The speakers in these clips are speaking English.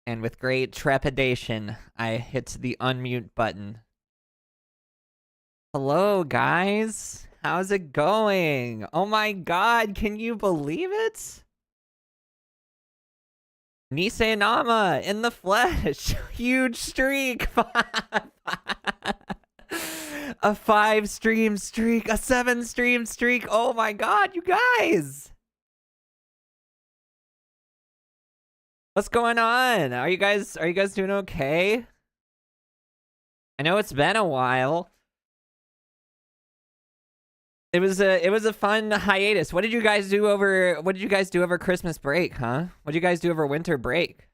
and with great trepidation, I hit the unmute button. Hello, guys. How's it going? Oh my god, can you believe it? Nisenama in the flesh. Huge streak. A 5-stream streak. A 7-stream streak. Oh my god, you guys. What's going on? Are you guys doing okay? I know it's been a while. It was a fun hiatus. What did you guys do over Christmas break, huh? What did you guys do over winter break?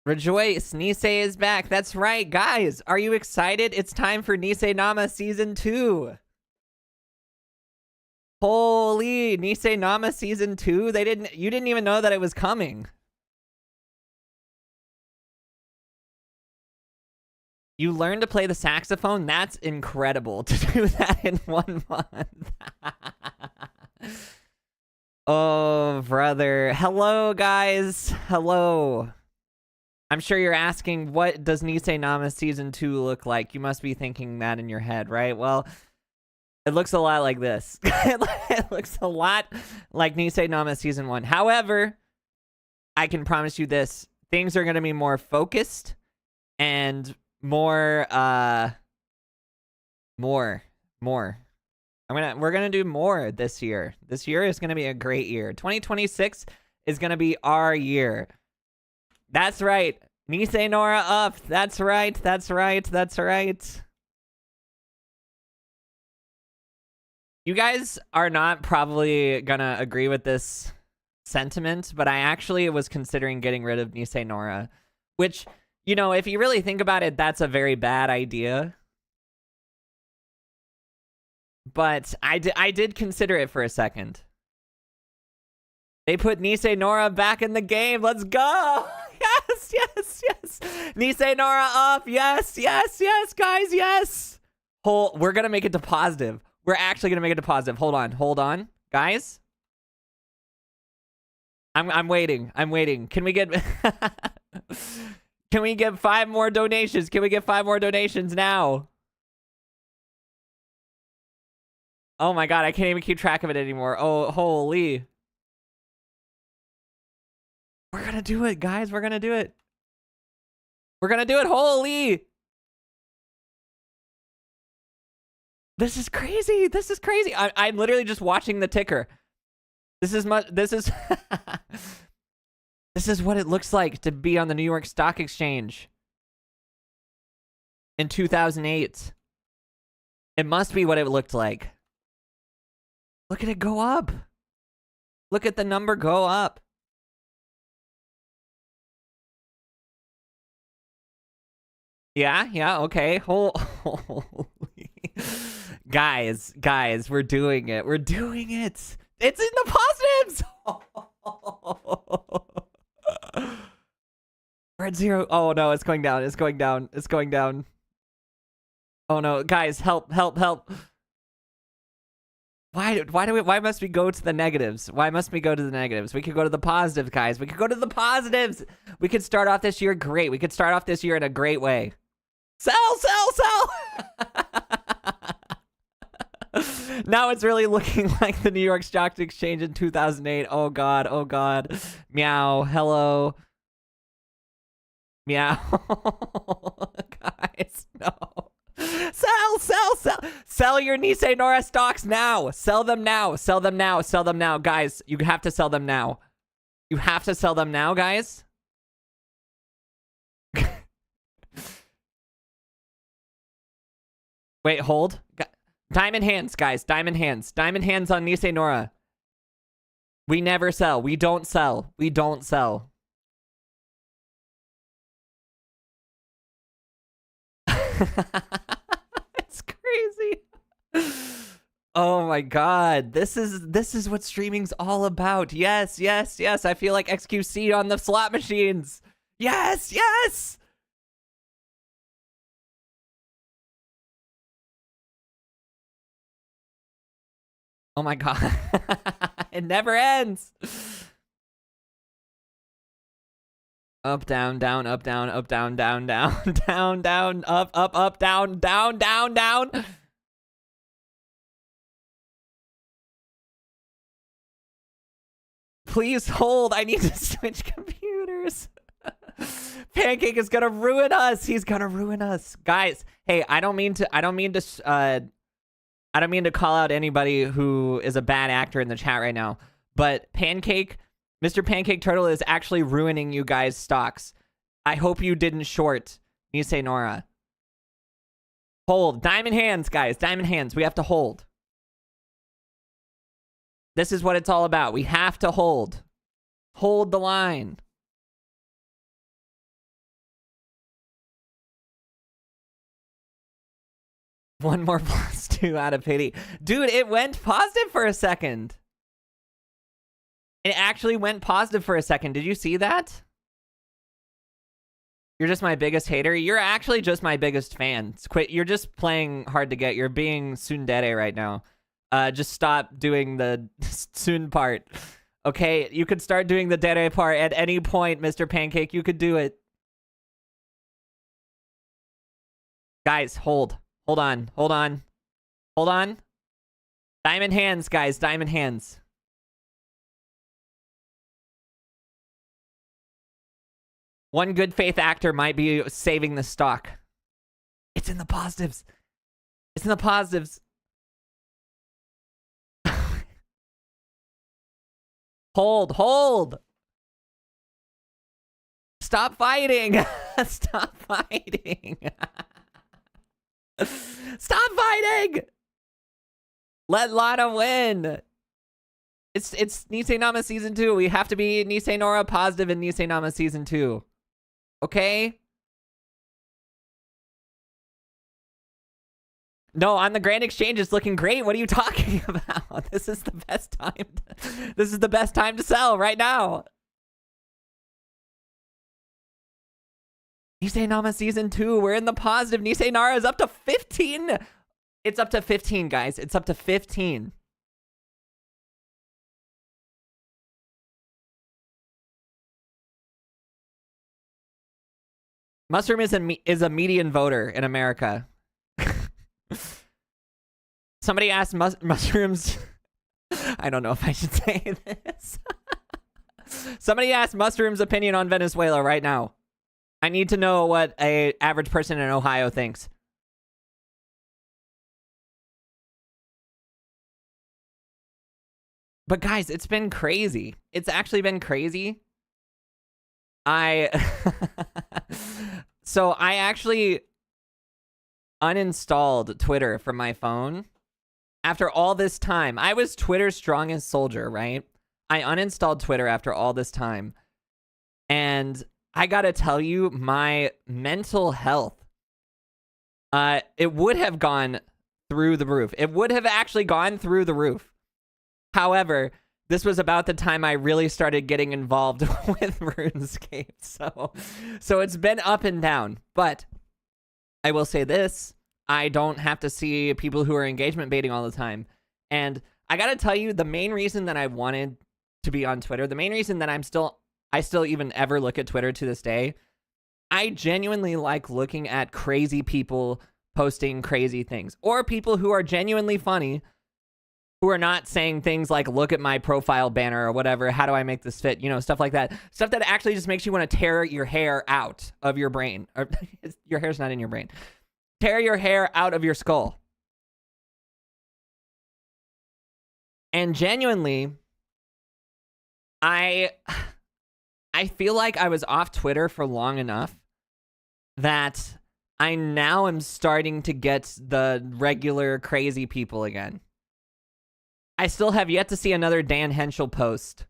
Rejoice, Nisei is back. That's right, guys. Are you excited? It's time for Nisenama Season 2. Holy, Nisenama Season 2? You didn't even know that it was coming. You learned to play the saxophone? That's incredible to do that in 1 month. Oh, brother. Hello, guys. Hello. I'm sure you're asking, what does Nisenama Season 2 look like? You must be thinking that in your head, right? Well, it looks a lot like this. It looks a lot like Nisenama Season 1. However, I can promise you this. Things are going to be more focused and more. We're gonna do more this year. This year is gonna be a great year. 2026 is gonna be our year. That's right. Nisei Nora up. That's right. That's right. That's right. You guys are not probably gonna agree with this sentiment, but I actually was considering getting rid of Nisei Nora, which, you know, if you really think about it, that's a very bad idea. But I did consider it for a second. They put Nisei Nora back in the game. Let's go! Yes, yes, yes! Nisei Nora up! Yes, yes, yes, guys, yes! We're gonna make it to positive. We're actually gonna make it to positive. Hold on, guys. I'm waiting. Can we get Can we get 5 more donations? Can we get 5 more donations now? Oh my god, I can't even keep track of it anymore. Oh, holy. We're gonna do it, guys. We're gonna do it. We're gonna do it. Holy. This is crazy. This is crazy. I'm literally just watching the ticker. This is this is what it looks like to be on the New York Stock Exchange in 2008. It must be what it looked like. Look at it go up. Look at the number go up. Yeah, okay. Holy. Guys, we're doing it. We're doing it. It's in the positives. We're at 0. Oh no, it's going down. It's going down. It's going down. Oh no, guys, help. Why must we go to the negatives? Why must we go to the negatives? We could go to the positives, guys. We could go to the positives. We could start off this year great. We could start off this year in a great way. Sell! Now it's really looking like the New York Stock Exchange in 2008. Oh god. Meow. Hello. Meow. Guys, no. Sell your Nisei Nora stocks now. Sell them now. Guys, you have to sell them now. You have to sell them now, guys. Wait, hold. Diamond hands, guys. Diamond hands on Nisei Nora. We never sell. We don't sell. It's crazy. Oh my god. This is what streaming's all about. Yes. I feel like XQC on the slot machines. Yes. Oh my god. It never ends. Up, down, down, up, down, up, down, down, down, down, down, up, down, down, down, down. Please hold. I need to switch computers. Pancake is gonna ruin us. He's gonna ruin us. Guys, hey, I don't mean to call out anybody who is a bad actor in the chat right now, but Pancake, Mr. Pancake Turtle is actually ruining you guys' stocks. I hope you didn't short nisenama. Hold. Diamond hands, guys. Diamond hands. We have to hold. This is what it's all about. We have to hold. Hold the line. One more +2 out of pity. Dude, it went positive for a second. It actually went positive for a second. Did you see that? You're just my biggest hater. You're actually just my biggest fan. Quit. You're just playing hard to get. You're being tsundere right now. Just stop doing the soon part. Okay, you could start doing the dere part at any point, Mr. Pancake. You could do it. Guys, hold. Hold on. Hold on. Hold on. Diamond hands, guys. Diamond hands. One good faith actor might be saving the stock. It's in the positives. It's in the positives. Hold, hold. Stop fighting. Stop fighting. Stop fighting. Let Lana win. It's Nisenama season 2. We have to be Nisenora positive in Nisenama season 2. Okay? No, on the Grand Exchange, it's looking great. What are you talking about? This is the best time. This is the best time to sell right now. Nisenama season 2. We're in the positive. Nisenara is up to 15. It's up to 15, guys. It's up to 15. Mushroom is a median voter in America. Somebody asked mushrooms. I don't know if I should say this. Somebody asked Mushroom's opinion on Venezuela right now. I need to know what a average person in Ohio thinks. But guys, it's been crazy. It's actually been crazy. So I actually uninstalled Twitter from my phone. After all this time, I was Twitter's strongest soldier, right? I uninstalled Twitter after all this time. And I gotta tell you, my mental health, it would have gone through the roof. It would have actually gone through the roof. However, this was about the time I really started getting involved with RuneScape. So it's been up and down. But I will say this. I don't have to see people who are engagement baiting all the time. And I gotta tell you, the main reason that I wanted to be on Twitter, the main reason that I still even ever look at Twitter to this day, I genuinely like looking at crazy people posting crazy things. Or people who are genuinely funny, who are not saying things like, look at my profile banner or whatever, how do I make this fit? You know, stuff like that. Stuff that actually just makes you want to tear your hair out of your brain. Or, your hair's not in your brain. Tear your hair out of your skull. And genuinely, I feel like I was off Twitter for long enough that I now am starting to get the regular crazy people again. I still have yet to see another Dan Henschel post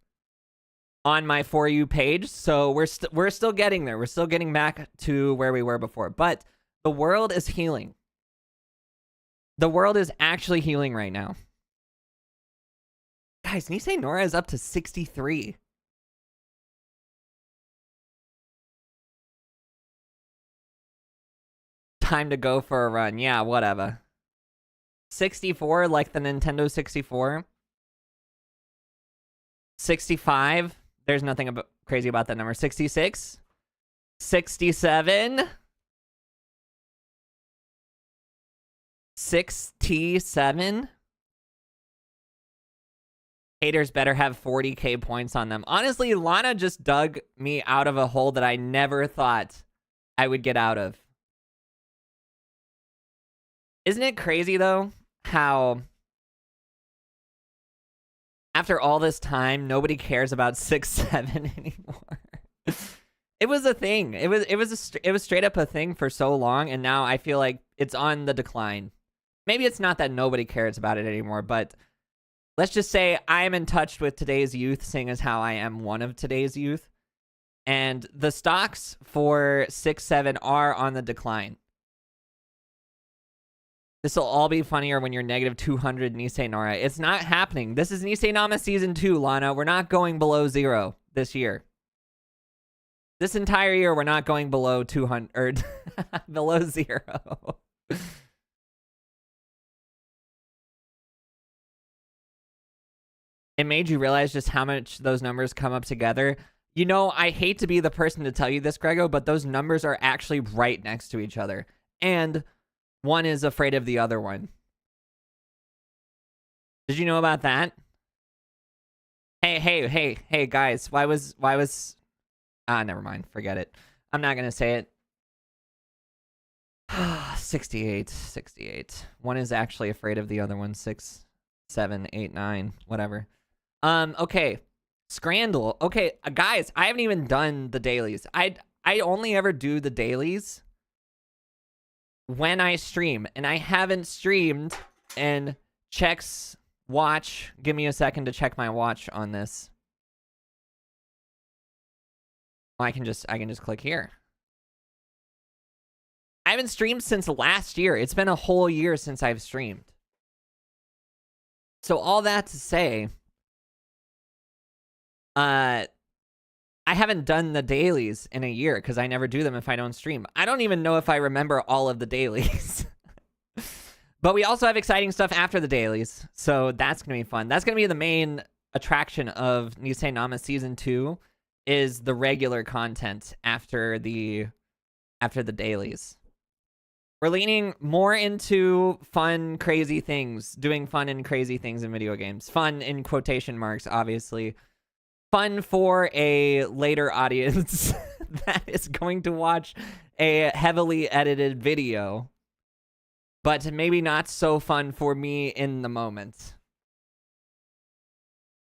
on my For You page, so we're still getting there. We're still getting back to where we were before, but the world is healing. The world is actually healing right now. Guys, Nisenora is up to 63. Time to go for a run. Yeah, whatever. 64, like the Nintendo 64. 65. There's nothing crazy about that number. 66. 67. 67. Haters better have 40k points on them. Honestly, Lana just dug me out of a hole that I never thought I would get out of. Isn't it crazy, though, how after all this time, nobody cares about 6-7 anymore? It was a thing. It was straight up a thing for so long, and now I feel like it's on the decline. Maybe it's not that nobody cares about it anymore, but let's just say I am in touch with today's youth, seeing as how I am one of today's youth. And the stocks for 6-7 are on the decline. This will all be funnier when you're negative 200 nisenama. It's not happening. This is Nisenama Season 2, Lana. We're not going below 0 this year. This entire year, we're not going below 200, or below 0. It made you realize just how much those numbers come up together. You know, I hate to be the person to tell you this, Grego, but those numbers are actually right next to each other. And one is afraid of the other one. Did you know about that? Hey, guys. Why was... never mind. Forget it. I'm not going to say it. 68. One is actually afraid of the other one. 6, 7, 8, 9. Whatever. Okay. Scrandle. Okay, guys, I haven't even done the dailies. I only ever do the dailies when I stream, and I haven't streamed. And checks watch. Give me a second to check my watch on this. I can just click here. I haven't streamed since last year. It's been a whole year since I've streamed. So all that to say, I haven't done the dailies in a year because I never do them if I don't stream. I don't even know if I remember all of the dailies. But we also have exciting stuff after the dailies, so that's going to be fun. That's going to be the main attraction of Nisenama Season 2, is the regular content after the dailies. We're leaning more into fun, crazy things, doing fun and crazy things in video games. Fun in quotation marks, obviously. Fun for a later audience that is going to watch a heavily edited video, but maybe not so fun for me in the moment.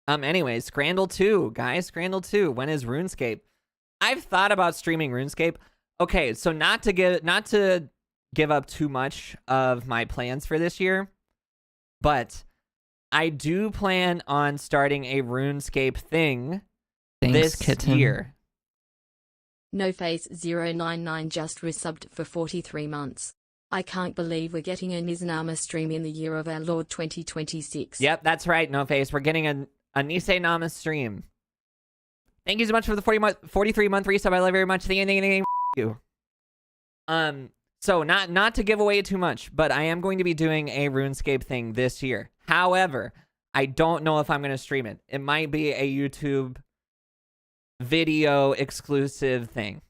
Anyways, Scrandle 2, guys. Scrandle 2. When is RuneScape? I've thought about streaming RuneScape. Okay, so not to give up too much of my plans for this year, but I do plan on starting a RuneScape thing this year. NoFace099 just resubbed for 43 months. I can't believe we're getting a Nisenama stream in the year of our Lord 2026. Yep, that's right, NoFace. We're getting a Nisenama stream. Thank you so much for the 43-month resub. I love you very much. Thank you. So not to give away too much, but I am going to be doing a RuneScape thing this year. However, I don't know if I'm going to stream it. It might be a YouTube video exclusive thing.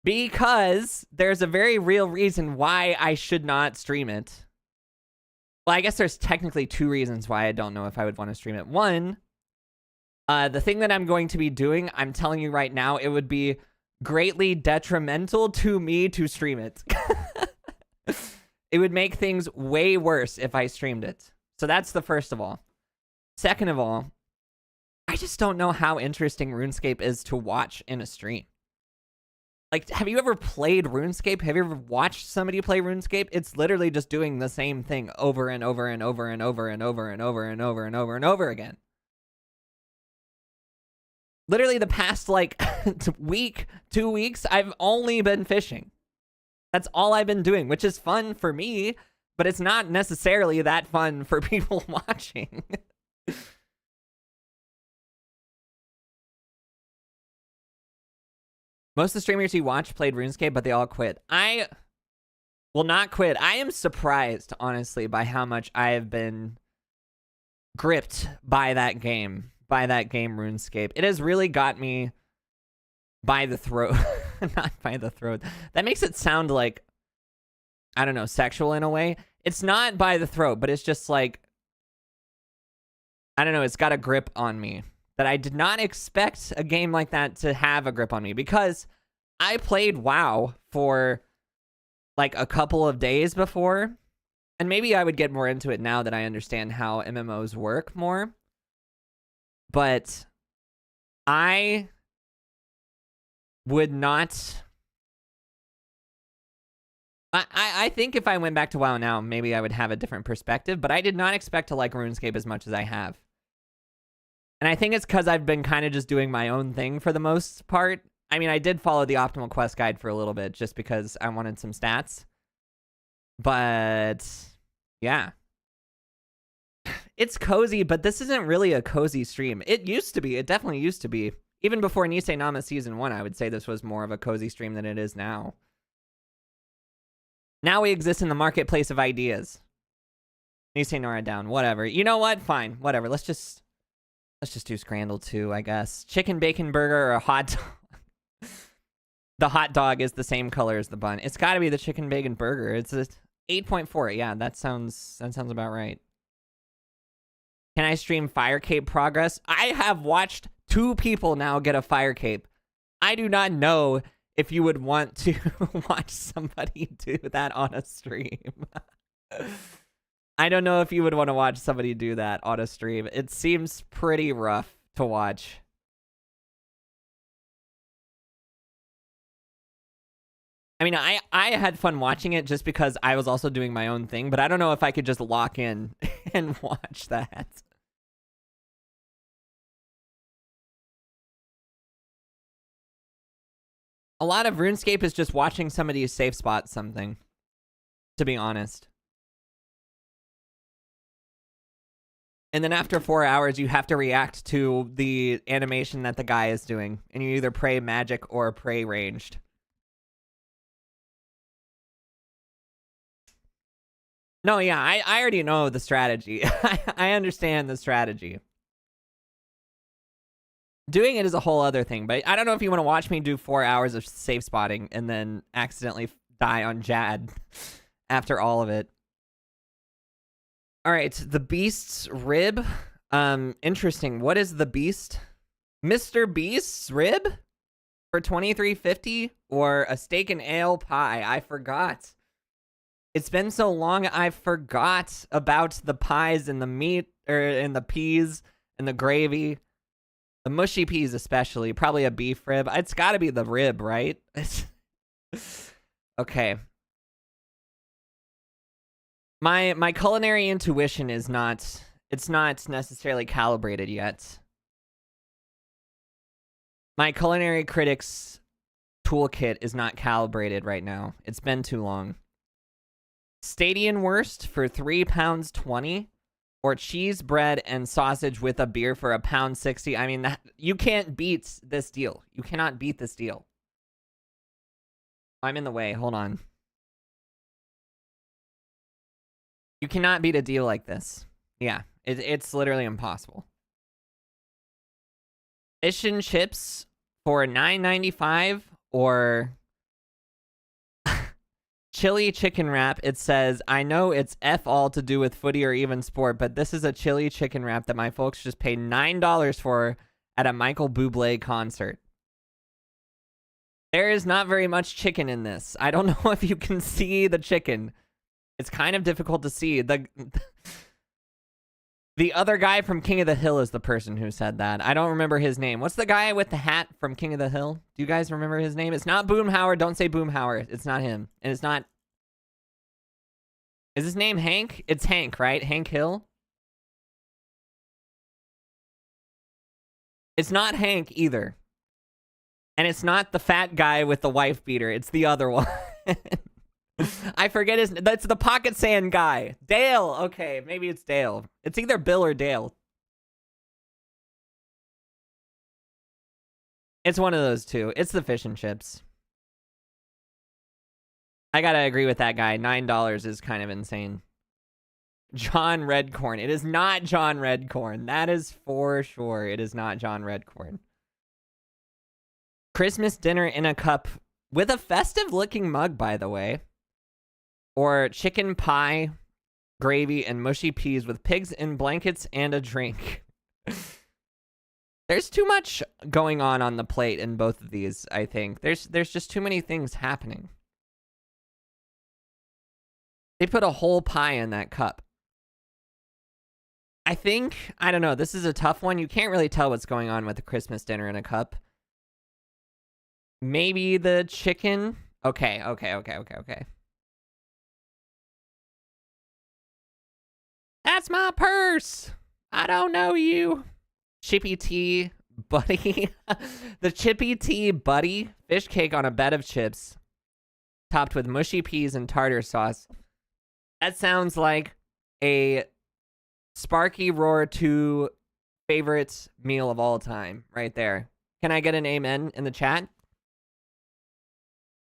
Because there's a very real reason why I should not stream it. Well, I guess there's technically two reasons why I don't know if I would want to stream it. One, the thing that I'm going to be doing, I'm telling you right now, it would be greatly detrimental to me to stream it. It would make things way worse if I streamed it. So that's the first of all. Second of all, I just don't know how interesting RuneScape is to watch in a stream. Like, have you ever played RuneScape? Have you ever watched somebody play RuneScape? It's literally just doing the same thing over and over and over and over and over and over and over and over and over again. Literally the past, like, week, 2 weeks, I've only been fishing. That's all I've been doing, which is fun for me, but it's not necessarily that fun for people watching. Most of the streamers you watch played RuneScape, but they all quit. I will not quit. I am surprised, honestly, by how much I have been gripped by that game. by that game RuneScape. It has really got me by the throat. Not by the throat. That makes it sound like, I don't know, sexual in a way. It's not by the throat, but it's just like, I don't know, it's got a grip on me that I did not expect a game like that to have a grip on me, because I played WoW for like a couple of days before, and maybe I would get more into it now that I understand how MMOs work more. But I would not... I think if I went back to WoW now, maybe I would have a different perspective, but I did not expect to like RuneScape as much as I have. And I think it's because I've been kind of just doing my own thing for the most part. I mean, I did follow the optimal quest guide for a little bit just because I wanted some stats. But yeah. It's cozy, but this isn't really a cozy stream. It used to be. It definitely used to be. Even before Nisenama Season 1, I would say this was more of a cozy stream than it is now. Now we exist in the marketplace of ideas. Nisenora down. Whatever. You know what? Fine. Whatever. Let's just do Scrandle 2, I guess. Chicken bacon burger or a hot dog? The hot dog is the same color as the bun. It's got to be the chicken bacon burger. It's a 8.4. Yeah, that sounds about right. Can I stream Fire Cape progress? I have watched 2 people now get a Fire Cape. I do not know if you would want to watch somebody do that on a stream. I don't know if you would want to watch somebody do that on a stream. It seems pretty rough to watch. I mean, I had fun watching it just because I was also doing my own thing, but I don't know if I could just lock in and watch that. A lot of RuneScape is just watching somebody safe spot something, to be honest. And then after 4 hours, you have to react to the animation that the guy is doing. And you either pray magic or pray ranged. No, yeah, I already know the strategy. I understand the strategy. Doing it is a whole other thing, but I don't know if you want to watch me do 4 hours of safe spotting and then accidentally die on Jad after all of it. All right, the Beast's rib. Interesting. What is the Beast? Mr. Beast's rib for $23.50 or a steak and ale pie? I forgot. It's been so long, I forgot about the pies and the meat, and the peas and the gravy. The mushy peas especially. Probably a beef rib. It's got to be the rib, right? Okay. My culinary intuition is not... It's not necessarily calibrated yet. My culinary critics toolkit is not calibrated right now. It's been too long. Stadium Wurst for £3.20, or cheese, bread, and sausage with a beer for £1.60. I mean, you can't beat this deal. You cannot beat this deal. I'm in the way. Hold on. You cannot beat a deal like this. Yeah, it's literally impossible. Fish and chips for $9.95, or chili chicken wrap. It says, I know it's F all to do with footy or even sport, but this is a chili chicken wrap that my folks just paid $9 for at a Michael Bublé concert. There is not very much chicken in this. I don't know if you can see the chicken. It's kind of difficult to see. The other guy from King of the Hill is the person who said that. I don't remember his name. What's the guy with the hat from King of the Hill? Do you guys remember his name? It's not Boomhauer. Don't say Boomhauer. It's not him. And it's not... Is his name Hank? It's Hank, right? Hank Hill? It's not Hank either. And it's not the fat guy with the wife beater. It's the other one. I forget his... That's the pocket sand guy. Dale. Okay, maybe it's Dale. It's either Bill or Dale. It's one of those two. It's the fish and chips. I gotta agree with that guy. $9 is kind of insane. John Redcorn. It is not John Redcorn. That is for sure. It is not John Redcorn. Christmas dinner in a cup with a festive looking mug, by the way. Or chicken pie, gravy, and mushy peas with pigs in blankets and a drink. There's too much going on the plate in both of these, I think. There's just too many things happening. They put a whole pie in that cup. I don't know, this is a tough one. You can't really tell what's going on with the Christmas dinner in a cup. Maybe the chicken? Okay. That's my purse! I don't know you. Chippy tea, buddy. The chippy tea, buddy. Fish cake on a bed of chips. Topped with mushy peas and tartar sauce. That sounds like a Sparky Roar 2 favorite meal of all time, right there. Can I get an amen in the chat?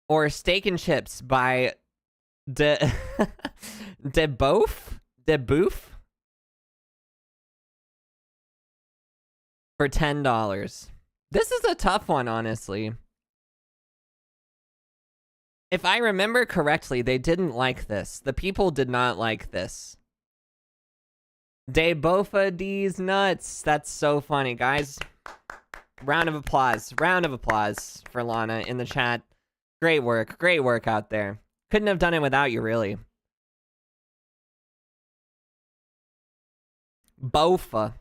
Or steak and chips by De Boeuf for $10. This is a tough one, honestly. If I remember correctly, they didn't like this. The people did not like this. De Bofa D's nuts. That's so funny, guys. Round of applause. Round of applause for Lana in the chat. Great work. Great work out there. Couldn't have done it without you, really. Bofa.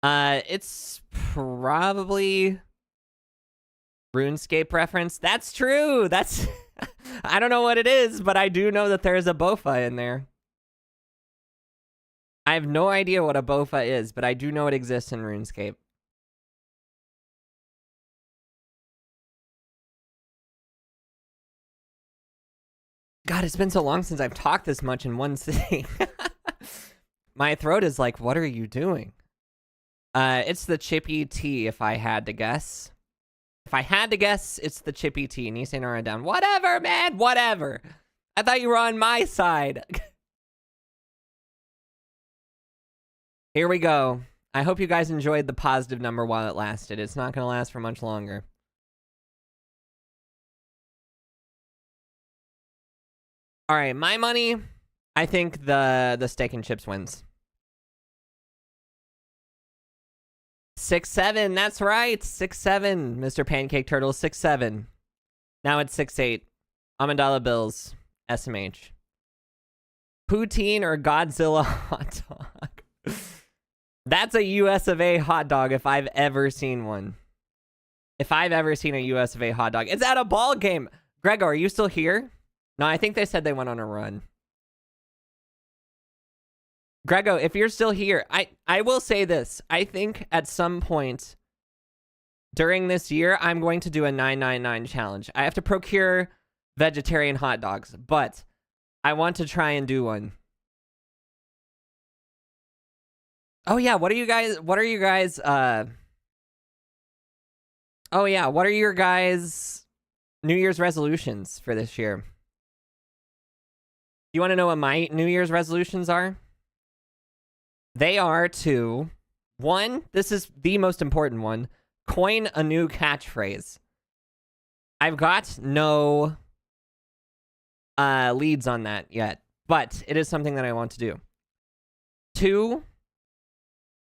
It's probably RuneScape reference. That's true. That's I don't know what it is, but I do know that there's a Bofa in there. I have no idea what a Bofa is, but I do know it exists in RuneScape. God, it's been so long since I've talked this much in one sitting. My throat is like, what are you doing? It's the chippy tea, if I had to guess. If I had to guess, it's the chippy tea. Nisenama down. Whatever, man, whatever. I thought you were on my side. Here we go. I hope you guys enjoyed the positive number while it lasted. It's not going to last for much longer. All right, my money, I think the steak and chips wins. 6-7, that's right. 6-7, Mr. Pancake Turtle, 6-7. Now it's 6-8. Amandala Bills, SMH. Poutine or Godzilla hot dog? That's a US of A hot dog if I've ever seen one. If I've ever seen a US of A hot dog. It's at a ball game. Grego, are you still here? No, I think they said they went on a run. Grego, if you're still here, I will say this. I think at some point during this year, I'm going to do a 999 challenge. I have to procure vegetarian hot dogs, but I want to try and do one. Oh yeah, what are you guys oh yeah, what are your guys' New Year's resolutions for this year? You want to know what my New Year's resolutions are? They are to, one, this is the most important one, coin a new catchphrase. I've got no leads on that yet, but it is something that I want to do. Two,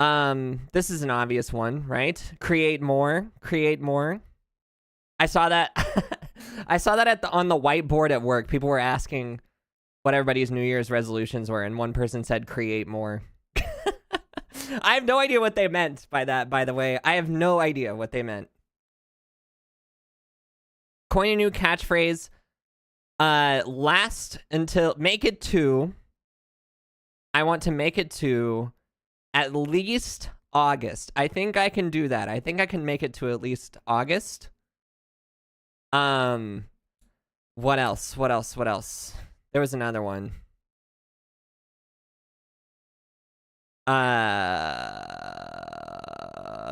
this is an obvious one, right? Create more. I saw that I saw that on the whiteboard at work. People were asking what everybody's New Year's resolutions were, and one person said create more. I have no idea what they meant by that, by the way. I have no idea what they meant. Coin a new catchphrase. Last until... Make it to... I want to make it to at least August. I think I can do that. I think I can make it to at least August. What else? There was another one.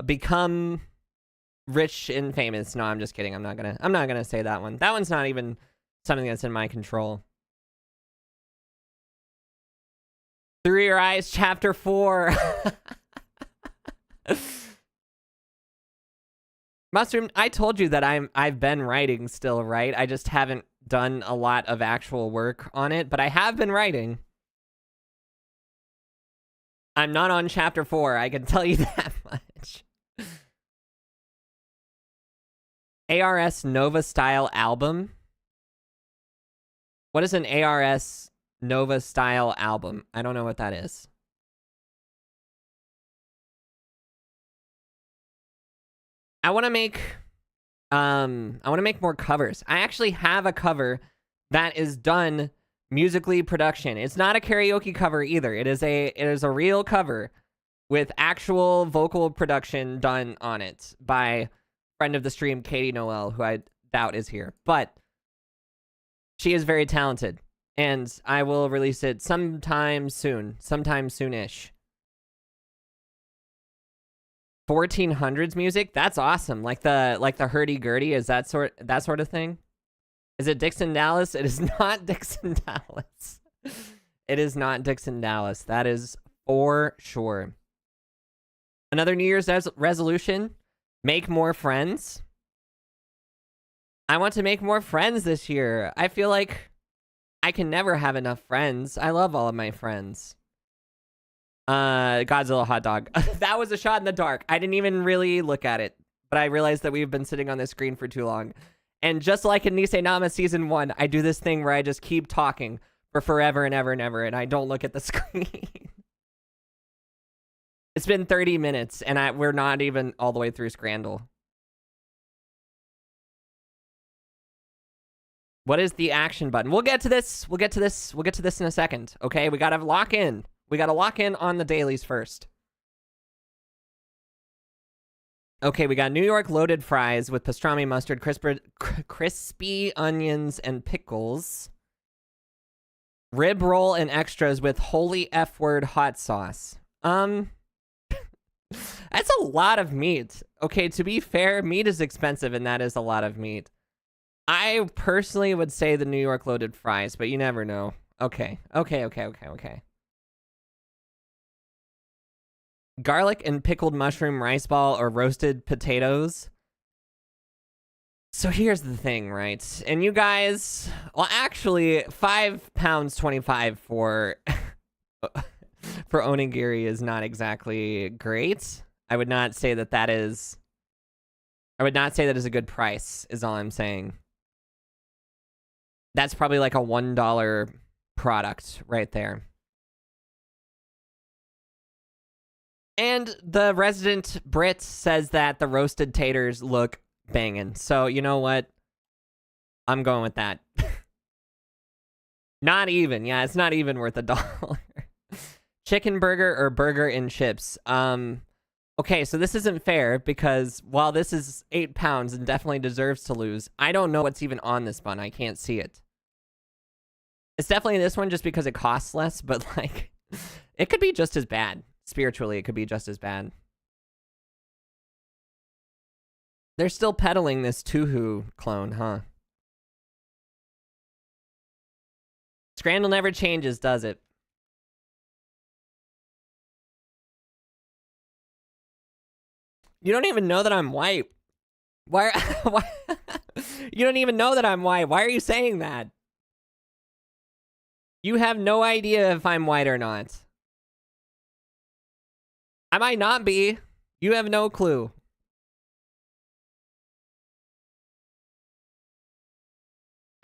Become rich and famous. No, I'm just kidding. I'm not gonna say that one. That one's not even something that's in my control. Through Your Eyes, Chapter 4. Mushroom, I told you that I've been writing still, right? I just haven't done a lot of actual work on it, but I have been writing. I'm not on Chapter 4, I can tell you that much. ARS Nova Style Album? What is an ARS Nova Style Album? I don't know what that is. I want to make more covers. I actually have a cover that is done musically production. It's not a karaoke cover either. It is a real cover with actual vocal production done on it by friend of the stream Katie Noel, who I doubt is here. But she is very talented, and I will release it sometime soon, sometime soonish. 1400s music? That's awesome. Like the hurdy-gurdy, is that sort of thing? Is it Dixon Dallas? It is not Dixon Dallas. It is not Dixon Dallas. That is for sure. Another New Year's resolution, make more friends. I want to make more friends this year. I feel like I can never have enough friends. I love all of my friends. Godzilla hot dog. That was a shot in the dark. I didn't even really look at it, but I realized that we've been sitting on this screen for too long. And just like in Nisenama Season 1, I do this thing where I just keep talking for forever and ever and ever, and I don't look at the screen. It's been 30 minutes, and we're not even all the way through Scrandle. What is the action button? We'll get to this. We'll get to this in a second, okay? We gotta lock in. We gotta lock in on the dailies first. Okay, we got New York loaded fries with pastrami, mustard, crispy onions, and pickles. Rib roll and extras with holy F word hot sauce. That's a lot of meat. Okay, to be fair, meat is expensive, and that is a lot of meat. I personally would say the New York loaded fries, but you never know. Okay. Garlic and pickled mushroom rice ball or roasted potatoes. So here's the thing, right? And you guys, well, actually, £5.25 for onigiri is not exactly great. I would not say that is a good price, is all I'm saying. That's probably like a $1 product right there. And the resident Brit says that the roasted taters look banging. So, you know what? I'm going with that. Not even. Yeah, it's not even worth $1. Chicken burger or burger and chips? Okay, so this isn't fair because while this is 8 pounds and definitely deserves to lose, I don't know what's even on this bun. I can't see it. It's definitely this one just because it costs less, but like, it could be just as bad. Spiritually, it could be just as bad. They're still peddling this Tuhu clone, huh? Scrandle never changes, does it? You don't even know that I'm white. Why? You don't even know that I'm white. Why are you saying that? You have no idea if I'm white or not. I might not be. You have no clue.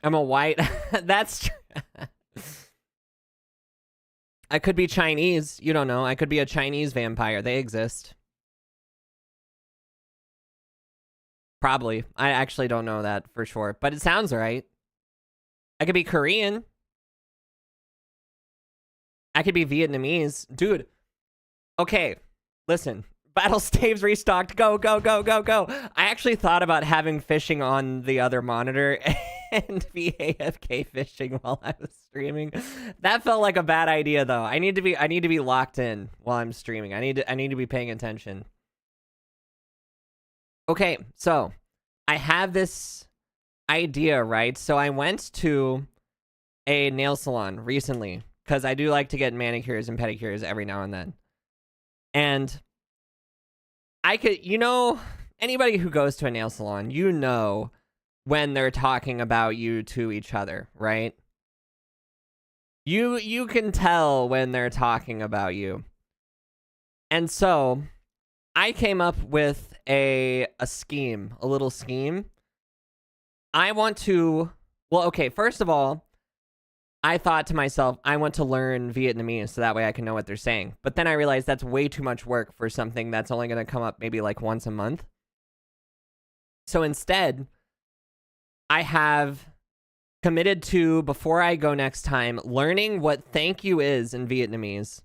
I'm a white. That's true. I could be Chinese. You don't know. I could be a Chinese vampire. They exist. Probably. I actually don't know that for sure, but it sounds right. I could be Korean. I could be Vietnamese. Dude. Okay. Listen. Battle staves restocked. Go, go, go, go, go. I actually thought about having fishing on the other monitor and be AFK fishing while I was streaming. That felt like a bad idea though. I need to be locked in while I'm streaming. I need to be paying attention. Okay, so I have this idea, right? So I went to a nail salon recently because I do like to get manicures and pedicures every now and then. And I could, anybody who goes to a nail salon, when they're talking about you to each other, right? You can tell when they're talking about you. And so I came up with a little scheme. I want to, first of all, I thought to myself, I want to learn Vietnamese so that way I can know what they're saying. But then I realized that's way too much work for something that's only going to come up maybe like once a month. So instead, I have committed to, before I go next time, learning what thank you is in Vietnamese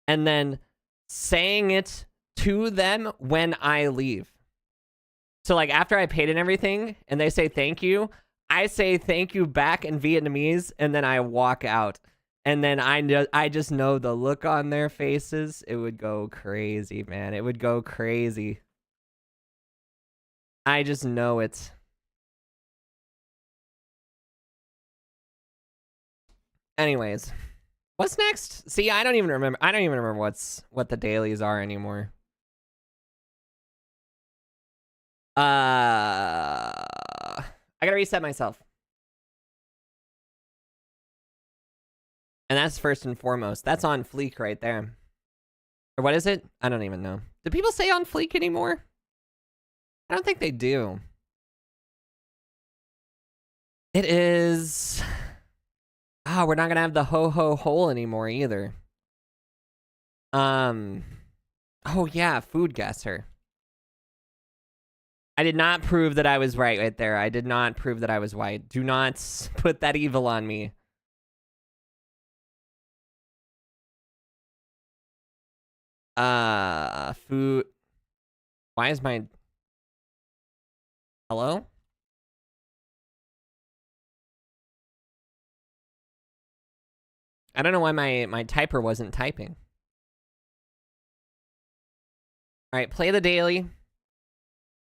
and then saying it to them when I leave. So like after I paid and everything and they say thank you, I say thank you back in Vietnamese and then I walk out. And then I just know the look on their faces. It would go crazy, man. It would go crazy. I just know it. Anyways, what's next? See, I don't even remember what the dailies are anymore. I gotta reset myself. And that's first and foremost. That's on fleek right there. Or what is it? I don't even know. Do people say on fleek anymore? I don't think they do. It is... Oh, we're not gonna have the ho-ho hole anymore either. Oh yeah, food guesser. I did not prove that I was right there. I did not prove that I was white. Do not put that evil on me. Food. Why is my... Hello? I don't know why my typer wasn't typing. All right, play the daily.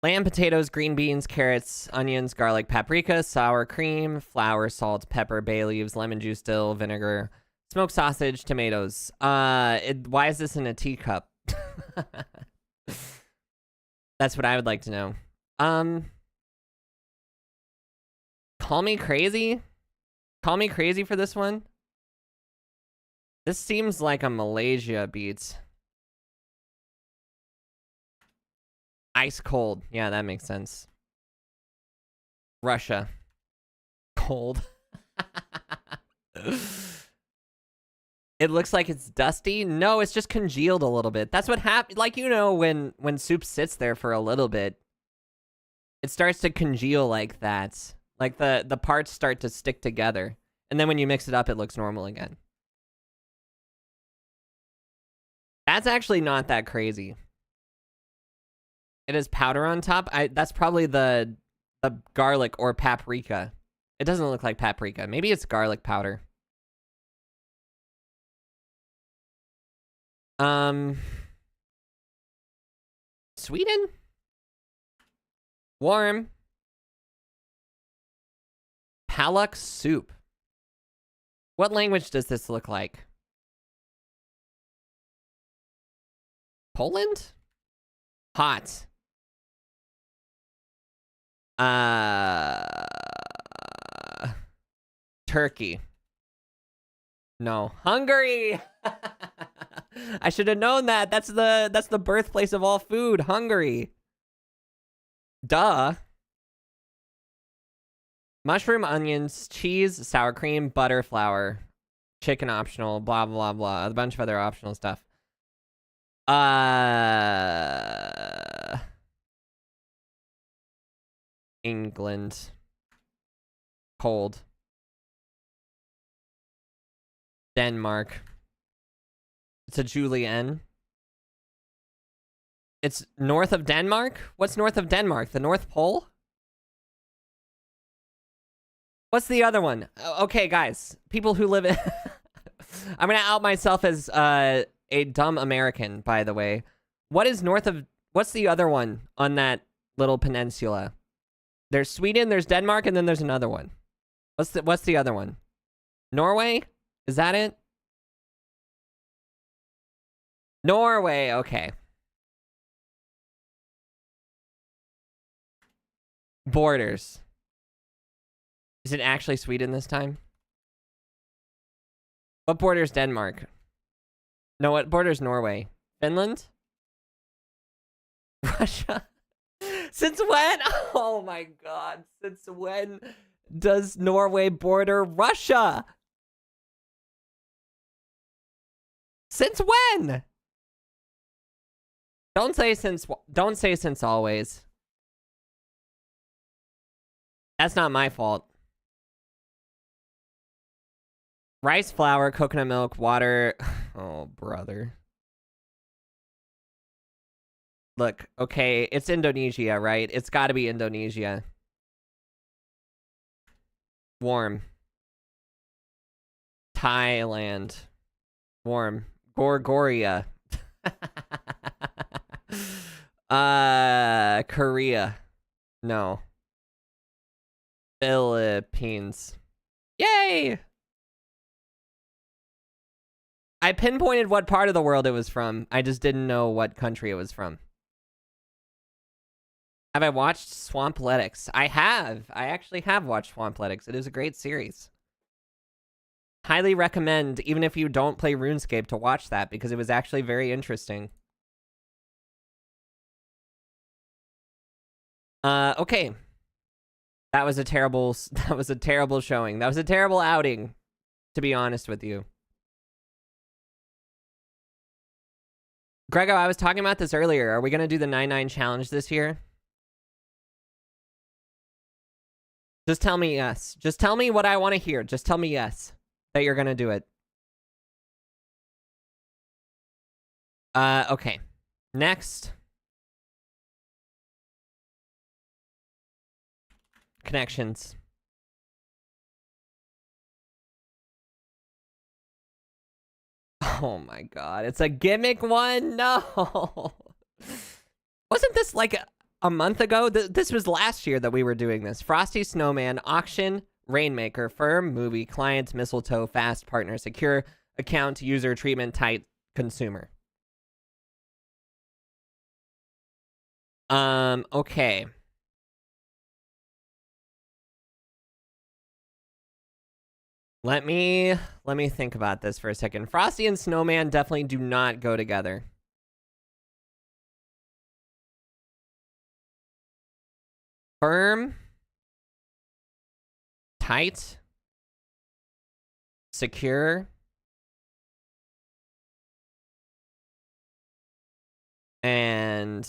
Lamb, potatoes, green beans, carrots, onions, garlic, paprika, sour cream, flour, salt, pepper, bay leaves, lemon juice, dill, vinegar, smoked sausage, tomatoes. Why is this in a teacup? That's what I would like to know. Call me crazy? Call me crazy for this one? This seems like a Malaysia beat. Ice cold. Yeah, that makes sense. Russia. Cold. It looks like it's dusty. No, it's just congealed a little bit. That's what happens. Like, when soup sits there for a little bit, it starts to congeal like that. Like the parts start to stick together. And then when you mix it up, it looks normal again. That's actually not that crazy. It has powder on top. That's probably the garlic or paprika. It doesn't look like paprika. Maybe it's garlic powder. Sweden? Warm. Palak soup. What language does this look like? Poland? Hot. Turkey. No. Hungary. I should have known that. That's the birthplace of all food, Hungary. Duh. Mushroom, onions, cheese, sour cream, butter, flour, chicken optional, blah blah blah. A bunch of other optional stuff. England. Cold. Denmark. It's a Julienne. It's north of Denmark? What's north of Denmark? The North Pole? What's the other one? Okay, guys. People who live in... I'm gonna out myself as a dumb American, by the way. What is north of... What's the other one on that little peninsula? There's Sweden, there's Denmark, and then there's another one. What's the other one? Norway? Is that it? Norway, okay. Borders. Is it actually Sweden this time? What borders Denmark? No, what borders Norway? Finland? Russia? Since when? Oh my god. Since when does Norway border Russia? Since when? Don't say since always. That's not my fault. Rice flour, coconut milk, water. Oh, brother. Look, okay, it's Indonesia, right? It's gotta be Indonesia. Warm. Thailand. Warm. Gorgoria. Korea. No. Philippines. Yay! I pinpointed what part of the world it was from. I just didn't know what country it was from. Have I watched Swampletics? I have. I actually have watched Swampletics. It is a great series. Highly recommend, even if you don't play RuneScape, to watch that because it was actually very interesting. Okay. That was a terrible showing. That was a terrible outing, to be honest with you. Grego, I was talking about this earlier. Are we going to do the 9-9 challenge this year? Just tell me yes. Just tell me what I want to hear. Just tell me yes, that you're going to do it. Okay. Next. Connections. Oh my god. It's a gimmick one? No. Wasn't this like a month ago? This was last year that we were doing this. Frosty Snowman, Auction, Rainmaker, Firm, Movie, Client, Mistletoe, Fast, Partner, Secure, Account, User, Treatment, Tight, Consumer. Okay. Let me think about this for a second. Frosty and Snowman definitely do not go together. Firm. Tight. Secure. And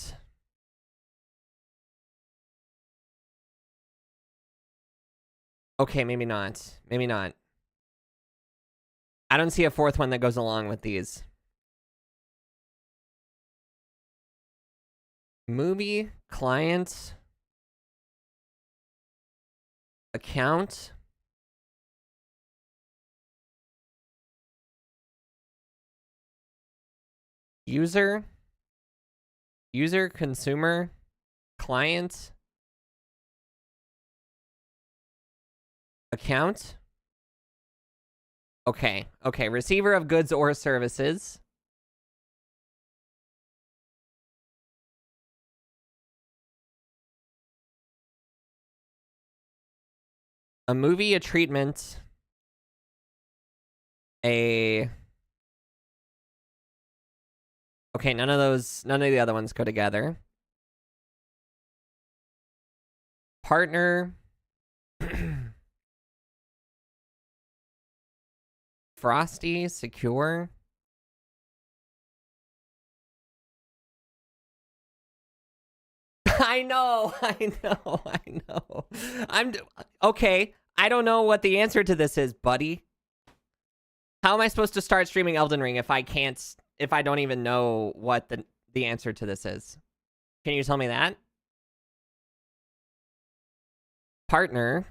okay, maybe not. Maybe not. I don't see a fourth one that goes along with these. Movie, client, account, user, consumer, client, account. Okay, receiver of goods or services. A movie, a treatment, a... Okay, none of the other ones go together. Partner. Frosty, secure. I know. Okay. I don't know what the answer to this is, buddy. How am I supposed to start streaming Elden Ring if I don't even know what the answer to this is? Can you tell me that? Partner.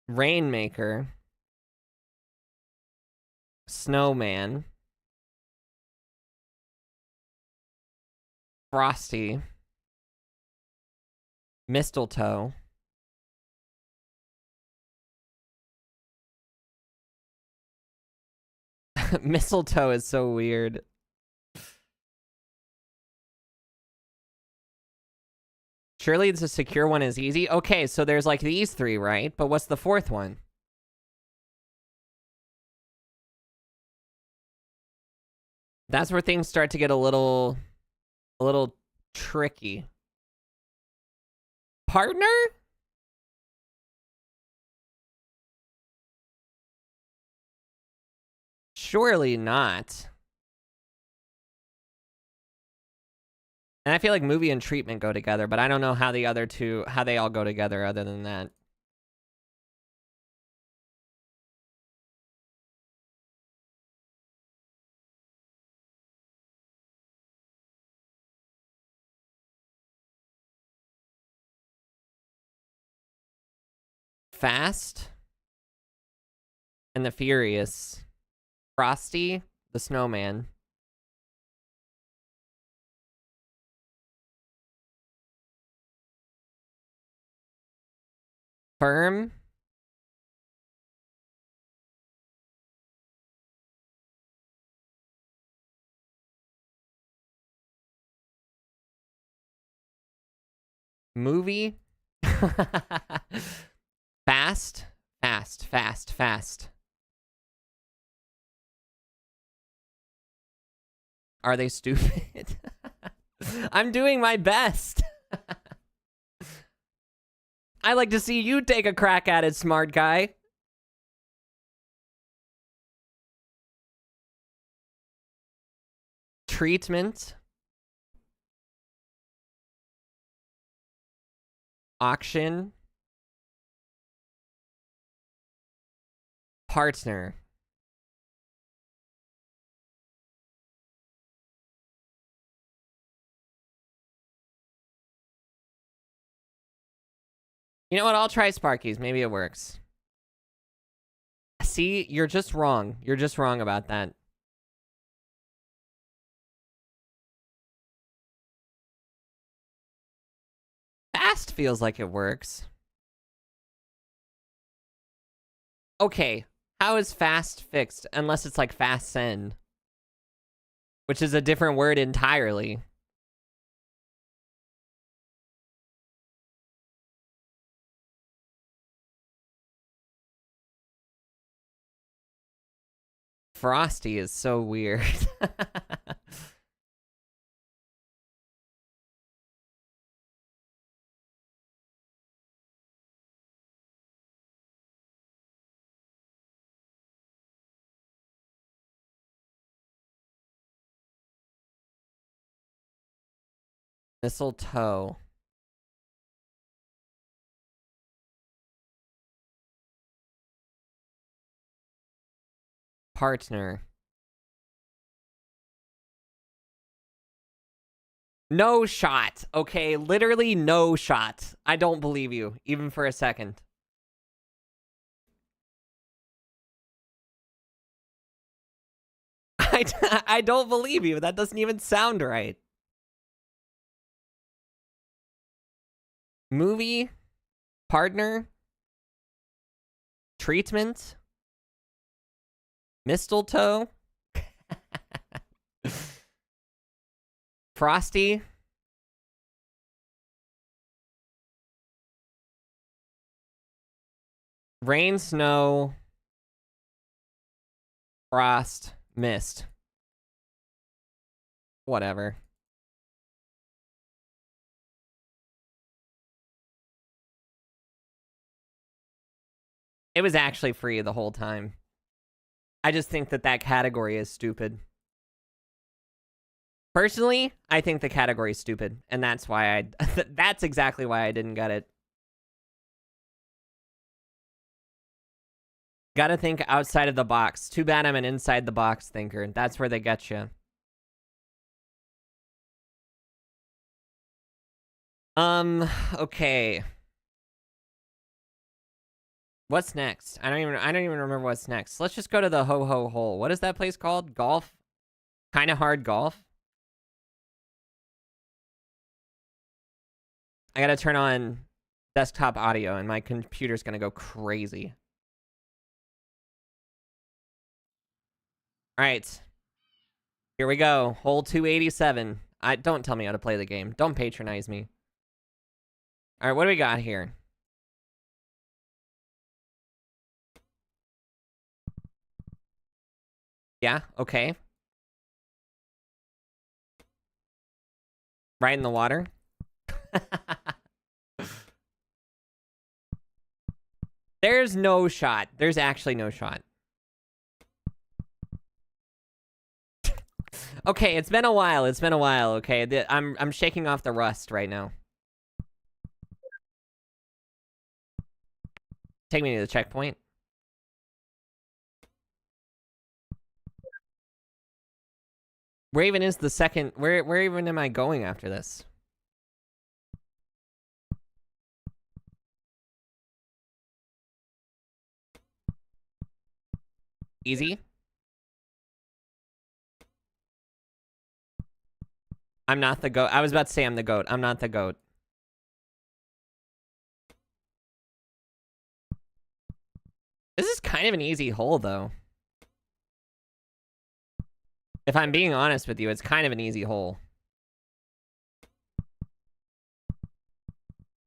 Rainmaker. Snowman. Frosty. Mistletoe. Mistletoe is so weird. Surely the secure one is easy. Okay, so there's like these three, right? But what's the fourth one? That's where things start to get a little tricky. Partner? Surely not. And I feel like movie and treatment go together, but I don't know how the other two, how they all go together other than that. Fast and the Furious. Frosty the Snowman. Firm. Movie. Fast. Fast, fast, fast. Are they stupid? I'm doing my best. I like to see you take a crack at it, smart guy. Treatment. Auction. Partner. You know what? I'll try Sparky's. Maybe it works. See, you're just wrong. You're just wrong about that. Fast feels like it works. Okay, how is fast fixed? Unless it's like fast send, which is a different word entirely. Frosty is so weird. Mistletoe. Partner. No shot. Okay, literally no shot. I don't believe you, even for a second. I don't believe you. That doesn't even sound right. Movie. Partner. Treatment. Mistletoe. Frosty. Rain, snow. Frost. Mist. Whatever. It was actually free the whole time. I just think that that category is stupid. Personally, I think the category is stupid, and that's why that's exactly why I didn't get it. Gotta think outside of the box. Too bad I'm an inside the box thinker. That's where they get you. Okay. What's next? I don't even remember what's next. Let's just go to the Ho Ho Hole. What is that place called? Golf? Kinda Hard Golf? I gotta turn on desktop audio and my computer's gonna go crazy. All right. Here we go. Hole 287. Don't tell me how to play the game. Don't patronize me. All right, what do we got here? Yeah, okay. Right in the water. There's no shot. There's actually no shot. Okay, it's been a while. It's been a while. Okay, I'm shaking off the rust right now. Take me to the checkpoint. Where even is the second? Where even am I going after this? Easy. I'm not the goat. I was about to say I'm the goat. I'm not the goat. This is kind of an easy hole, though. If I'm being honest with you, it's kind of an easy hole.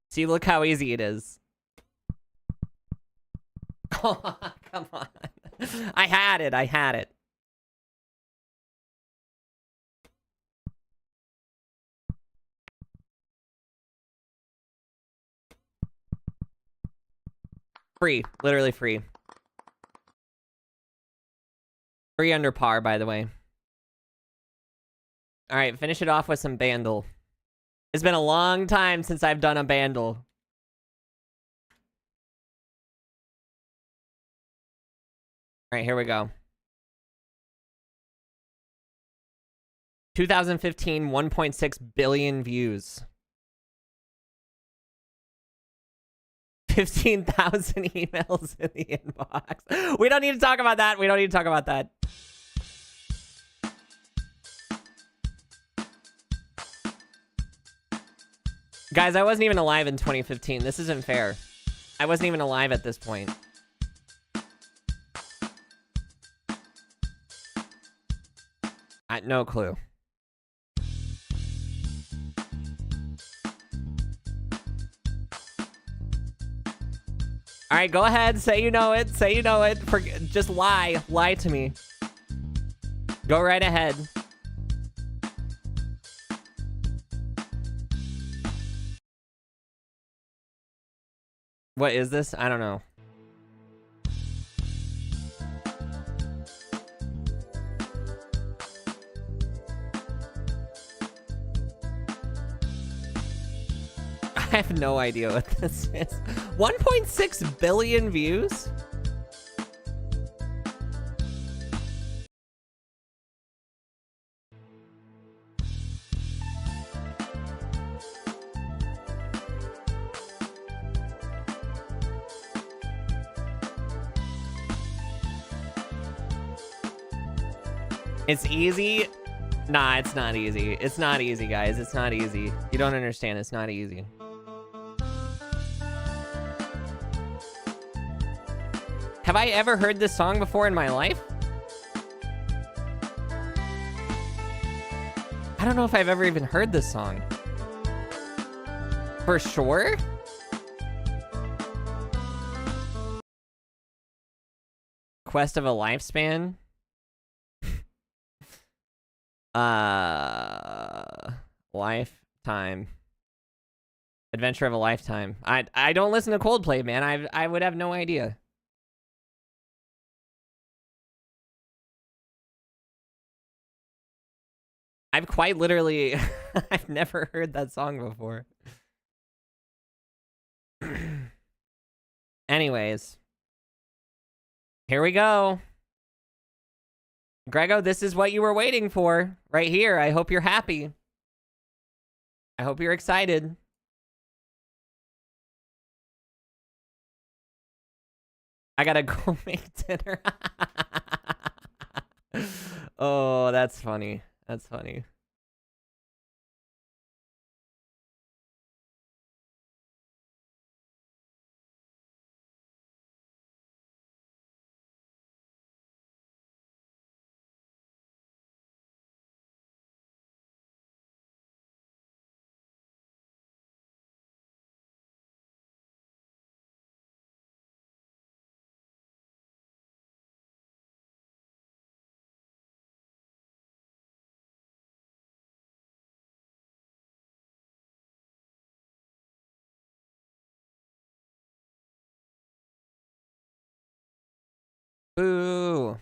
See, look how easy it is. Oh, come on. I had it. I had it. Free. Literally free. 3 under par, by the way. Alright, finish it off with some bandle. It's been a long time since I've done a bandle. Alright, here we go. 2015, 1.6 billion views. 15,000 emails in the inbox. We don't need to talk about that. We don't need to talk about that. Guys, I wasn't even alive in 2015. This isn't fair. I wasn't even alive at this point. No clue. All right, go ahead. Say you know it. Say you know it. Just lie. Lie to me. Go right ahead. What is this? I don't know. I have no idea what this is. 1.6 billion views? It's easy. Nah, it's not easy. It's not easy, guys. It's not easy. You don't understand. It's not easy. Have I ever heard this song before in my life? I don't know if I've ever even heard this song. For sure? Quest of a Lifespan? Lifetime. Adventure of a Lifetime. I don't listen to Coldplay, man. I would have no idea. I've quite literally I've never heard that song before. Anyways. Here we go. Grego, this is what you were waiting for. Right here. I hope you're happy. I hope you're excited. I gotta go make dinner. Oh, that's funny. That's funny. Boo.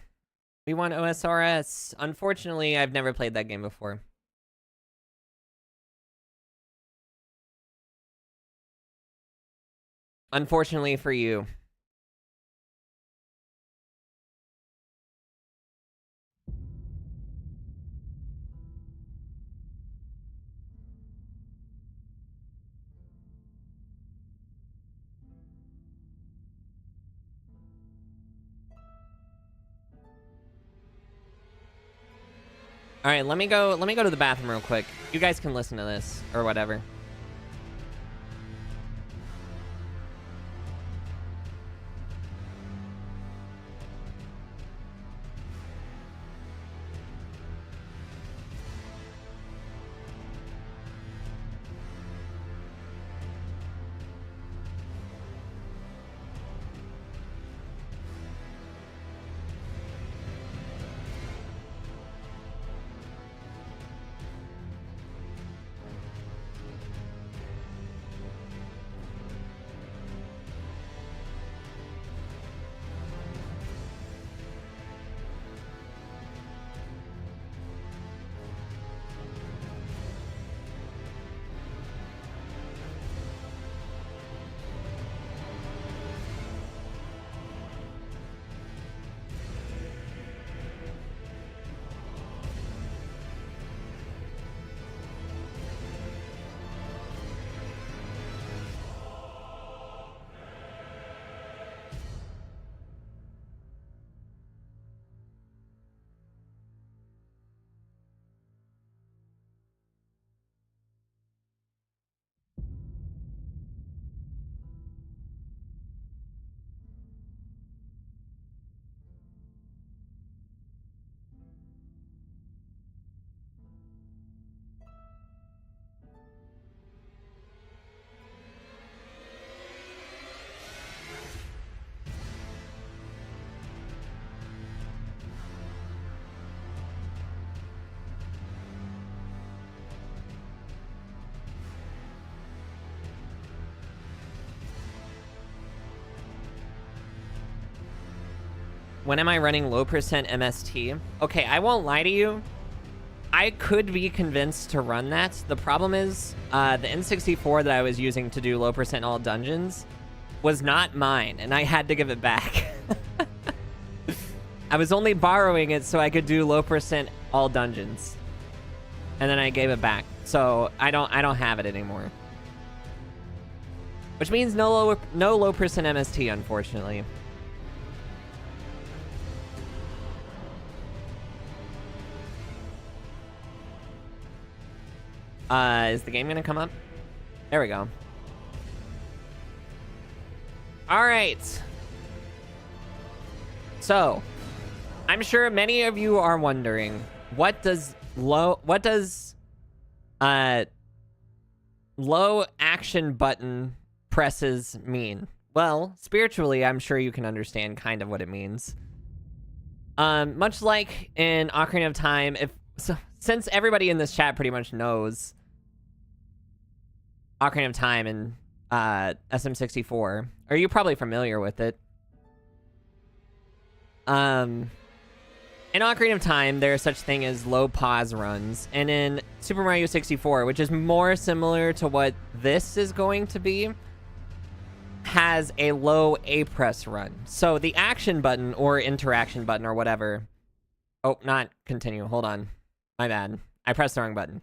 We want OSRS. Unfortunately, I've never played that game before. Unfortunately for you. All right, let me go to the bathroom real quick. You guys can listen to this or whatever. When am I running low percent MST? Okay, I won't lie to you. I could be convinced to run that. The problem is, the N64 that I was using to do low percent all dungeons was not mine, and I had to give it back. I was only borrowing it so I could do low percent all dungeons, and then I gave it back. So I don't have it anymore, which means no low percent MST, unfortunately. Is the game gonna come up? There we go. All right. So, I'm sure many of you are wondering, what does low action button presses mean? Well, spiritually, I'm sure you can understand kind of what it means. Much like in Ocarina of Time, since everybody in this chat pretty much knows Ocarina of Time and SM64, or you're probably familiar with it. In Ocarina of Time, there is such thing as low pause runs, and in Super Mario 64, which is more similar to what this is going to be, has a low A press run. So the action button or interaction button or whatever. Oh, not continue. Hold on. My bad. I pressed the wrong button.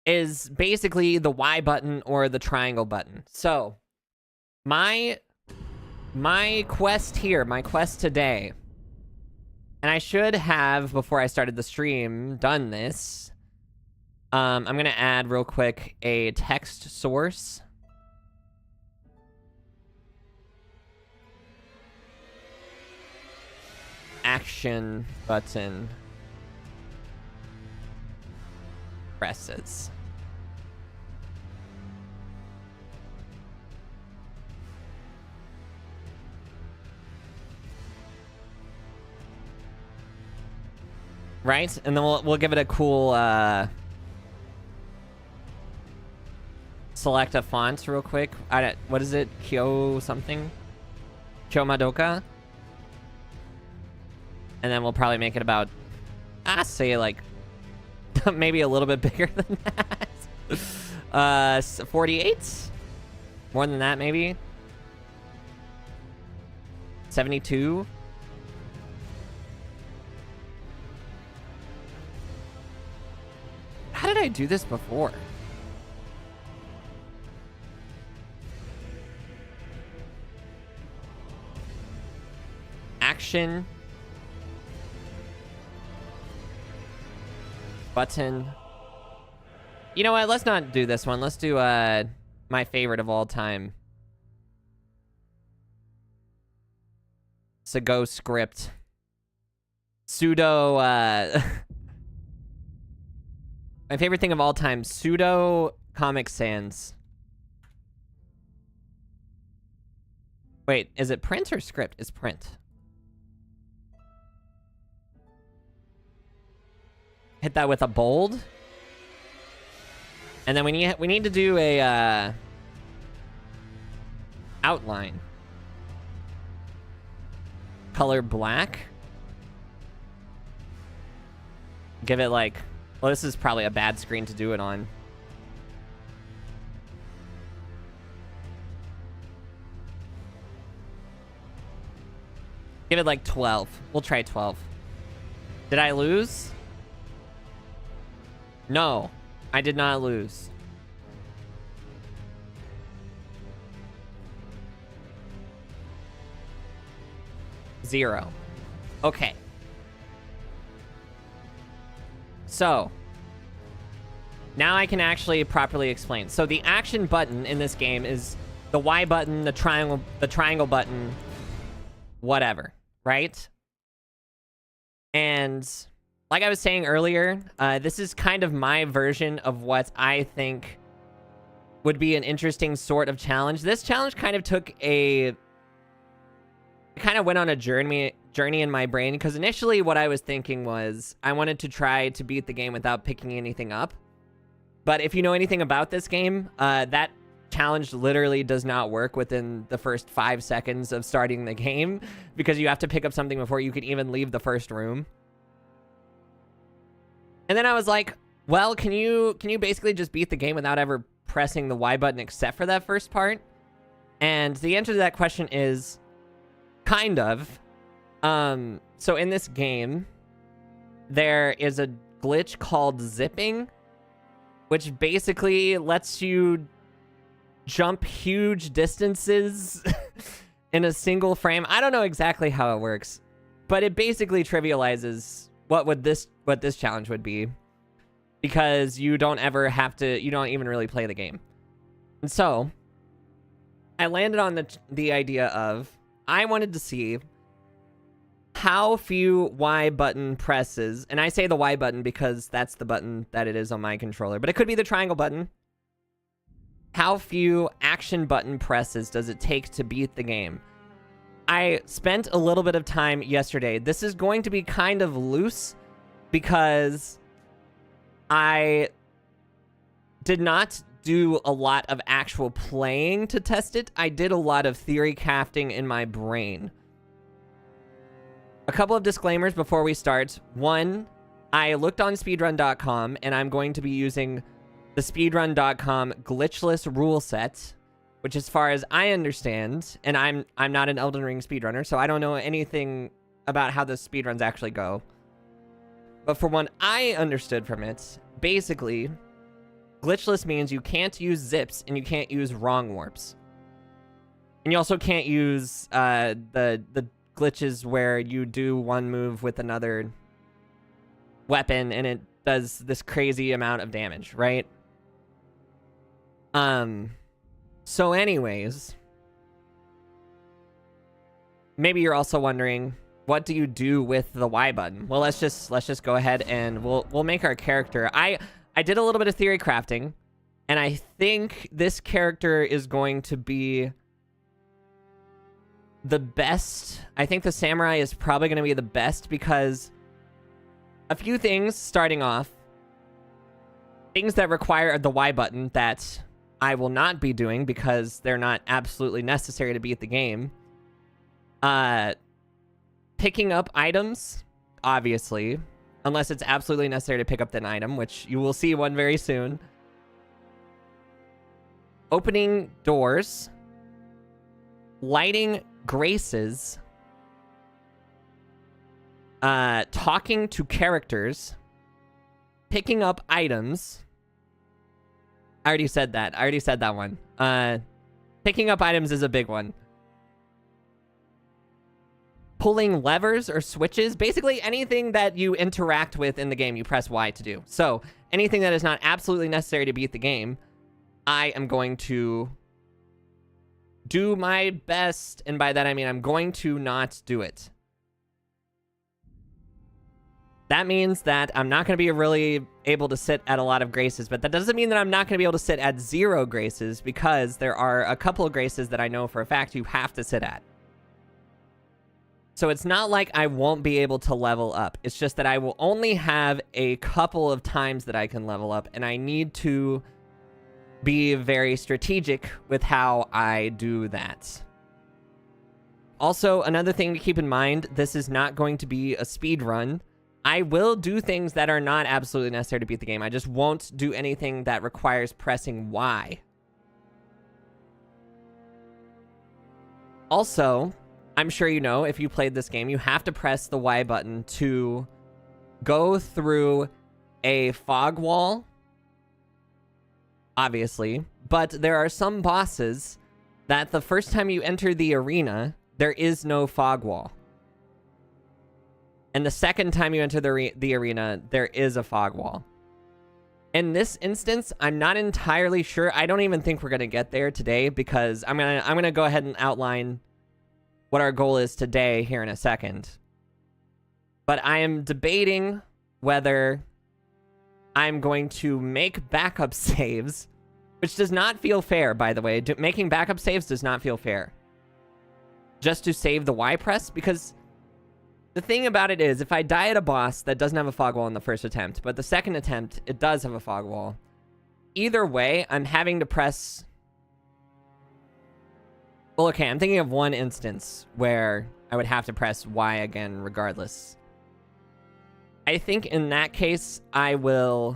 Is basically the Y button or the triangle button. So, my quest here, my quest today, and I should have, before I started the stream, done this. I'm gonna add real quick a text source. Action button presses. Right? And then we'll give it a cool select a font real quick. What is it? Kyo something? Kyo Madoka? And then we'll probably make it about, I say like, maybe a little bit bigger than that. 48? More than that, maybe? 72? How did I do this before? Action. Button. You know what? Let's not do this one. Let's do my favorite of all time. Sago script. Pseudo my favorite thing of all time, pseudo Comic Sans. Wait, is it print or script? It's print. Hit that with a bold. And then we need to do a outline. Color black. Give it like, well, this is probably a bad screen to do it on. Give it like 12. We'll try 12. Did I lose? No, I did not lose. Zero. Okay. So, now I can actually properly explain. So the action button in this game is the Y button, the triangle button, whatever, right? And like I was saying earlier, this is kind of my version of what I think would be an interesting sort of challenge. This challenge kind of took a... kind of went on a journey in my brain, because initially what I was thinking was I wanted to try to beat the game without picking anything up. But if you know anything about this game, that challenge literally does not work within the first 5 seconds of starting the game, because you have to pick up something before you can even leave the first room. And then I was like, well, can you basically just beat the game without ever pressing the Y button except for that first part? And the answer to that question is kind of. So in this game, there is a glitch called zipping, which basically lets you jump huge distances in a single frame. I don't know exactly how it works, but it basically trivializes what this challenge would be, because you don't even really play the game. And so I landed on the idea of, I wanted to see how few Y button presses, and I say the Y button because that's the button that it is on my controller, but it could be the triangle button. How few action button presses does it take to beat the game? I spent a little bit of time yesterday. This is going to be kind of loose because I did not do a lot of actual playing to test it. I did a lot of theory crafting in my brain. A couple of disclaimers before we start. One, I looked on speedrun.com, and I'm going to be using the speedrun.com glitchless rule set, which, as far as I understand, and I'm not an Elden Ring speedrunner, so I don't know anything about how the speedruns actually go. But for what I understood from it, basically, glitchless means you can't use zips and you can't use wrong warps. And you also can't use the glitches where you do one move with another weapon and it does this crazy amount of damage, right? So anyways, maybe you're also wondering, what do you do with the Y button? Well, let's just go ahead and we'll make our character. I did a little bit of theory crafting, and I think this character is going to be the best. I think the samurai is probably going to be the best because a few things starting off, things that require the Y button that I will not be doing because they're not absolutely necessary to beat the game. Picking up items, obviously, unless it's absolutely necessary to pick up an item, which you will see one very soon. Opening doors, lighting graces, talking to characters, picking up items. I already said that. I already said that one. Picking up items is a big one. Pulling levers or switches. Basically, anything that you interact with in the game, you press Y to do. So, anything that is not absolutely necessary to beat the game, I am going to do my best. And by that, I mean I'm going to not do it. That means that I'm not going to be really able to sit at a lot of graces, but that doesn't mean that I'm not going to be able to sit at 0 graces, because there are a couple of graces that I know for a fact you have to sit at. So it's not like I won't be able to level up. It's just that I will only have a couple of times that I can level up, and I need to be very strategic with how I do that. Also, another thing to keep in mind, this is not going to be a speed run. I will do things that are not absolutely necessary to beat the game. I just won't do anything that requires pressing Y. Also, I'm sure you know, if you played this game, you have to press the Y button to go through a fog wall, obviously. But there are some bosses that the first time you enter the arena, there is no fog wall. And the second time you enter the arena, there is a fog wall. In this instance, I'm not entirely sure. I don't even think we're going to get there today, because I'm going to go ahead and outline what our goal is today here in a second. But I am debating whether I'm going to make backup saves, which does not feel fair, by the way. Making backup saves does not feel fair. Just to save the Y press, because the thing about it is, if I die at a boss that doesn't have a fog wall in the first attempt, but the second attempt, it does have a fog wall, either way, I'm having to press... Well, okay, I'm thinking of one instance where I would have to press Y again regardless. I think in that case, I will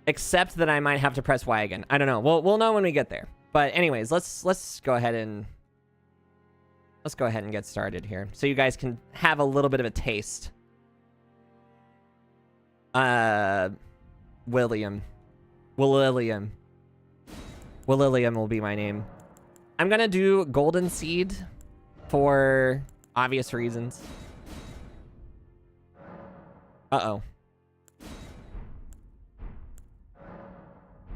accept that I might have to press Y again. I don't know. We'll know when we get there. But anyways, let's go ahead and get started here, so you guys can have a little bit of a taste. William will be my name. I'm gonna do Golden Seed for obvious reasons. Uh-oh.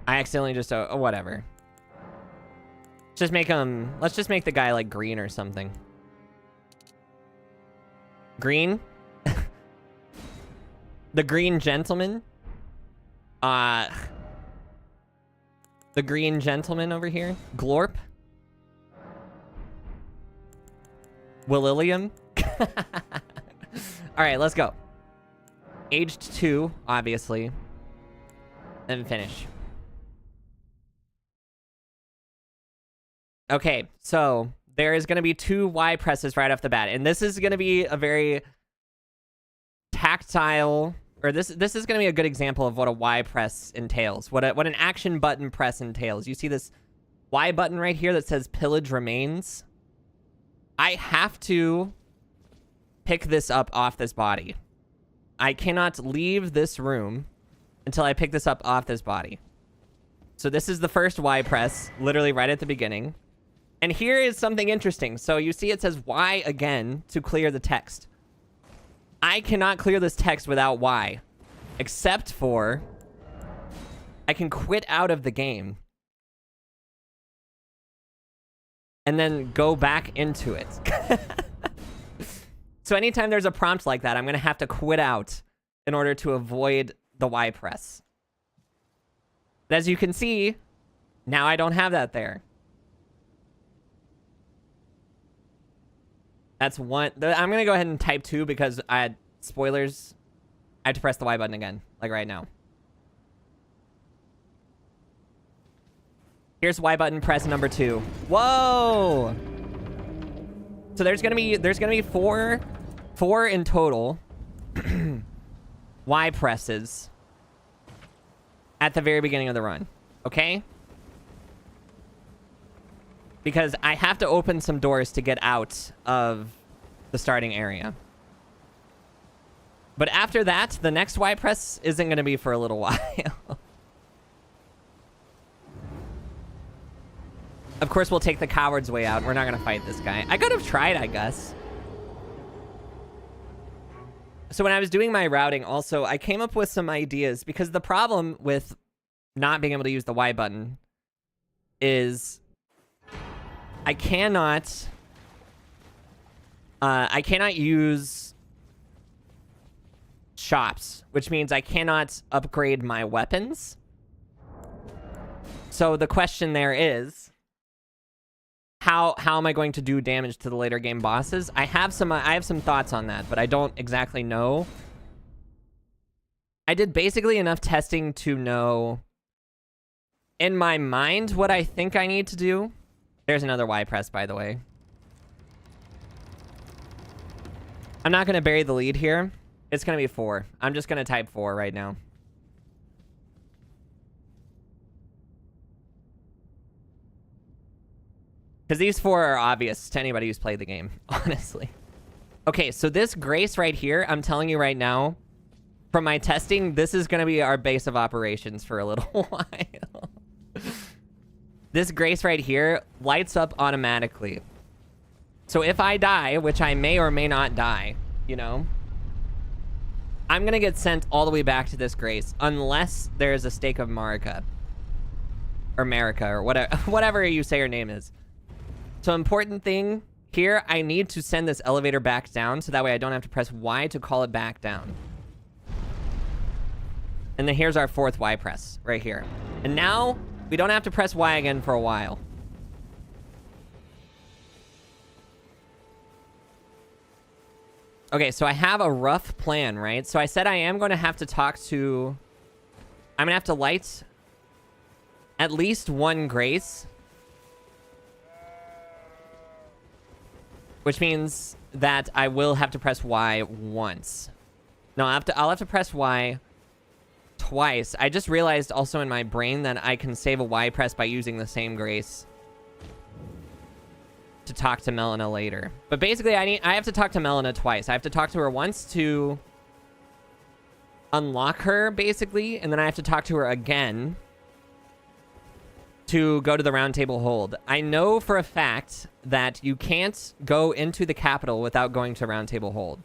I accidentally just... Oh, whatever. Let's just make the guy, like, green or something. Green? The green gentleman? The green gentleman over here? Glorp? Willillium? Alright, let's go. Aged 2, obviously. And finish. Okay, so there is going to be 2 Y presses right off the bat, and this is going to be a very tactile, or this is going to be a good example of what a Y press entails, what an action button press entails. You see this Y button right here that says Pillage Remains? I have to pick this up off this body. I cannot leave this room until I pick this up off this body. So this is the first Y press, literally right at the beginning. And here is something interesting. So you see it says Y again to clear the text. I cannot clear this text without Y. Except for... I can quit out of the game. And then go back into it. So anytime there's a prompt like that, I'm going to have to quit out in order to avoid the Y press. But as you can see, now I don't have that there. That's one. I'm going to go ahead and type 2 because I had spoilers. I have to press the Y button again, like right now. Here's Y button press number 2. Whoa! So there's gonna be four in total Y presses at the very beginning of the run. Okay? Because I have to open some doors to get out of the starting area. But after that, the next Y press isn't going to be for a little while. Of course, we'll take the coward's way out. We're not going to fight this guy. I could have tried, I guess. So when I was doing my routing, also, I came up with some ideas. Because the problem with not being able to use the Y button is I cannot use shops, which means I cannot upgrade my weapons. So the question there is, how am I going to do damage to the later game bosses? I have some thoughts on that, but I don't exactly know. I did basically enough testing to know in my mind what I think I need to do. There's another Y press, by the way. I'm not going to bury the lead here. It's going to be 4. I'm just going to type 4 right now. Because these 4 are obvious to anybody who's played the game, honestly. Okay, so this Grace right here, I'm telling you right now, from my testing, this is going to be our base of operations for a little while. This Grace right here lights up automatically. So if I die, which I may or may not die, you know, I'm going to get sent all the way back to this Grace unless there's a stake of Marika. Or Marika, or whatever you say her name is. So important thing here, I need to send this elevator back down so that way I don't have to press Y to call it back down. And then here's our 4th Y press right here. And now we don't have to press Y again for a while. Okay, so I have a rough plan, right? So I said I am going to have to talk to... I'm going to have to light at least one Grace. Which means that I will have to press Y once. No, I'll have to press Y twice. I just realized also in my brain that I can save a Y press by using the same Grace to talk to Melina later. But basically, I have to talk to Melina twice. I have to talk to her once to unlock her, basically, and then I have to talk to her again to go to the round table hold. I know for a fact that you can't go into the capital without going to round table hold.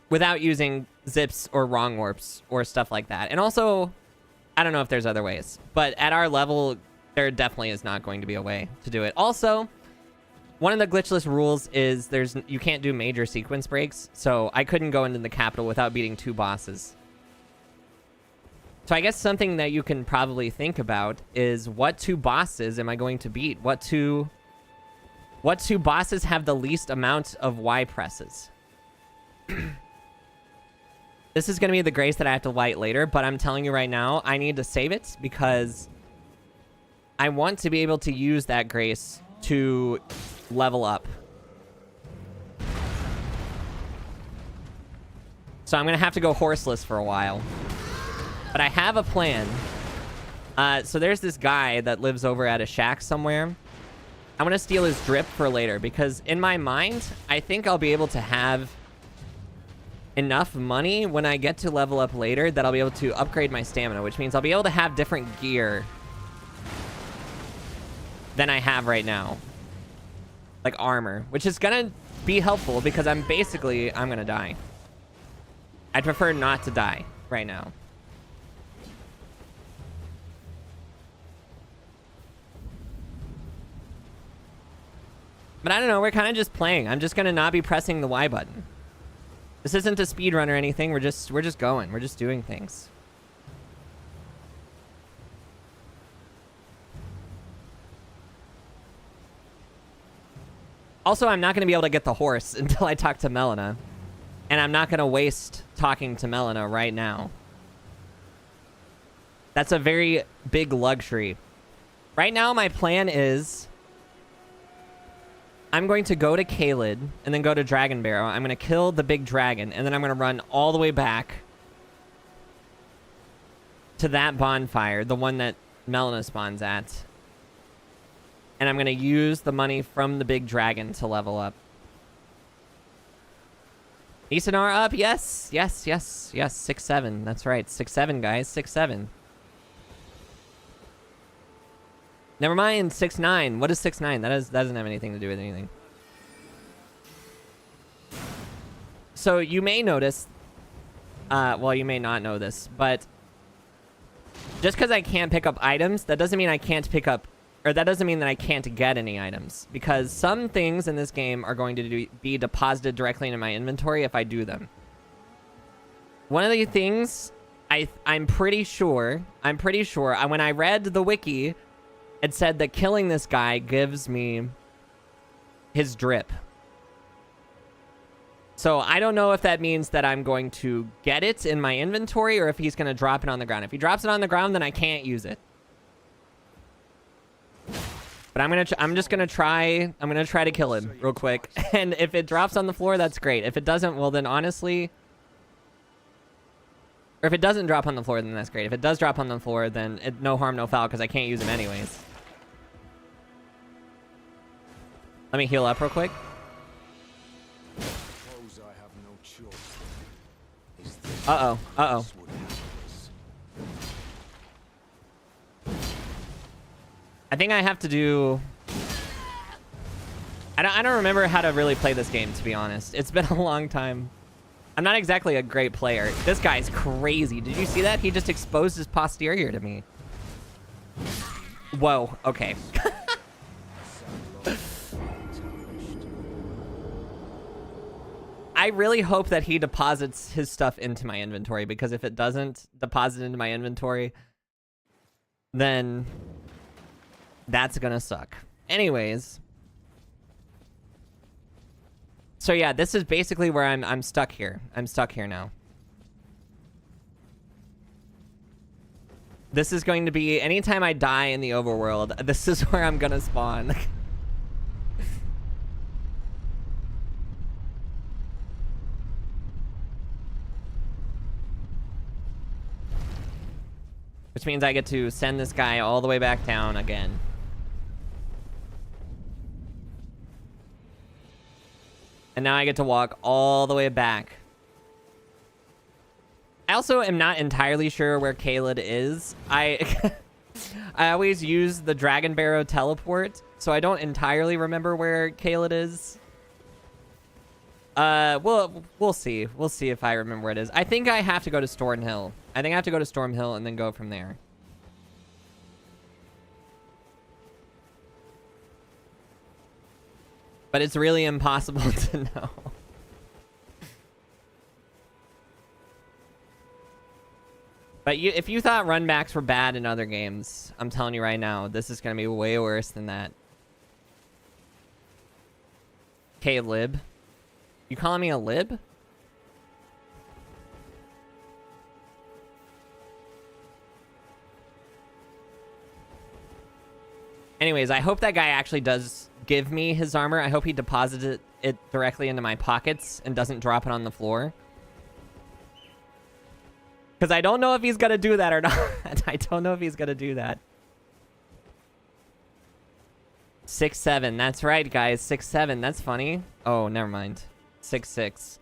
Without using zips or wrong warps or stuff like that. And also, I don't know if there's other ways. But at our level, there definitely is not going to be a way to do it. Also, one of the glitchless rules is you can't do major sequence breaks. So I couldn't go into the capital without beating 2 bosses. So I guess something that you can probably think about is what 2 bosses am I going to beat? What two bosses have the least amount of Y presses? This is going to be the Grace that I have to light later, but I'm telling you right now, I need to save it because I want to be able to use that Grace to level up. So I'm going to have to go horseless for a while. But I have a plan. So there's this guy that lives over at a shack somewhere. I'm going to steal his drip for later because in my mind, I think I'll be able to have enough money when I get to level up later that I'll be able to upgrade my stamina, which means I'll be able to have different gear than I have right now. Like armor, which is going to be helpful because I'm going to die. I'd prefer not to die right now. But I don't know, we're kind of just playing. I'm just going to not be pressing the Y button. This isn't a speed run or anything. We're just going. We're just doing things. Also, I'm not going to be able to get the horse until I talk to Melina. And I'm not going to waste talking to Melina right now. That's a very big luxury. Right now, my plan is I'm going to go to Caelid and then go to Dragon Barrow. I'm going to kill the big dragon, and then I'm going to run all the way back to that bonfire, the one that Melina spawns at. And I'm going to use the money from the big dragon to level up. Nisenama up, yes, yes, yes, yes, 6-7. That's right, 6-7, guys, 6-7. Never mind, 6-9. What is 6-9? That doesn't have anything to do with anything. So you may notice, well, you may not know this, but just because I can't pick up items, that doesn't mean I can't pick up, or that doesn't mean that I can't get any items, because some things in this game are going to be deposited directly into my inventory if I do them. One of the things I'm pretty sure, when I read the wiki, it said that killing this guy gives me his drip. So I don't know if that means that I'm going to get it in my inventory or if he's going to drop it on the ground. If he drops it on the ground, then I can't use it. But I'm just gonna try to kill him real quick. And if it drops on the floor, that's great. If it doesn't, well then honestly, or if it doesn't drop on the floor, then that's great. If it does drop on the floor, then no harm, no foul, because I can't use him anyways. Let me heal up real quick. Uh-oh. Uh-oh. I think I have to do... I don't remember how to really play this game, to be honest. It's been a long time. I'm not exactly a great player. This guy's crazy. Did you see that? He just exposed his posterior to me. Whoa. Okay. I really hope that he deposits his stuff into my inventory, because if it doesn't deposit into my inventory, then that's gonna suck. Anyways. So yeah, this is basically where I'm stuck here. I'm stuck here now. This is going to be, anytime I die in the overworld, this is where I'm gonna spawn. Which means I get to send this guy all the way back down again. And now I get to walk all the way back. I also am not entirely sure where Caelid is. I always use the Dragon Barrow teleport, so I don't entirely remember where Caelid is. We'll see. We'll see if I remember where it is. I think I have to go to Storm Hill. I think I have to go to Storm Hill and then go from there. But it's really impossible to know. But if you thought runbacks were bad in other games, I'm telling you right now, this is going to be way worse than that. K-lib. You calling me a lib? Anyways, I hope that guy actually does give me his armor. I hope he deposited it directly into my pockets and doesn't drop it on the floor. Because I don't know if he's going to do that or not. I don't know if he's going to do that. 6-7. That's right, guys. 6-7. That's funny. Oh, never mind. 6-6.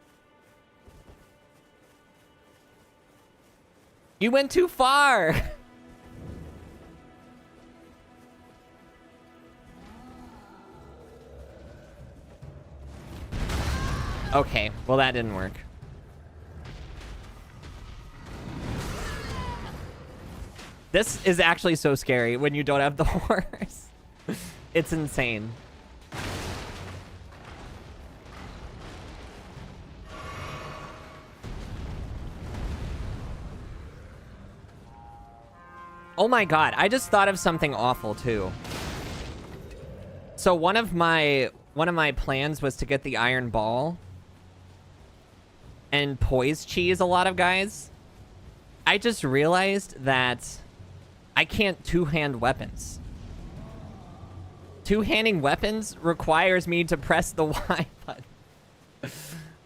You went too far. Okay, well that didn't work. This is actually so scary when you don't have the horse. It's insane. Oh my god, I just thought of something awful too. So one of my plans was to get the iron ball and poise cheese a lot of guys. I just realized that I can't two-hand weapons. Two-handing weapons requires me to press the Y button.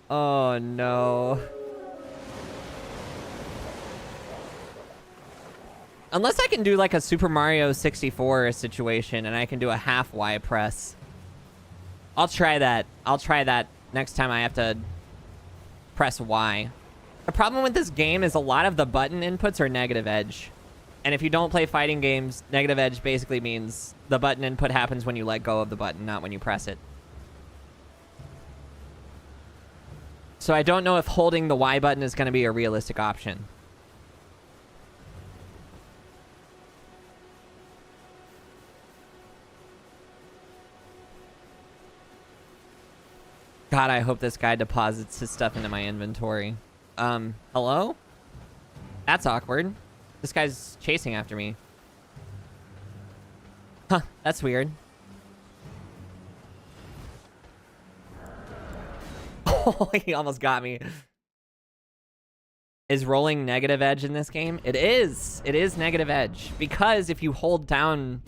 Oh, no. Unless I can do like a Super Mario 64 situation and I can do a half Y press. I'll try that. I'll try that next time I have to press Y. The problem with this game is a lot of the button inputs are negative edge. And if you don't play fighting games, negative edge basically means the button input happens when you let go of the button, not when you press it. So I don't know if holding the Y button is going to be a realistic option. God, I hope this guy deposits his stuff into my inventory. Hello? That's awkward. This guy's chasing after me. Huh, that's weird. Oh, he almost got me. Is rolling negative edge in this game? It is. It is negative edge. Because if you hold down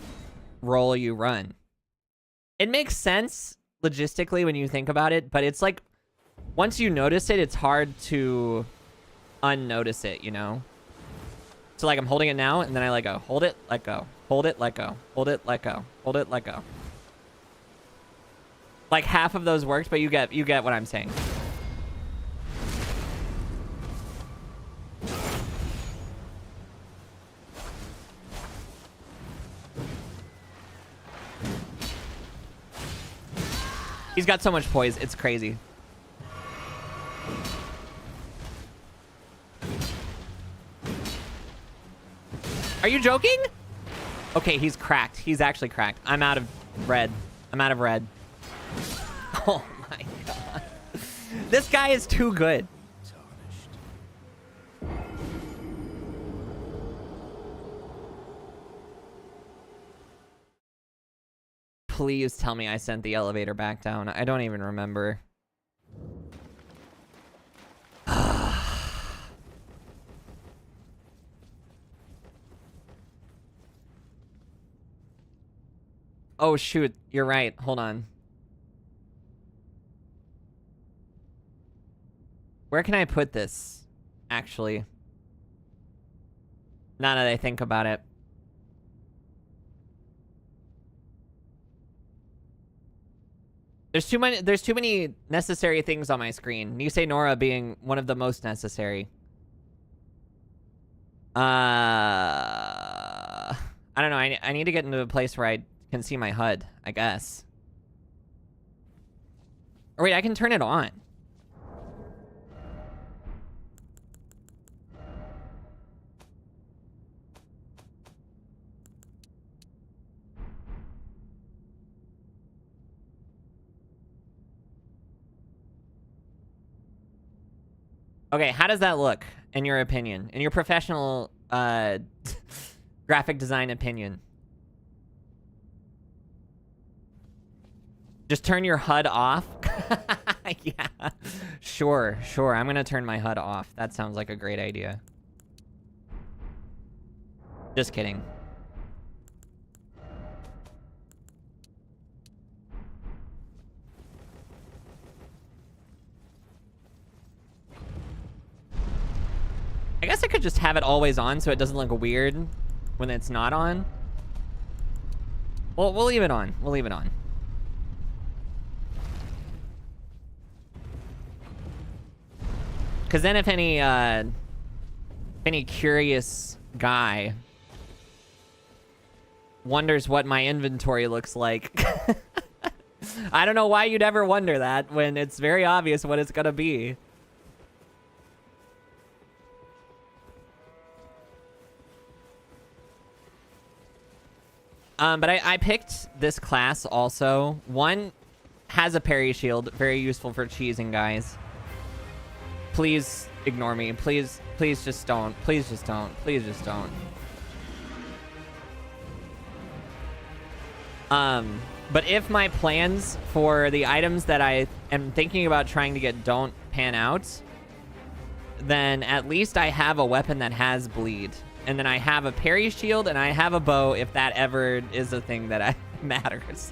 roll, you run. It makes sense logistically when you think about it, but it's like once you notice it, it's hard to unnotice it, you know? So like I'm holding it now and then I let go. Hold it, let go. Hold it, let go. Hold it, let go. Hold it, let go. Like half of those worked, but you get what I'm saying. He's got so much poise, it's crazy. Are you joking? Okay, he's cracked. He's actually cracked. I'm out of red. I'm out of red. Oh my god. This guy is too good. Please tell me I sent the elevator back down. I don't even remember. Oh, shoot. You're right. Hold on. Where can I put this, actually? Now that I think about it. There's too many necessary things on my screen. Nisenama being one of the most necessary. I don't know. I need to get into a place where I can see my HUD, I guess. Or wait, I can turn it on. Okay, how does that look, in your opinion? In your professional graphic design opinion? Just turn your HUD off? Yeah, sure. I'm gonna turn my HUD off. That sounds like a great idea. Just kidding. I guess I could just have it always on so it doesn't look weird when it's not on. Well, we'll leave it on. We'll leave it on. Because then if any curious guy wonders what my inventory looks like, I don't know why you'd ever wonder that when it's very obvious what it's gonna be. But I picked this class also. One has a parry shield, very useful for cheesing guys. Please ignore me. Please just don't. Please just don't. Please just don't. But if my plans for the items that I am thinking about trying to get don't pan out, then at least I have a weapon that has bleed. and then I have a parry shield, and I have a bow if that ever is a thing that matters.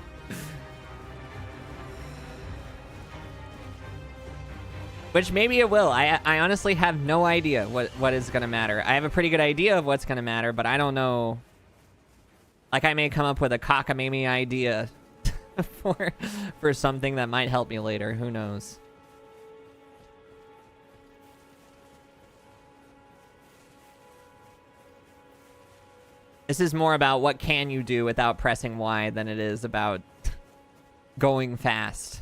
Which maybe it will. I honestly have no idea what is gonna matter. I have a pretty good idea of what's gonna matter, but I don't know. Like, I may come up with a cockamamie idea for something that might help me later. Who knows? This is more about what can you do without pressing Y than it is about going fast.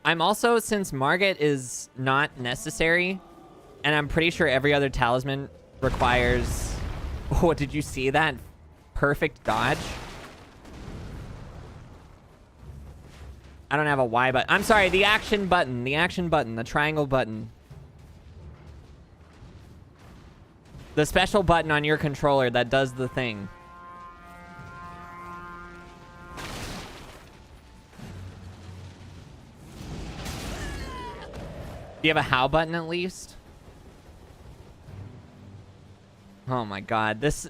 I'm also, since Margit is not necessary, and I'm pretty sure every other talisman requires... Oh, did you see that? Perfect dodge. I don't have a Y button. I'm sorry, the action button. The action button. The triangle button. The special button on your controller that does the thing. Do you have a how button at least? Oh my god, this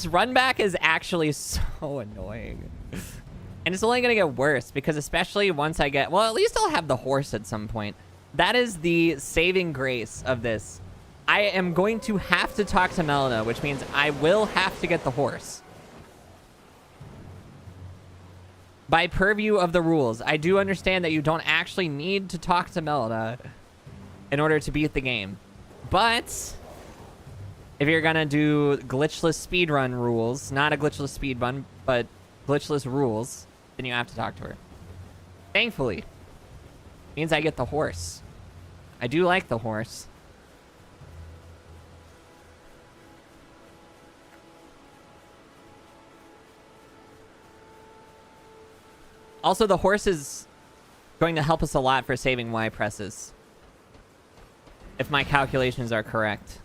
run back is actually so annoying. And it's only gonna get worse because especially once I get, well, at least I'll have the horse at some point. That is the saving grace of this. I am going to have to talk to Melina, which means I will have to get the horse. By purview of the rules, I do understand that you don't actually need to talk to Melina in order to beat the game. But if you're gonna do glitchless speedrun rules, not a glitchless speedrun, but glitchless rules, then you have to talk to her. Thankfully, means I get the horse. I do like the horse. Also, the horse is going to help us a lot for saving Y presses. If my calculations are correct.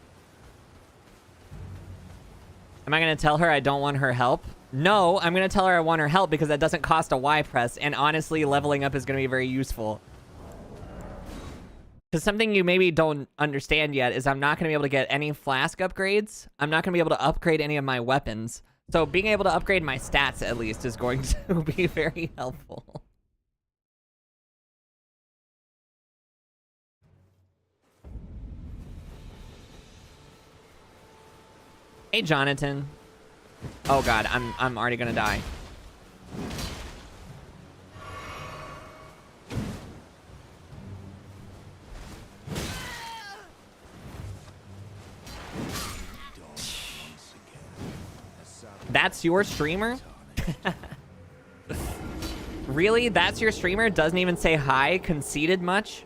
Am I going to tell her I don't want her help? No, I'm going to tell her I want her help because that doesn't cost a Y press. And honestly, leveling up is going to be very useful. Because something you maybe don't understand yet is I'm not going to be able to get any flask upgrades. I'm not going to be able to upgrade any of my weapons. So being able to upgrade my stats, at least, is going to be very helpful. Hey, Jonathan. Oh, God. I'm already gonna die. That's your streamer? Really? That's your streamer? Doesn't even say hi? Conceited much?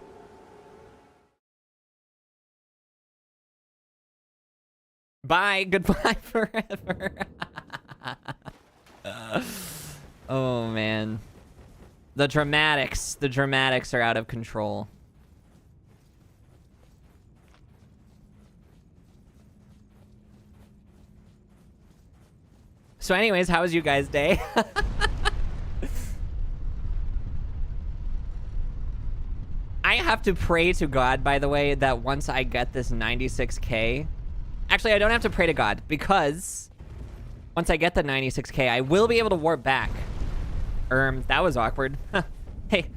Bye. Goodbye forever. Oh, man. The dramatics. The dramatics are out of control. So anyways, how was you guys' day? I have to pray to God, by the way, that once I get this 96k... Actually, I don't have to pray to God, because once I get the 96k, I will be able to warp back. That was awkward. Hey,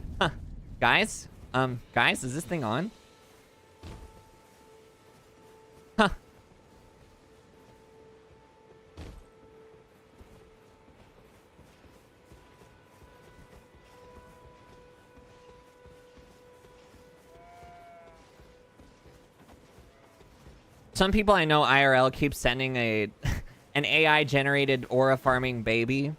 guys? Guys, is this thing on? Huh. Some people I know IRL keep sending an AI generated aura farming baby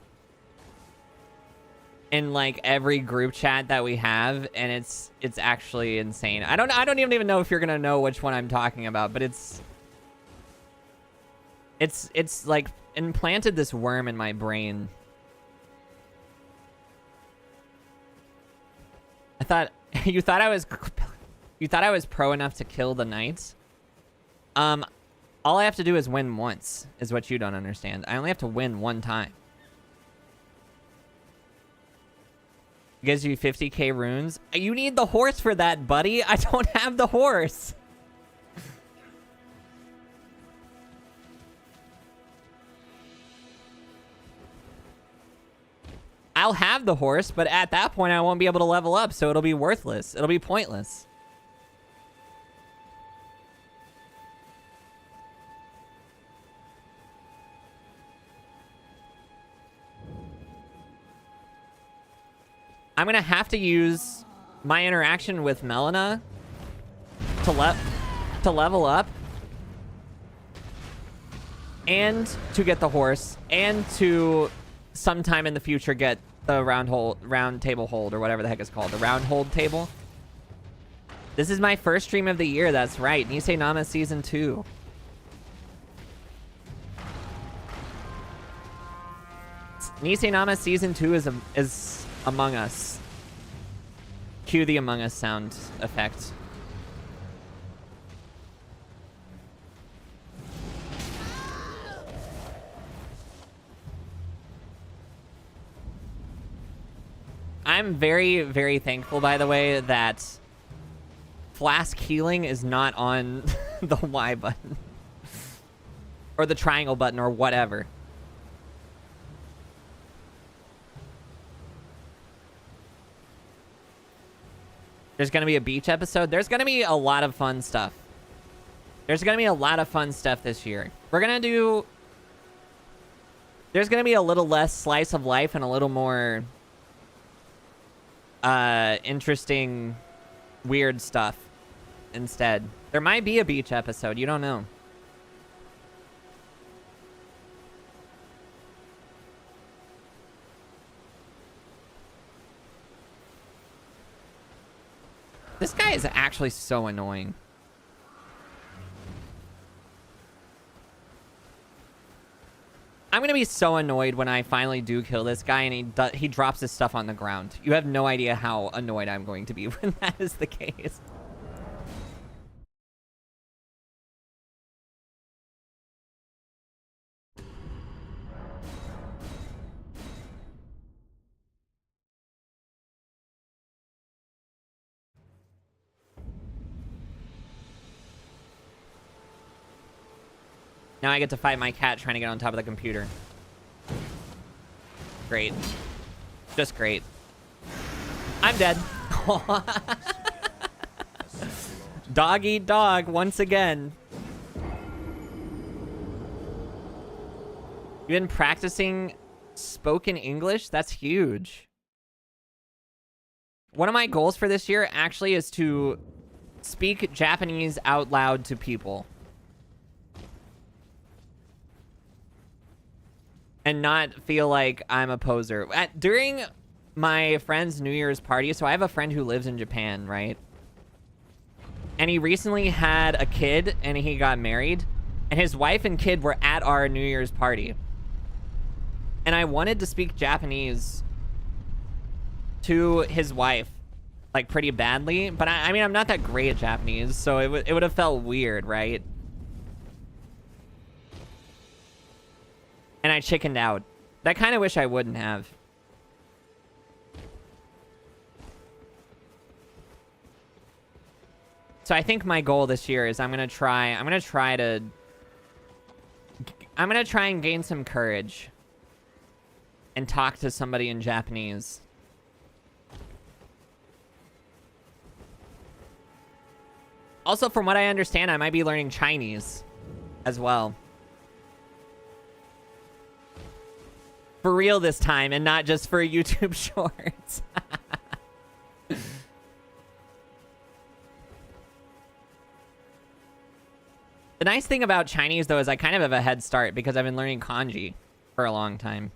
in like every group chat that we have, and it's actually insane. I don't even know if you're gonna know which one I'm talking about, but it's like implanted this worm in my brain. I thought you thought I was pro enough to kill the knights. All I have to do is win once, is what you don't understand. I only have to win one time. Gives you 50k runes. You need the horse for that, buddy. I don't have the horse. I'll have the horse, but at that point I won't be able to level up, so it'll be worthless. It'll be pointless. I'm gonna have to use my interaction with Melina to level up, and to get the horse, and to sometime in the future get the round table hold, or whatever the heck it's called, the round hold table. This is my first stream of the year. That's right, Nisenama Season 2. Nisenama Season 2 is Among Us. Cue the Among Us sound effect. I'm very, very thankful, by the way, that flask healing is not on the Y button. Or the triangle button, or whatever. There's going to be a beach episode. There's going to be a lot of fun stuff. There's going to be a lot of fun stuff this year. We're going to do... There's going to be a little less slice of life and a little more... interesting, weird stuff instead. There might be a beach episode. You don't know. This guy is actually so annoying. I'm gonna be so annoyed when I finally do kill this guy and he drops his stuff on the ground. You have no idea how annoyed I'm going to be when that is the case. Now I get to fight my cat trying to get on top of the computer. Great. Just great. I'm dead. Dog eat dog once again. You've been practicing spoken English? That's huge. One of my goals for this year actually is to speak Japanese out loud to people. And not feel like I'm a poser. During my friend's New Year's party, so I have a friend who lives in Japan, right? And he recently had a kid, and he got married. And his wife and kid were at our New Year's party. And I wanted to speak Japanese to his wife, like, pretty badly. But I mean, I'm not that great at Japanese, so it would have felt weird, right? And I chickened out. I kind of wish I wouldn't have. So I think my goal this year is I'm gonna try and gain some courage and talk to somebody in Japanese. Also, from what I understand, I might be learning Chinese as well. For real this time, and not just for YouTube shorts. The nice thing about Chinese, though, is I kind of have a head start because I've been learning kanji for a long time.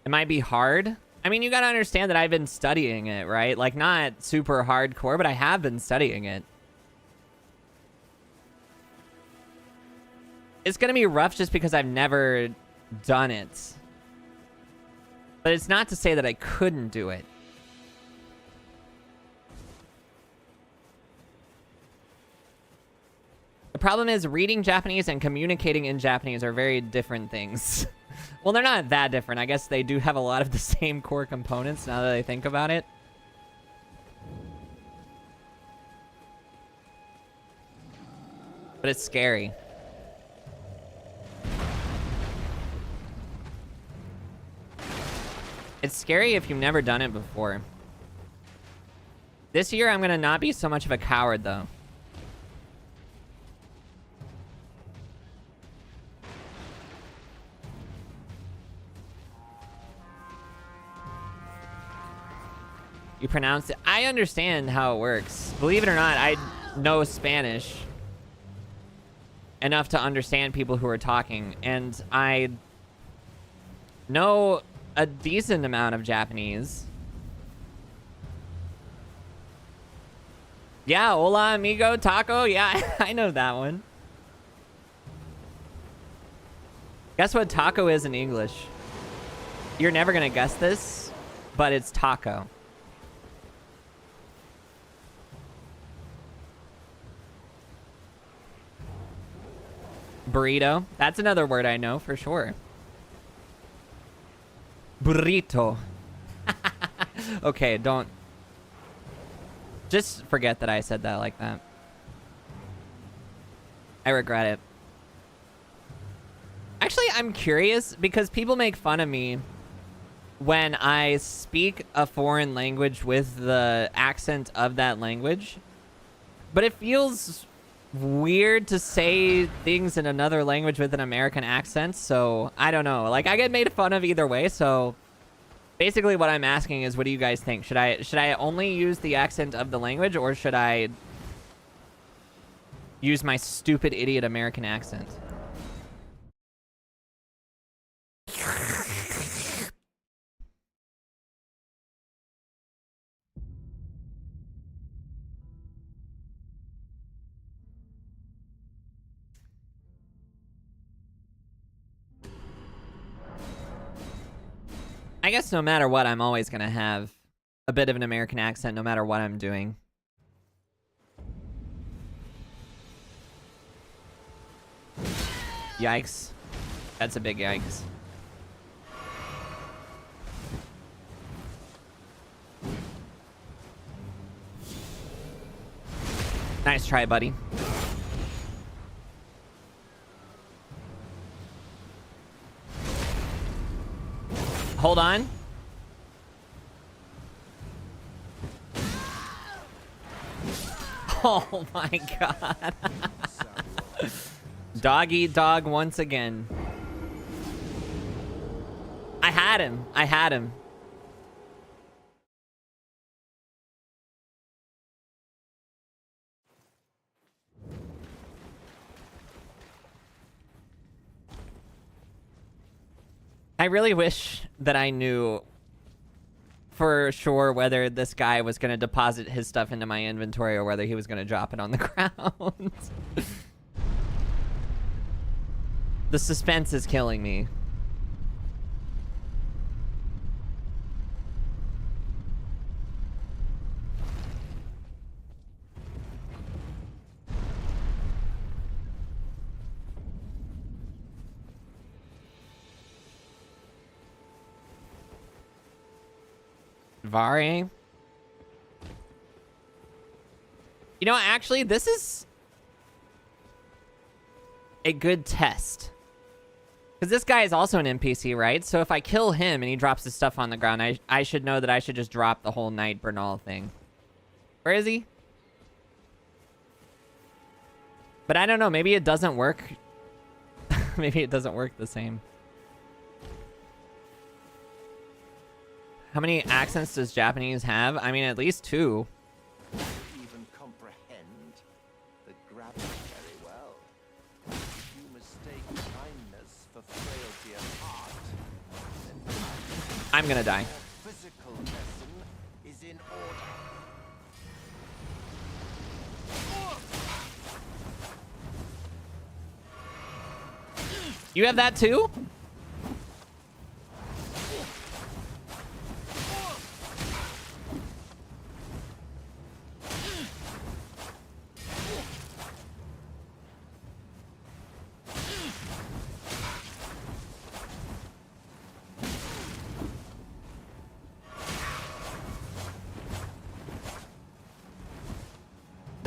It might be hard. I mean, you gotta understand that I've been studying it, right? Like, not super hardcore, but I have been studying it. It's gonna be rough just because I've never done it. But it's not to say that I couldn't do it. The problem is reading Japanese and communicating in Japanese are very different things. Well, they're not that different. I guess they do have a lot of the same core components now that I think about it. But it's scary. It's scary if you've never done it before. This year, I'm gonna not be so much of a coward, though. You pronounce it. I understand how it works. Believe it or not, I know Spanish enough to understand people who are talking, and I know a decent amount of Japanese. Yeah, hola amigo, taco. Yeah, I know that one. Guess what taco is in English? You're never gonna guess this, but it's taco. Burrito. That's another word I know for sure. Burrito. Okay, don't. Just forget that I said that like that. I regret it. Actually, I'm curious because people make fun of me when I speak a foreign language with the accent of that language. But it feels weird to say things in another language with an American accent, so I don't know. Like, I get made fun of either way, so basically what I'm asking is, what do you guys think? Should I only use the accent of the language, or should I use my stupid idiot American accent? I guess no matter what, I'm always gonna have a bit of an American accent no matter what I'm doing. Yikes. That's a big yikes. Nice try, buddy. Hold on. Oh my god. Dog eat dog once again. I had him. I had him. I really wish that I knew for sure whether this guy was going to deposit his stuff into my inventory or whether he was going to drop it on the ground. The suspense is killing me. Vare. You know, actually, this is a good test. Because this guy is also an NPC, right? So if I kill him and he drops his stuff on the ground, I should know that I should just drop the whole Knight Bernal thing. Where is he? But I don't know. Maybe it doesn't work. Maybe it doesn't work the same. How many accents does Japanese have? I mean, at least 2. Even comprehend the grammar very well. You mistake kindness for frailty of heart, then I'm gonna die. your physical lesson is in order. You have that too?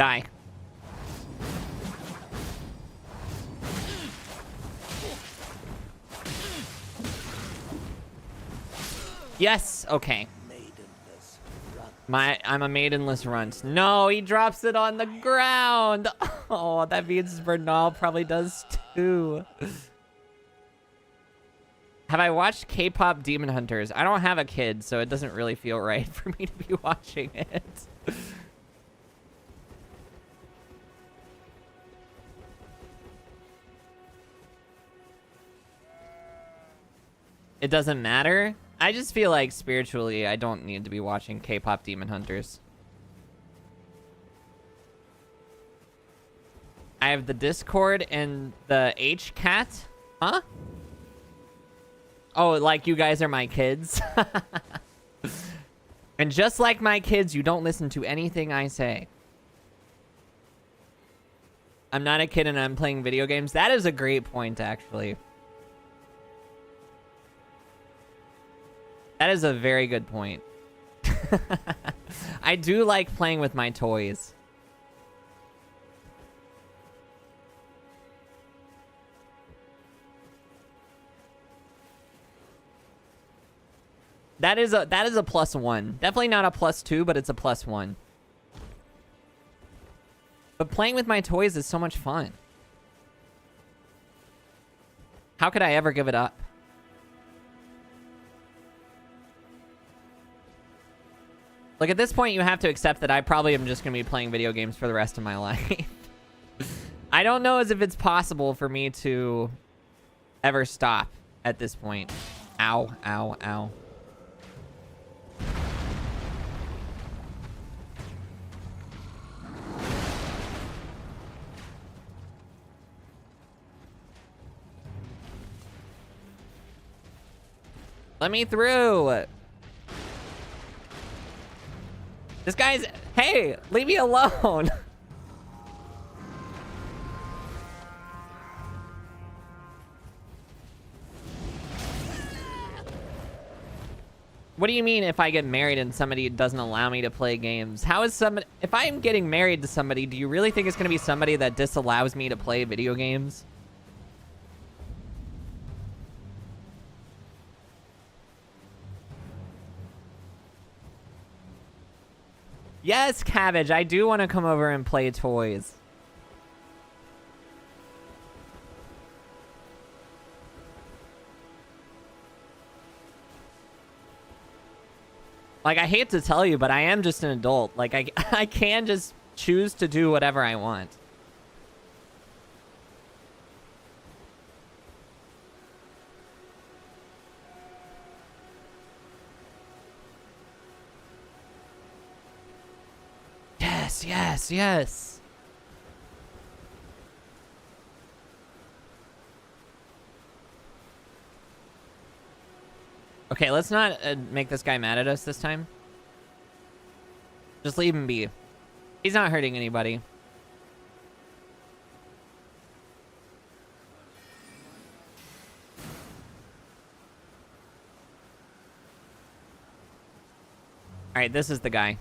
Die. Yes, okay. I'm a maidenless runt. No, he drops it on the ground. Oh, that means Bernal probably does too. Have I watched K-pop Demon Hunters? I don't have a kid, so it doesn't really feel right for me to be watching it. It doesn't matter? I just feel like spiritually I don't need to be watching K-pop Demon Hunters. I have the Discord and the H-Cat. Huh? Oh, like you guys are my kids? And just like my kids, you don't listen to anything I say. I'm not a kid and I'm playing video games. That is a great point, actually. That is a very good point. I do like playing with my toys. That is a +1. Definitely not a +2, but it's a +1. But playing with my toys is so much fun. How could I ever give it up? Like, at this point, you have to accept that I probably am just going to be playing video games for the rest of my life. I don't know as if it's possible for me to ever stop at this point. Ow, ow, ow. Let me through. This guy's... Hey, leave me alone. What do you mean if I get married and somebody doesn't allow me to play games? How is somebody... If I'm getting married to somebody, do you really think it's going to be somebody that disallows me to play video games? Yes, Cabbage, I do want to come over and play toys. Like, I hate to tell you, but I am just an adult. Like, I can just choose to do whatever I want. Yes, yes, yes. Okay, let's not make this guy mad at us this time. Just leave him be. He's not hurting anybody. All right, this is the guy.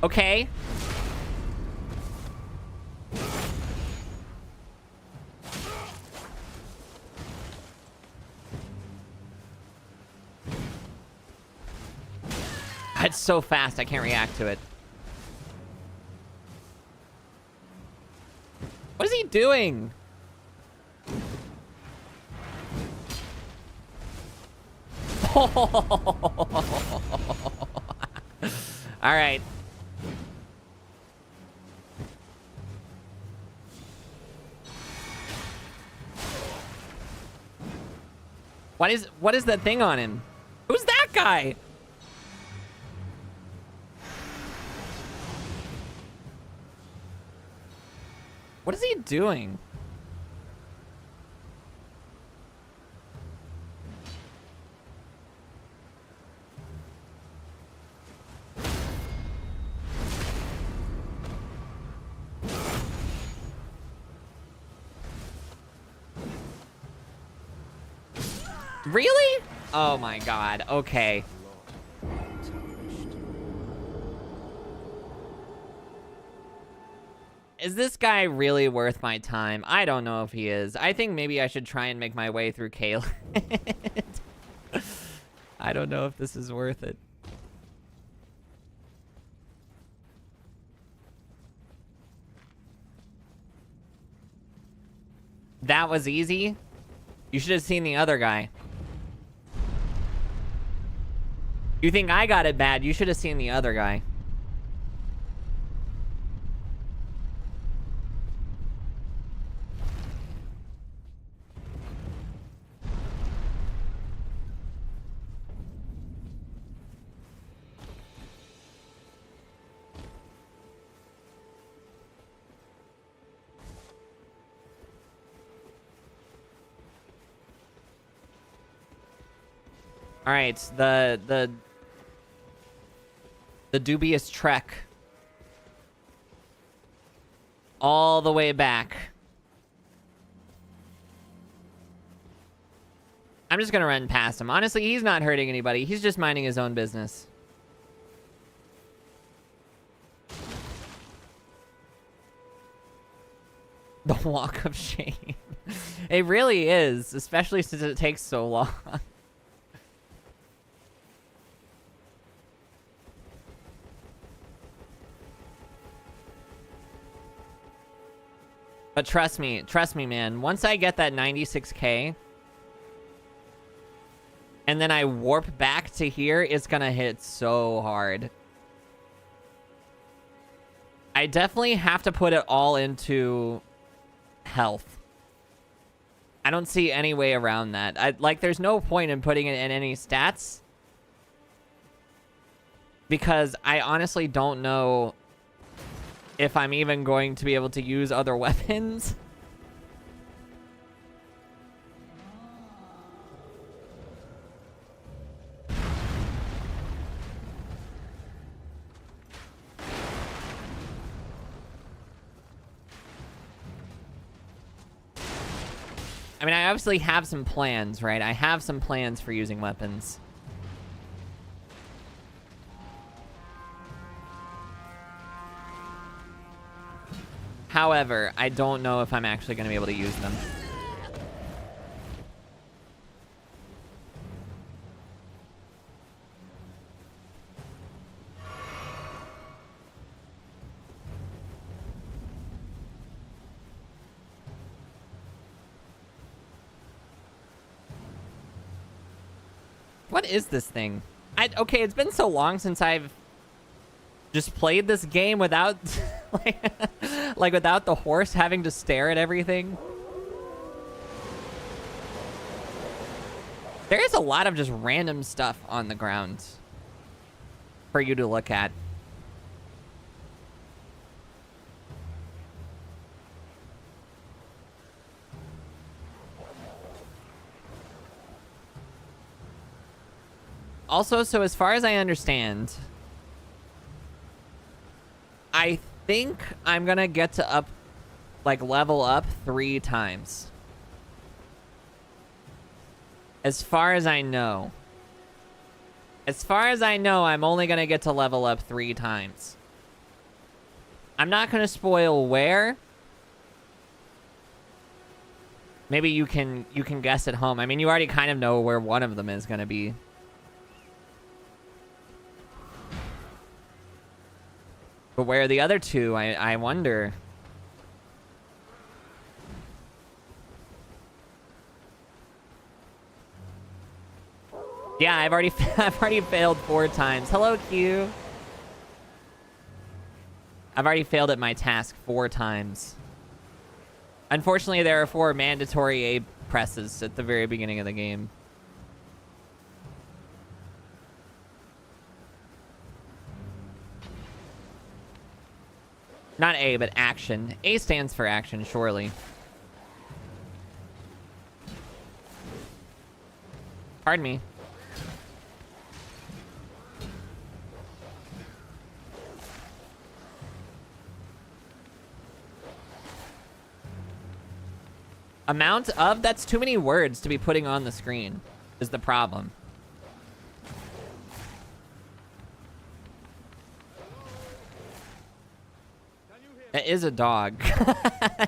Okay. It's so fast, I can't react to it. What is he doing? All right. What is that thing on him? Who's that guy? What is he doing? Really? Oh my god. Okay. Is this guy really worth my time? I don't know if he is. I think maybe I should try and make my way through Kale. I don't know if this is worth it. That was easy. You should have seen the other guy. You think I got it bad? You should have seen the other guy. All right, the dubious trek all the way back. I'm just gonna run past him. Honestly, he's not hurting anybody. He's just minding his own business. The walk of shame. It really is, especially since it takes so long. But trust me, man. Once I get that 96k, and then I warp back to here, it's gonna hit so hard. I definitely have to put it all into health. I don't see any way around that. Like, there's no point in putting it in any stats, because I honestly don't know if I'm even going to be able to use other weapons. I mean, I obviously have some plans, right? I have some plans for using weapons. However, I don't know if I'm actually going to be able to use them. What is this thing? Okay, it's been so long since I've just played this game without like without the horse having to stare at everything. There is a lot of just random stuff on the ground for you to look at. Also, so as far as I understand, I think I'm gonna get to level up 3 times. As far as I know. As far as I know, I'm only gonna get to level up 3 times. I'm not gonna spoil where. Maybe you can guess at home. I mean, you already kind of know where one of them is gonna be. But where are the other 2? I wonder. Yeah, I've already failed 4 times. Hello, Q. I've already failed at my task 4 times. Unfortunately, there are 4 mandatory A presses at the very beginning of the game. Not A, but action. A stands for action, surely. Pardon me. Amount of? That's too many words to be putting on the screen. is the problem. It is a dog.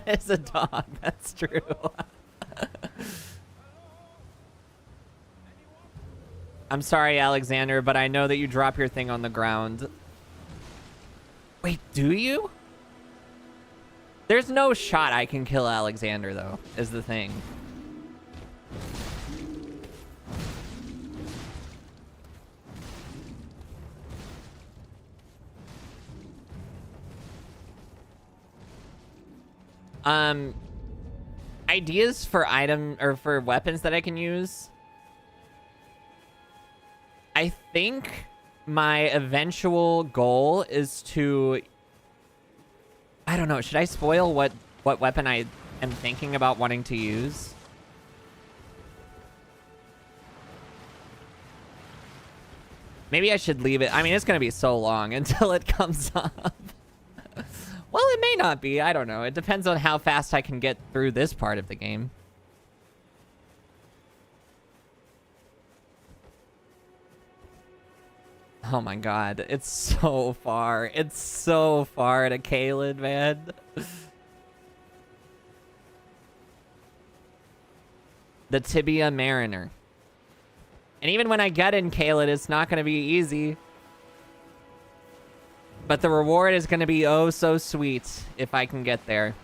It's a dog. That's true. I'm sorry, Alexander, but I know that you drop your thing on the ground. Wait, do you? There's no shot I can kill Alexander, though, is the thing. Ideas for item or for weapons that I can use. I think my eventual goal is to, I don't know, should I spoil what weapon I am thinking about wanting to use? Maybe I should leave it. I mean, it's going to be so long until it comes up. Well, it may not be. I don't know. It depends on how fast I can get through this part of the game. Oh my god. It's so far. It's so far to Caelid, man. The Tibia Mariner. And even when I get in Caelid, it's not going to be easy. But the reward is going to be oh so sweet if I can get there.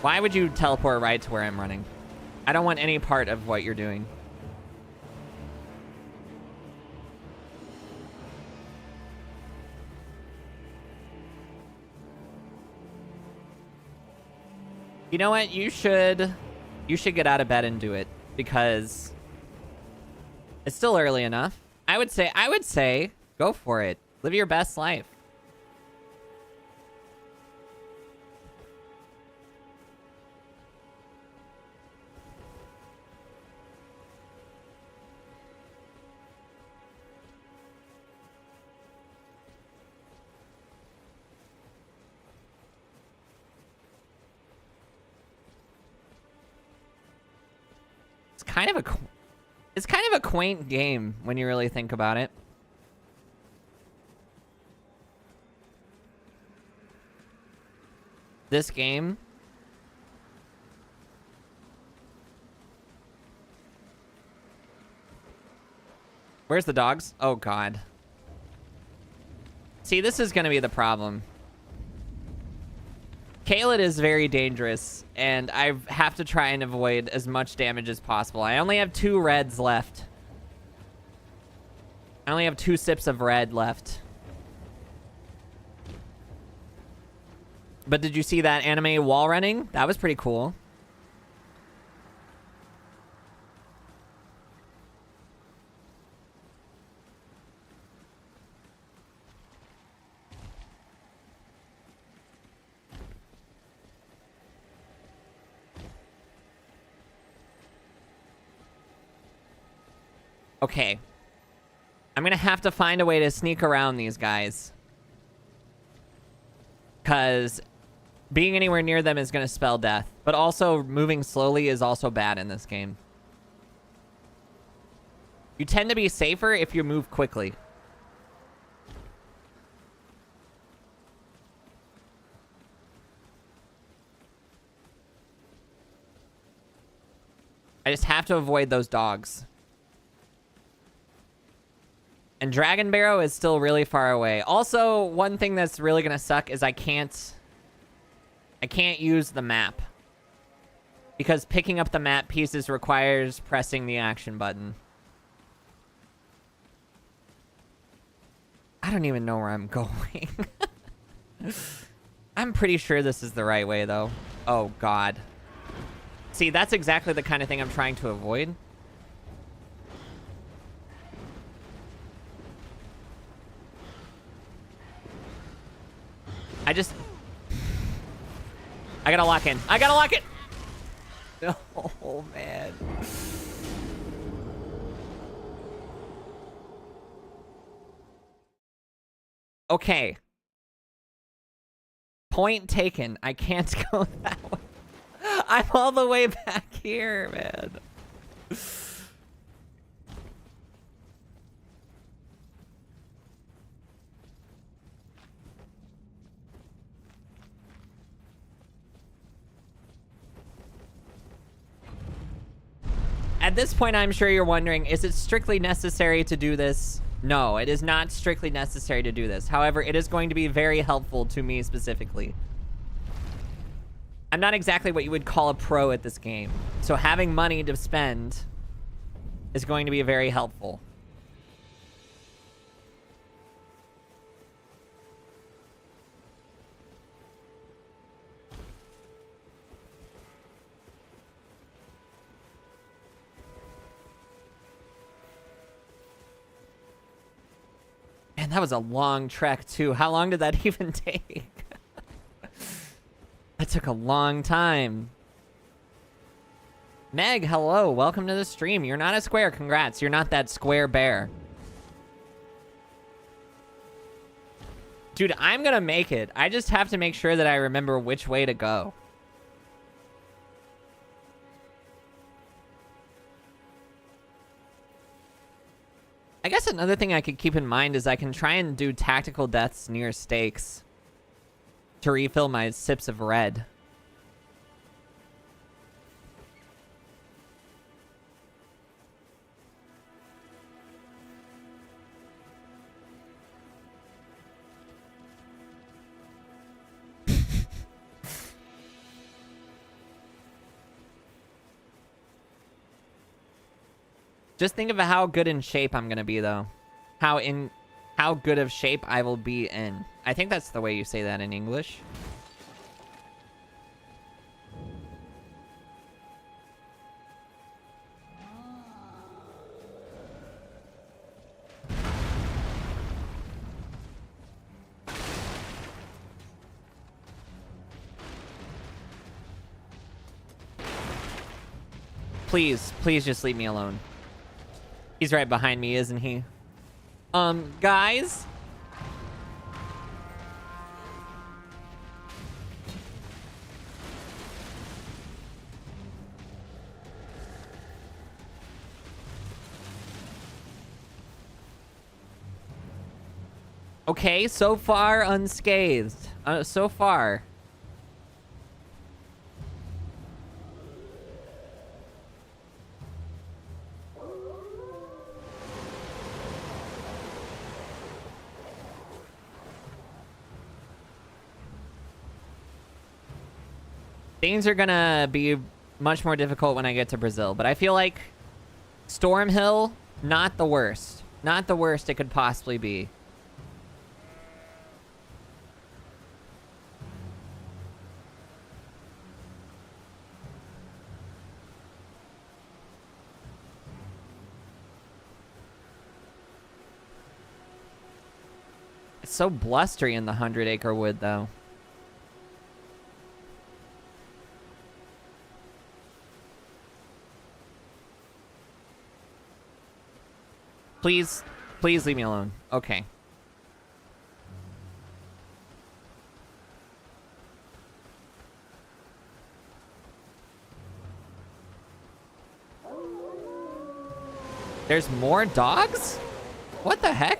Why would you teleport right to where I'm running? I don't want any part of what you're doing. You know what? You should get out of bed and do it because it's still early enough. I would say go for it. Live your best life. It's kind of a quaint game when you really think about it. This game. Where's the dogs? Oh god. See, this is gonna be the problem. Caelid is very dangerous, and I have to try and avoid as much damage as possible. I only have 2 reds left. I only have 2 sips of red left. But did you see that anime wall running? That was pretty cool. Okay. I'm gonna have to find a way to sneak around these guys. Because being anywhere near them is gonna spell death. But also, moving slowly is also bad in this game. You tend to be safer if you move quickly. I just have to avoid those dogs. And Dragon Barrow is still really far away. Also, one thing that's really gonna suck is I can't use the map. Because picking up the map pieces requires pressing the action button. I don't even know where I'm going. I'm pretty sure this is the right way, though. Oh, God. See, that's exactly the kind of thing I'm trying to avoid. I gotta lock in. I gotta lock it! Oh, man. Okay. Point taken. I can't go that way. I'm all the way back here, man. At this point, I'm sure you're wondering, is it strictly necessary to do this? No, it is not strictly necessary to do this. However, it is going to be very helpful to me specifically. I'm not exactly what you would call a pro at this game, so having money to spend is going to be very helpful. Man, that was a long trek, too. How long did that even take? That took a long time. Meg, hello. Welcome to the stream. You're not a square. Congrats. You're not that square bear. Dude, I'm gonna make it. I just have to make sure that I remember which way to go. I guess another thing I could keep in mind is I can try and do tactical deaths near stakes to refill my sips of red. Just think of how good in shape I'm gonna be, though. How good of shape I will be in. I think that's the way you say that in English. Please, please just leave me alone. He's right behind me, isn't he? Guys? Okay, so far unscathed. So far. Things are gonna be much more difficult when I get to Brazil, but I feel like Stormhill, not the worst. Not the worst it could possibly be. It's so blustery in the 100-acre wood, though. Please, please leave me alone. Okay. There's more dogs? What the heck?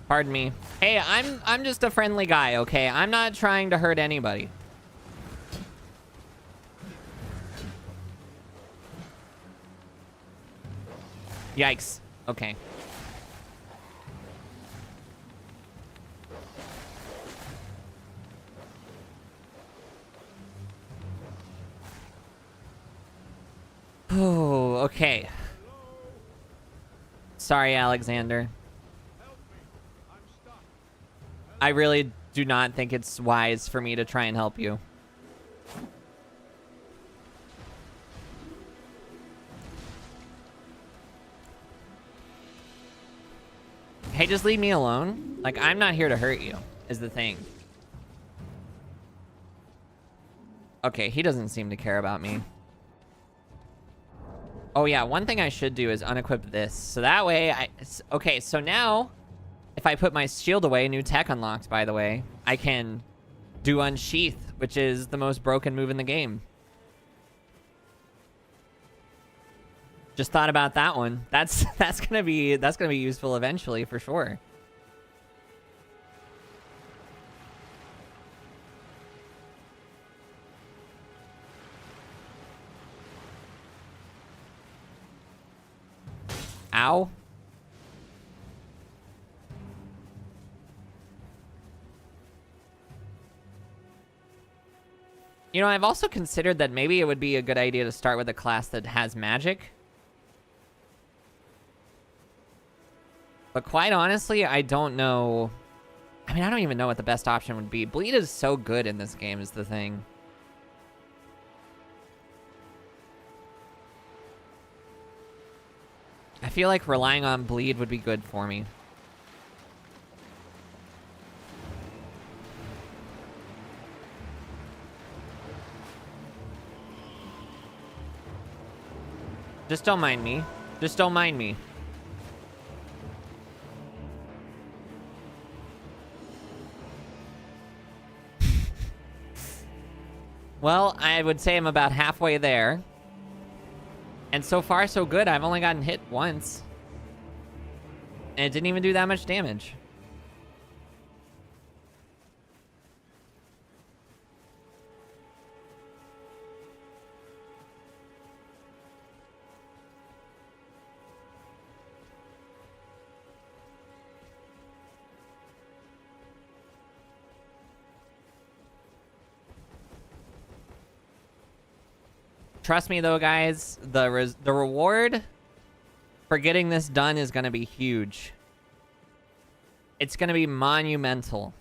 Pardon me. Hey, I'm just a friendly guy, okay? I'm not trying to hurt anybody. Yikes. Okay. Oh, okay. Sorry, Alexander. I really do not think it's wise for me to try and help you. Hey, just leave me alone. Like, I'm not here to hurt you, is the thing. Okay, he doesn't seem to care about me. Oh yeah, one thing I should do is unequip this. So that way okay, so now, if I put my shield away, new tech unlocked, by the way, I can do Unsheath, which is the most broken move in the game. Just thought about that one. That's gonna be useful eventually for sure. Ow. You know, I've also considered that maybe it would be a good idea to start with a class that has magic. But quite honestly, I don't know. I mean, I don't even know what the best option would be. Bleed is so good in this game is the thing. I feel like relying on bleed would be good for me. Just don't mind me. Just don't mind me. Well, I would say I'm about halfway there. And so far, so good. I've only gotten hit once. And it didn't even do that much damage. Trust me though, guys, the reward for getting this done is going to be huge. It's going to be monumental.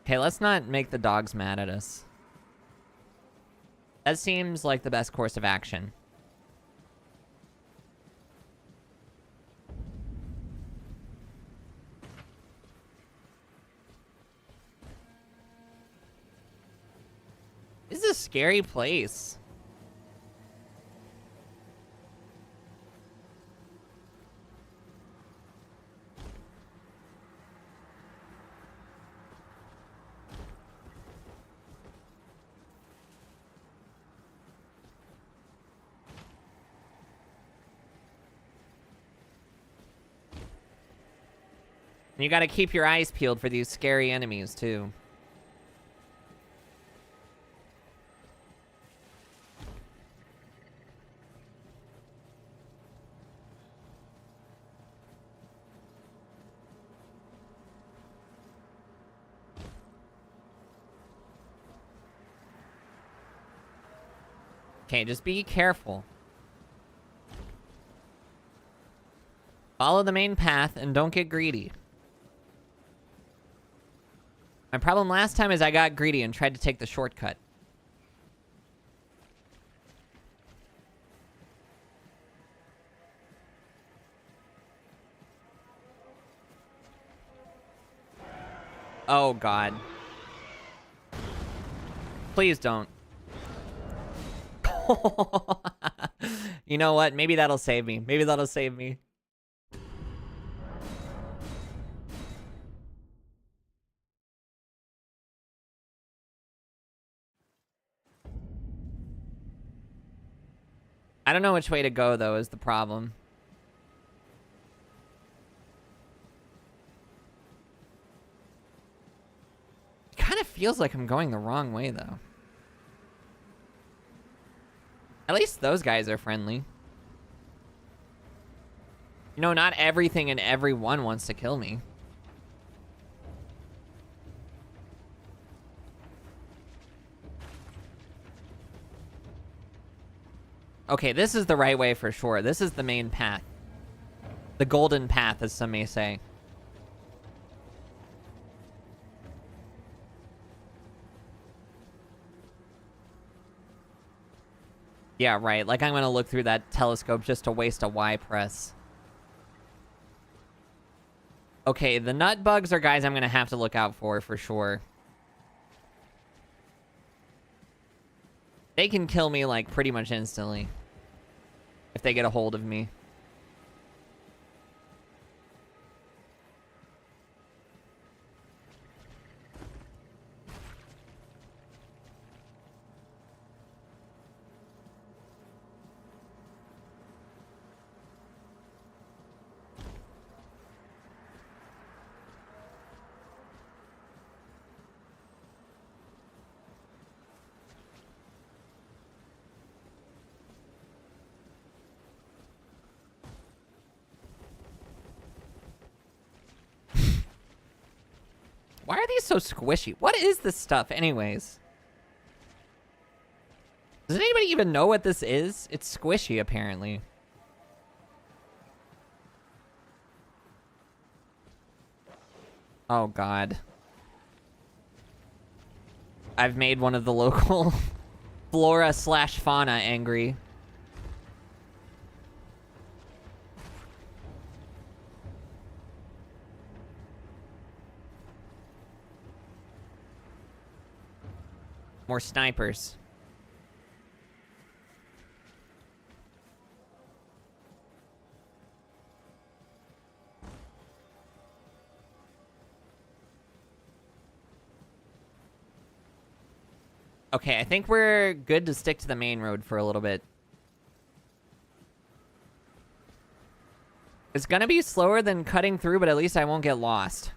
Okay, let's not make the dogs mad at us. That seems like the best course of action. This is a scary place. You gotta keep your eyes peeled for these scary enemies, too. Okay, just be careful. Follow the main path and don't get greedy. My problem last time is I got greedy and tried to take the shortcut. Oh, God. Please don't. You know what? Maybe that'll save me. Maybe that'll save me. I don't know which way to go, though, is the problem. It kind of feels like I'm going the wrong way, though. At least those guys are friendly. You know, not everything and everyone wants to kill me. Okay, this is the right way for sure. This is the main path. The golden path, as some may say. Yeah, right. Like, I'm gonna look through that telescope just to waste a Y press. Okay, the nut bugs are guys I'm gonna have to look out for sure. They can kill me, like, pretty much instantly. If they get a hold of me. Why are these so squishy? What is this stuff anyways? Does anybody even know what this is? It's squishy, apparently. Oh, God. I've made one of the local flora/fauna angry. More snipers. Okay, I think we're good to stick to the main road for a little bit. It's gonna be slower than cutting through, but at least I won't get lost.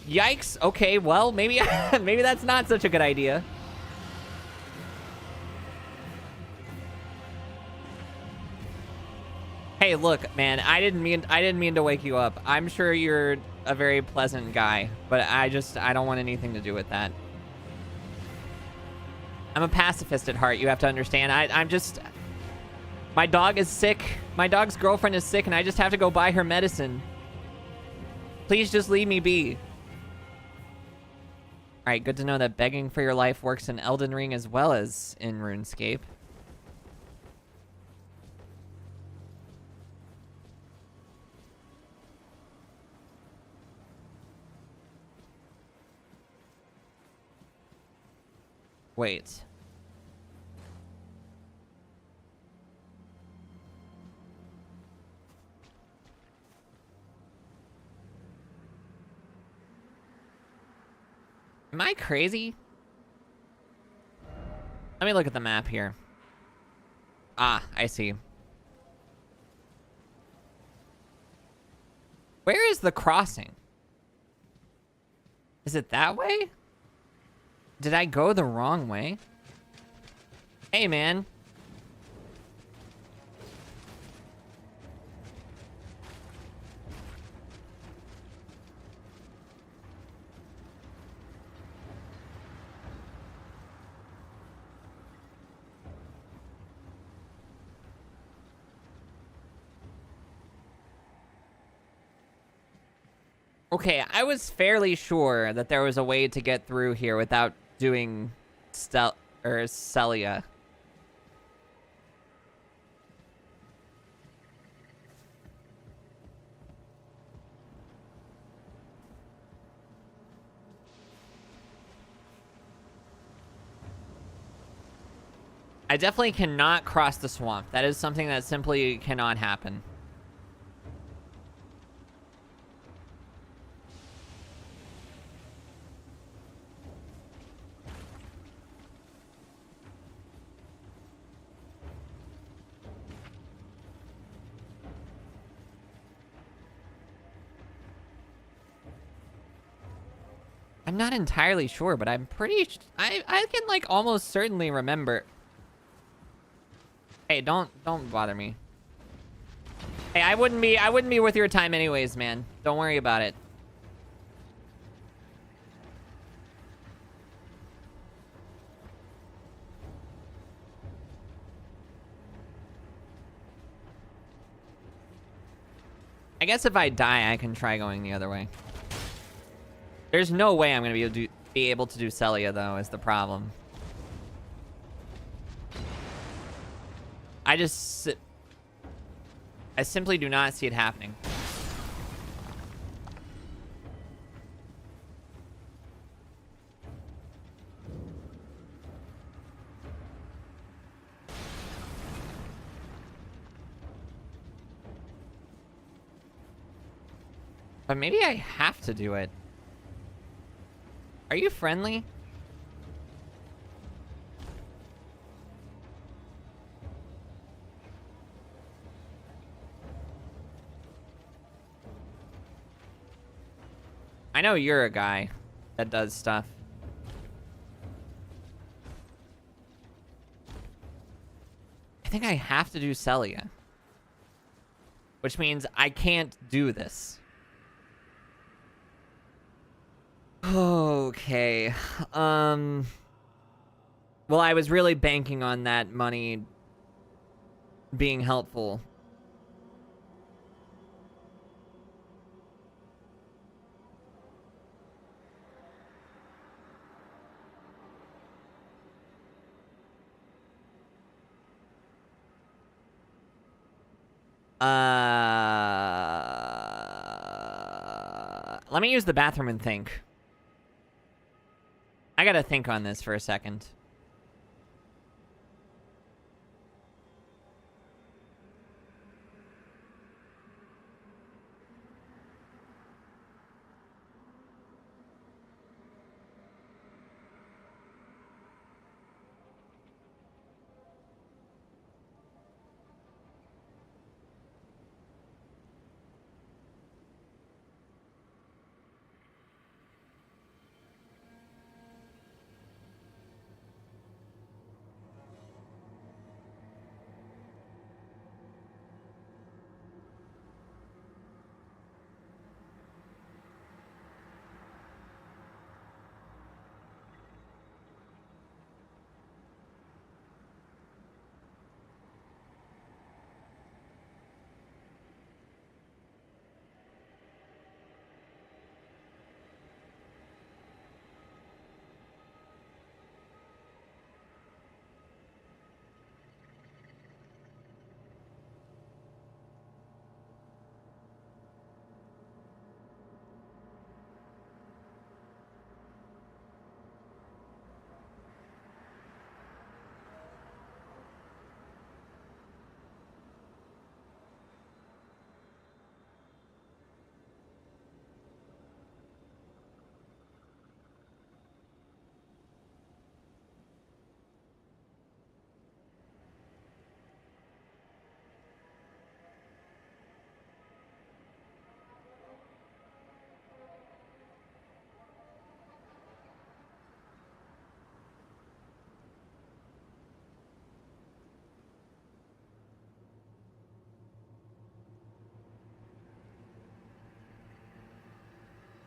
Yikes. Okay, well, maybe maybe that's not such a good idea. Hey, look, man, I didn't mean to wake you up. I'm sure you're a very pleasant guy, but I don't want anything to do with that. I'm a pacifist at heart, you have to understand. I'm just... My dog is sick. My dog's girlfriend is sick, and I just have to go buy her medicine. Please just leave me be. Alright, good to know that begging for your life works in Elden Ring as well as in RuneScape. Wait. Am I crazy? Let me look at the map here. Ah, I see. Where is the crossing? Is it that way? Did I go the wrong way? Hey, man. Okay, I was fairly sure that there was a way to get through here without doing Celia. I definitely cannot cross the swamp. That is something that simply cannot happen. I'm not entirely sure, but I'm pretty... I can, like, almost certainly remember... Hey, don't bother me. Hey, I wouldn't be worth your time anyways, man. Don't worry about it. I guess if I die, I can try going the other way. There's no way I'm gonna be able to do Celia, though, is the problem. I simply do not see it happening. But maybe I have to do it. Are you friendly? I know you're a guy that does stuff. I think I have to do Celia. Which means I can't do this. Okay. Well, I was really banking on that money being helpful. Let me use the bathroom and think. I gotta think on this for a second.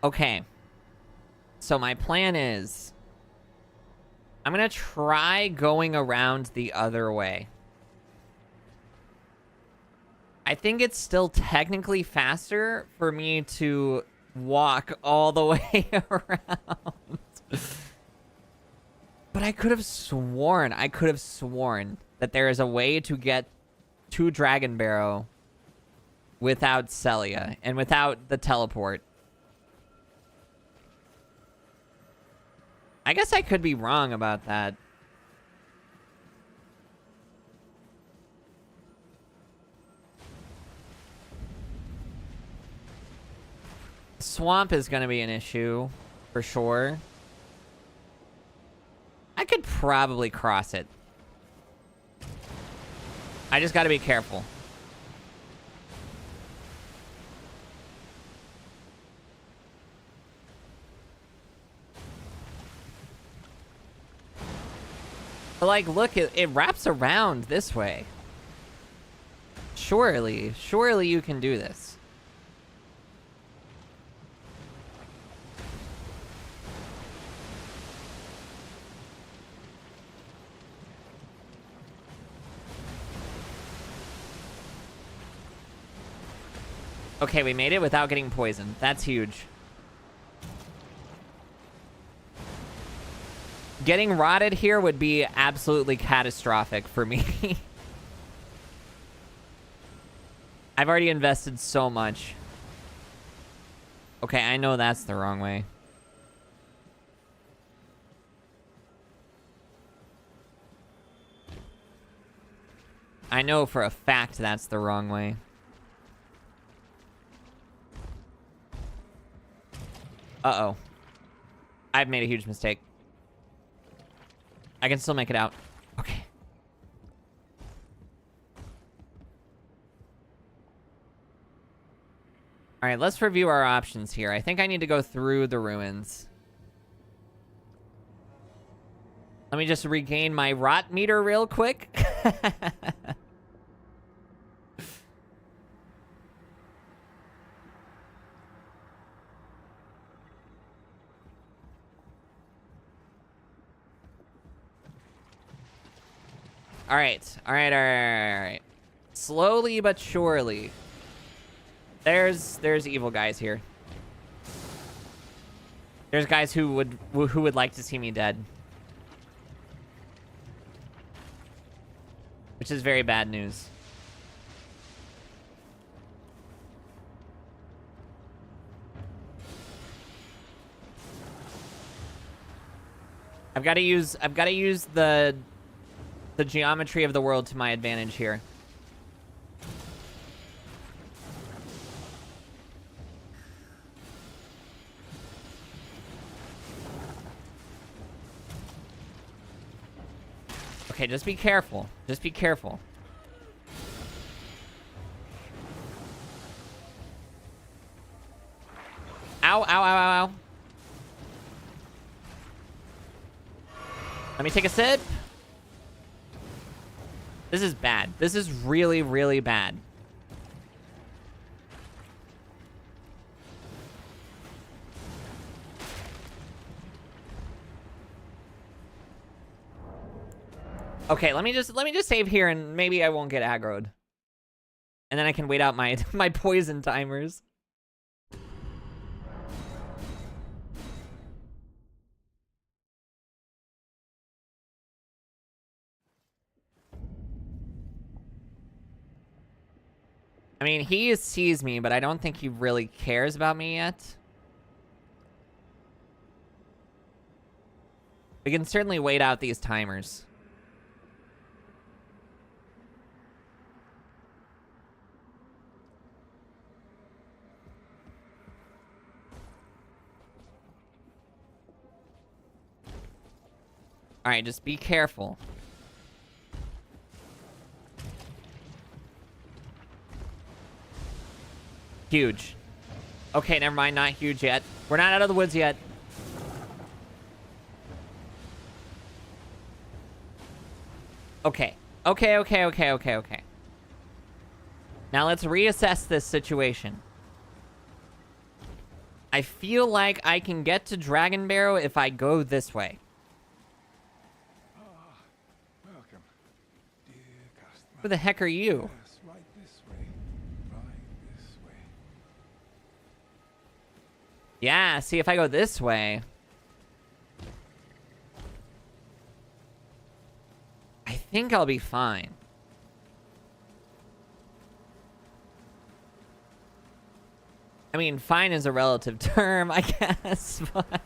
Okay. So my plan is I'm gonna try going around the other way. I think it's still technically faster for me to walk all the way around. But I could have sworn that there is a way to get to Dragon Barrow without Celia and without the teleport. I guess I could be wrong about that. Swamp is going to be an issue, for sure. I could probably cross it. I just got to be careful. But, like, look, it wraps around this way. Surely you can do this. Okay, we made it without getting poisoned. That's huge. Getting rotted here would be absolutely catastrophic for me. I've already invested so much. Okay, I know that's the wrong way. I know for a fact that's the wrong way. Uh-oh. I've made a huge mistake. I can still make it out. Okay. Alright, let's review our options here. I think I need to go through the ruins. Let me just regain my rot meter real quick. Alright. Slowly but surely. There's evil guys here. There's guys who would like to see me dead. Which is very bad news. I've got to use the geometry of the world to my advantage here. Okay, just be careful. Just be careful. Ow, ow, ow, ow, ow. Let me take a sip. This is bad. This is really, really bad. Okay, let me just save here and maybe I won't get aggroed. And then I can wait out my my poison timers. I mean, he sees me, but I don't think he really cares about me yet. We can certainly wait out these timers. Alright, just be careful. Huge. Okay, never mind, not huge yet. We're not out of the woods yet. Okay. Okay. Now let's reassess this situation. I feel like I can get to Dragon Barrow if I go this way. Welcome, dear customer. Who the heck are you? Yes, right this way. Right this way. Yeah, see, if I go this way... I think I'll be fine. I mean, fine is a relative term, I guess, but...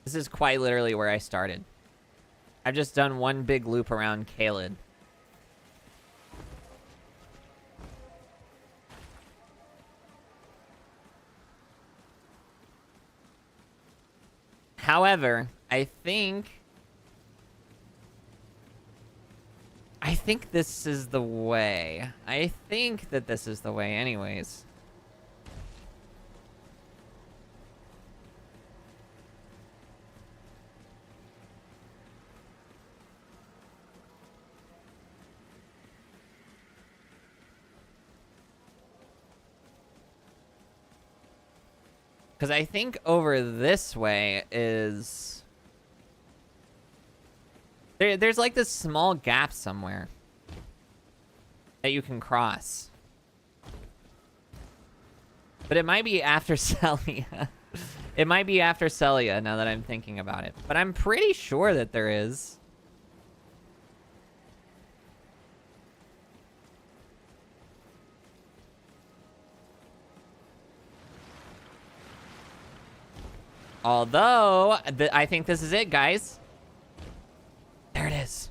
This is quite literally where I started. I've just done one big loop around Caelid. However, I think this is the way. I think that this is the way anyways. Because I think over this way is... There's like this small gap somewhere that you can cross. But it might be after Celia. It might be after Celia, now that I'm thinking about it. But I'm pretty sure that there is. Although, I think this is it, guys. There it is.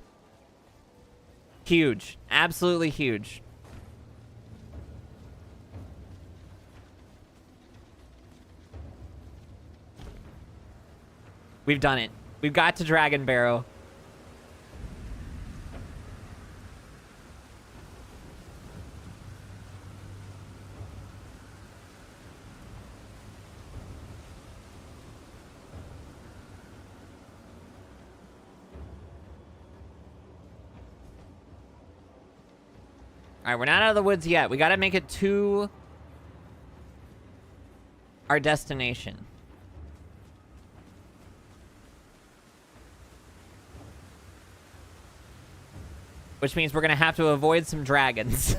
Huge. Absolutely huge. We've done it. We've got to Dragon Barrow. All right, we're not out of the woods yet. We got to make it to our destination. Which means we're going to have to avoid some dragons.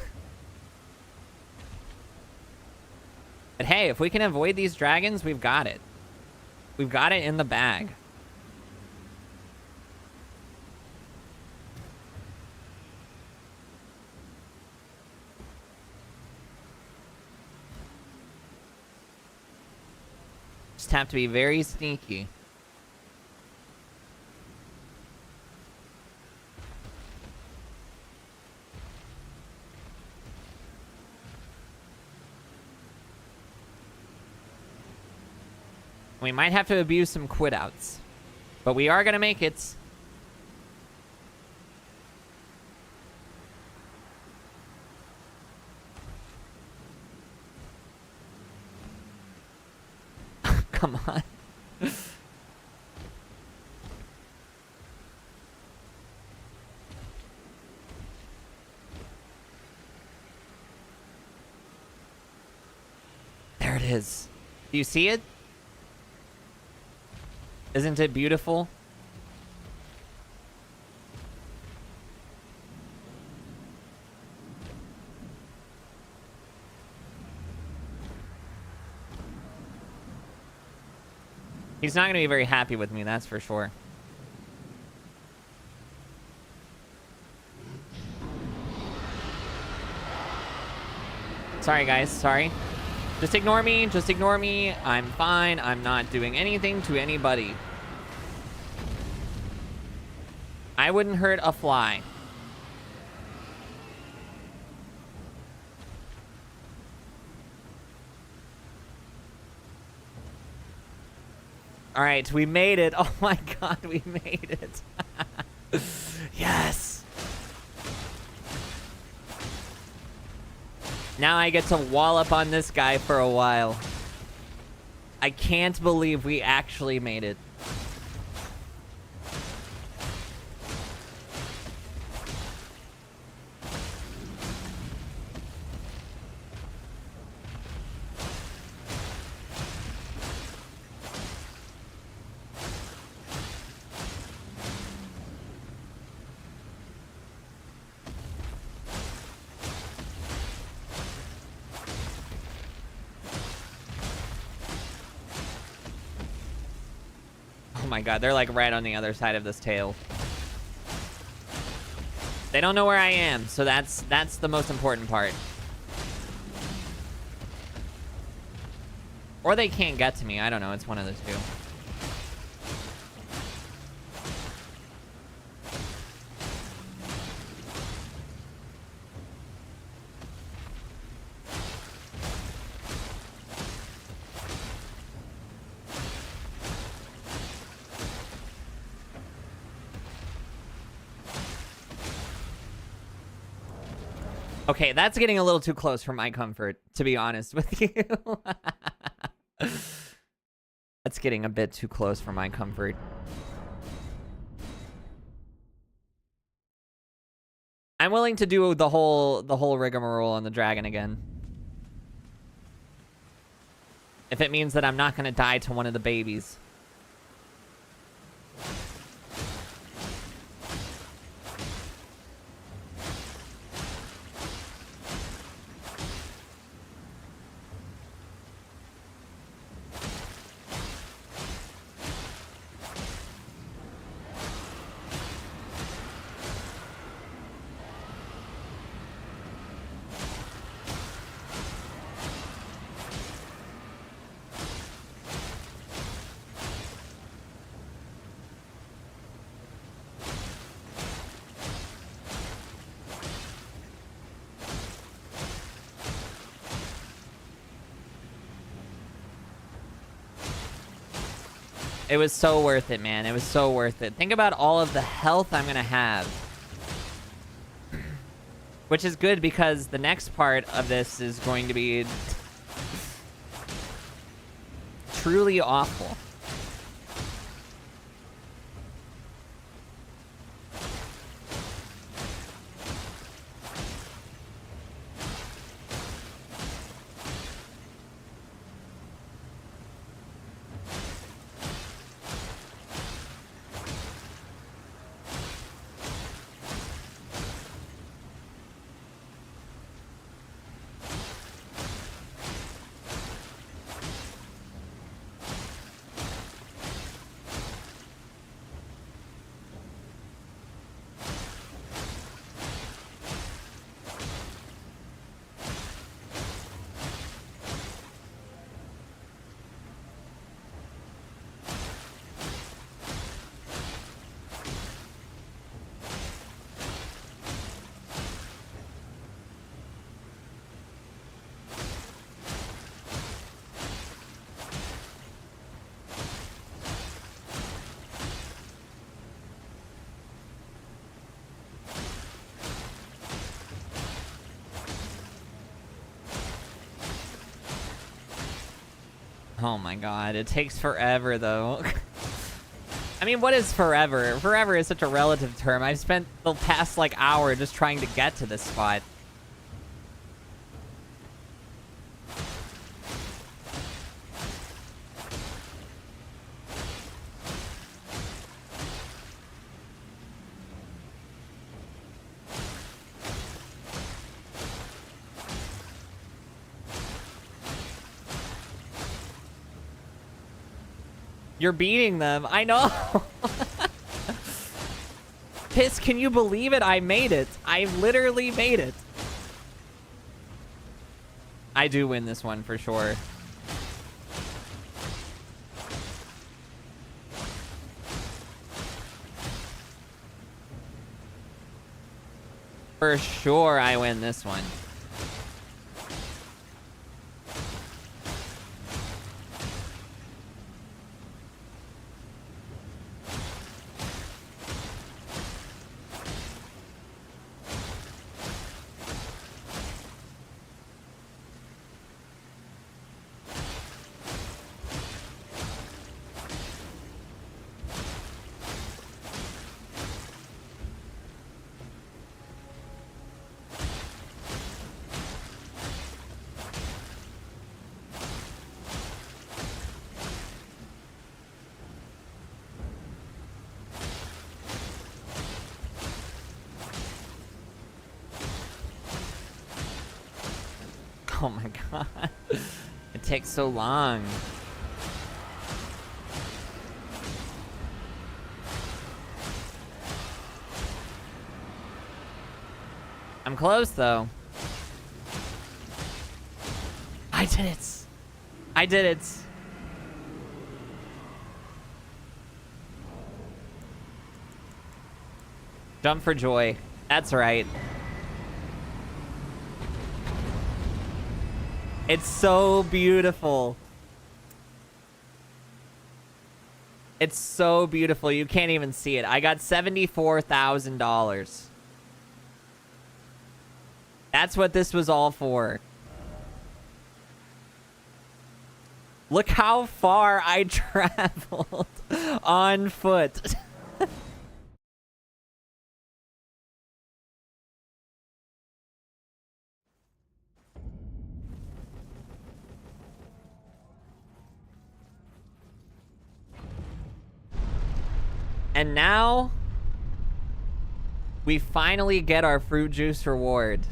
But hey, if we can avoid these dragons, we've got it. We've got it in the bag. Just have to be very sneaky. We might have to abuse some quit outs, but we are gonna make it. Come on. There it is. Do you see it? Isn't it beautiful? He's not going to be very happy with me, that's for sure. Sorry, guys. Sorry. Just ignore me. Just ignore me. I'm fine. I'm not doing anything to anybody. I wouldn't hurt a fly. All right, we made it. Oh my God, we made it. Yes. Now I get to wallop on this guy for a while. I can't believe we actually made it. Oh my God, they're like right on the other side of this tail. They don't know where I am, so that's the most important part. Or they can't get to me. I don't know. It's one of the two. Okay, that's getting a little too close for my comfort, to be honest with you. That's getting a bit too close for my comfort. I'm willing to do the whole rigmarole on the dragon again. If it means that I'm not going to die to one of the babies. It was so worth it, man. It was so worth it. Think about all of the health I'm gonna have. Which is good because the next part of this is going to be truly awful. Oh my god, it takes forever though. I mean, what is forever? Forever is such a relative term. I've spent the past like hour just trying to get to this spot. You're beating them. I know. Piss, can you believe it? I made it. I literally made it. I do win this one for sure. For sure I win this one. Oh my god. It takes so long. I'm close though. I did it. I did it. Jump for joy. That's right. It's so beautiful. It's so beautiful. You can't even see it. I got $74,000. That's what this was all for. Look how far I traveled on foot. And now, we finally get our fruit juice reward.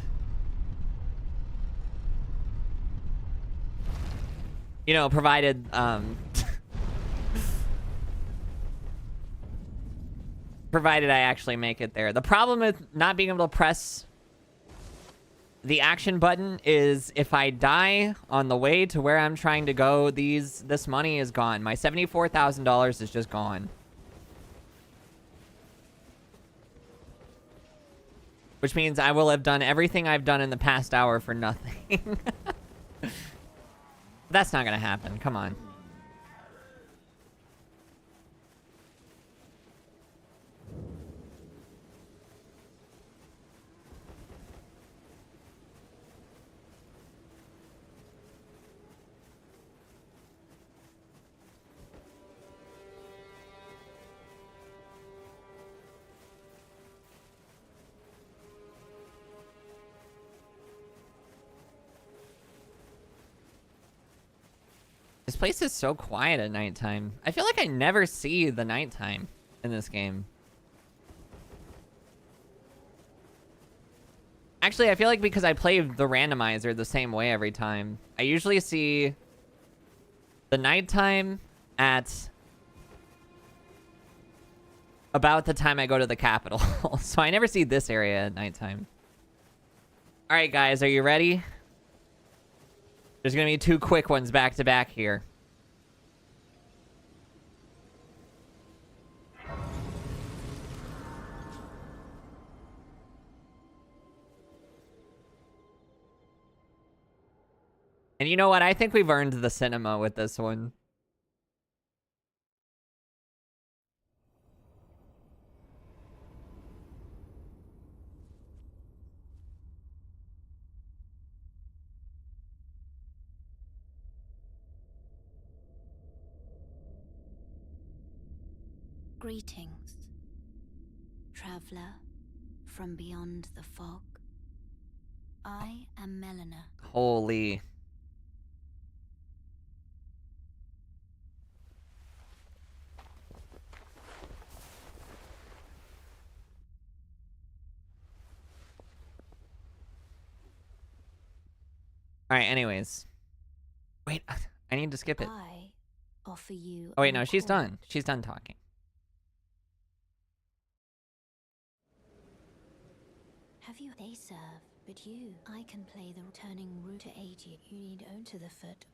You know, provided, provided I actually make it there. The problem with not being able to press the action button is if I die on the way to where I'm trying to go, this money is gone. My $74,000 is just gone. Which means I will have done everything I've done in the past hour for nothing. That's not gonna happen. Come on. This place is so quiet at nighttime. I feel like I never see the nighttime in this game. Actually, I feel like because I play the randomizer the same way every time, I usually see the nighttime at about the time I go to the capital. So I never see this area at nighttime. All right, guys, are you ready? There's gonna be 2 quick ones back to back here. And you know what? I think we've earned the cinema with this one. Greetings, traveler from beyond the fog. I am Melina. Holy. All right, anyways. Wait, I need to skip it. I offer you. Oh, wait, no, an she's accord. done. She's done talking. Have you? They serve, but you. I can play the turning route to aid you. You need own to the foot.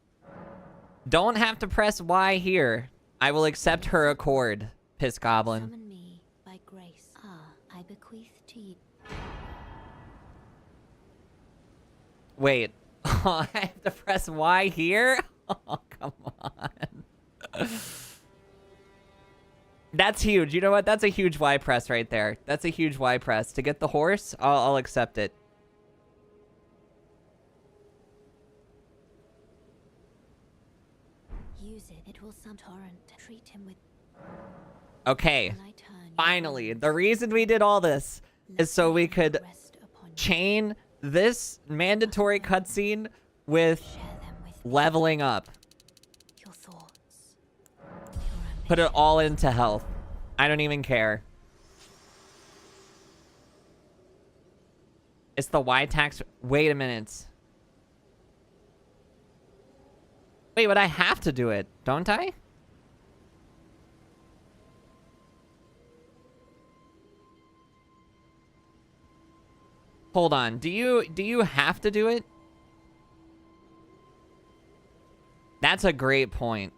Don't have to press Y here. I will accept her accord, Piss Goblin. Summon me by grace. I bequeath to you. Wait. I have to press Y here? Oh, come on. That's huge. You know what? That's a huge Y press right there. That's a huge Y press. To get the horse, I'll accept it. Use it. It will some torrent. Treat him with. Okay. When I turn you Finally. on, The reason we did all this is so we could rest upon you. chain this mandatory cutscene with Share them with me. leveling up. Your thoughts. Put it all into health. I don't even care. It's the Y tax. Wait a minute. Wait, but I have to do it, don't I? Hold on. Do you have to do it? That's a great point.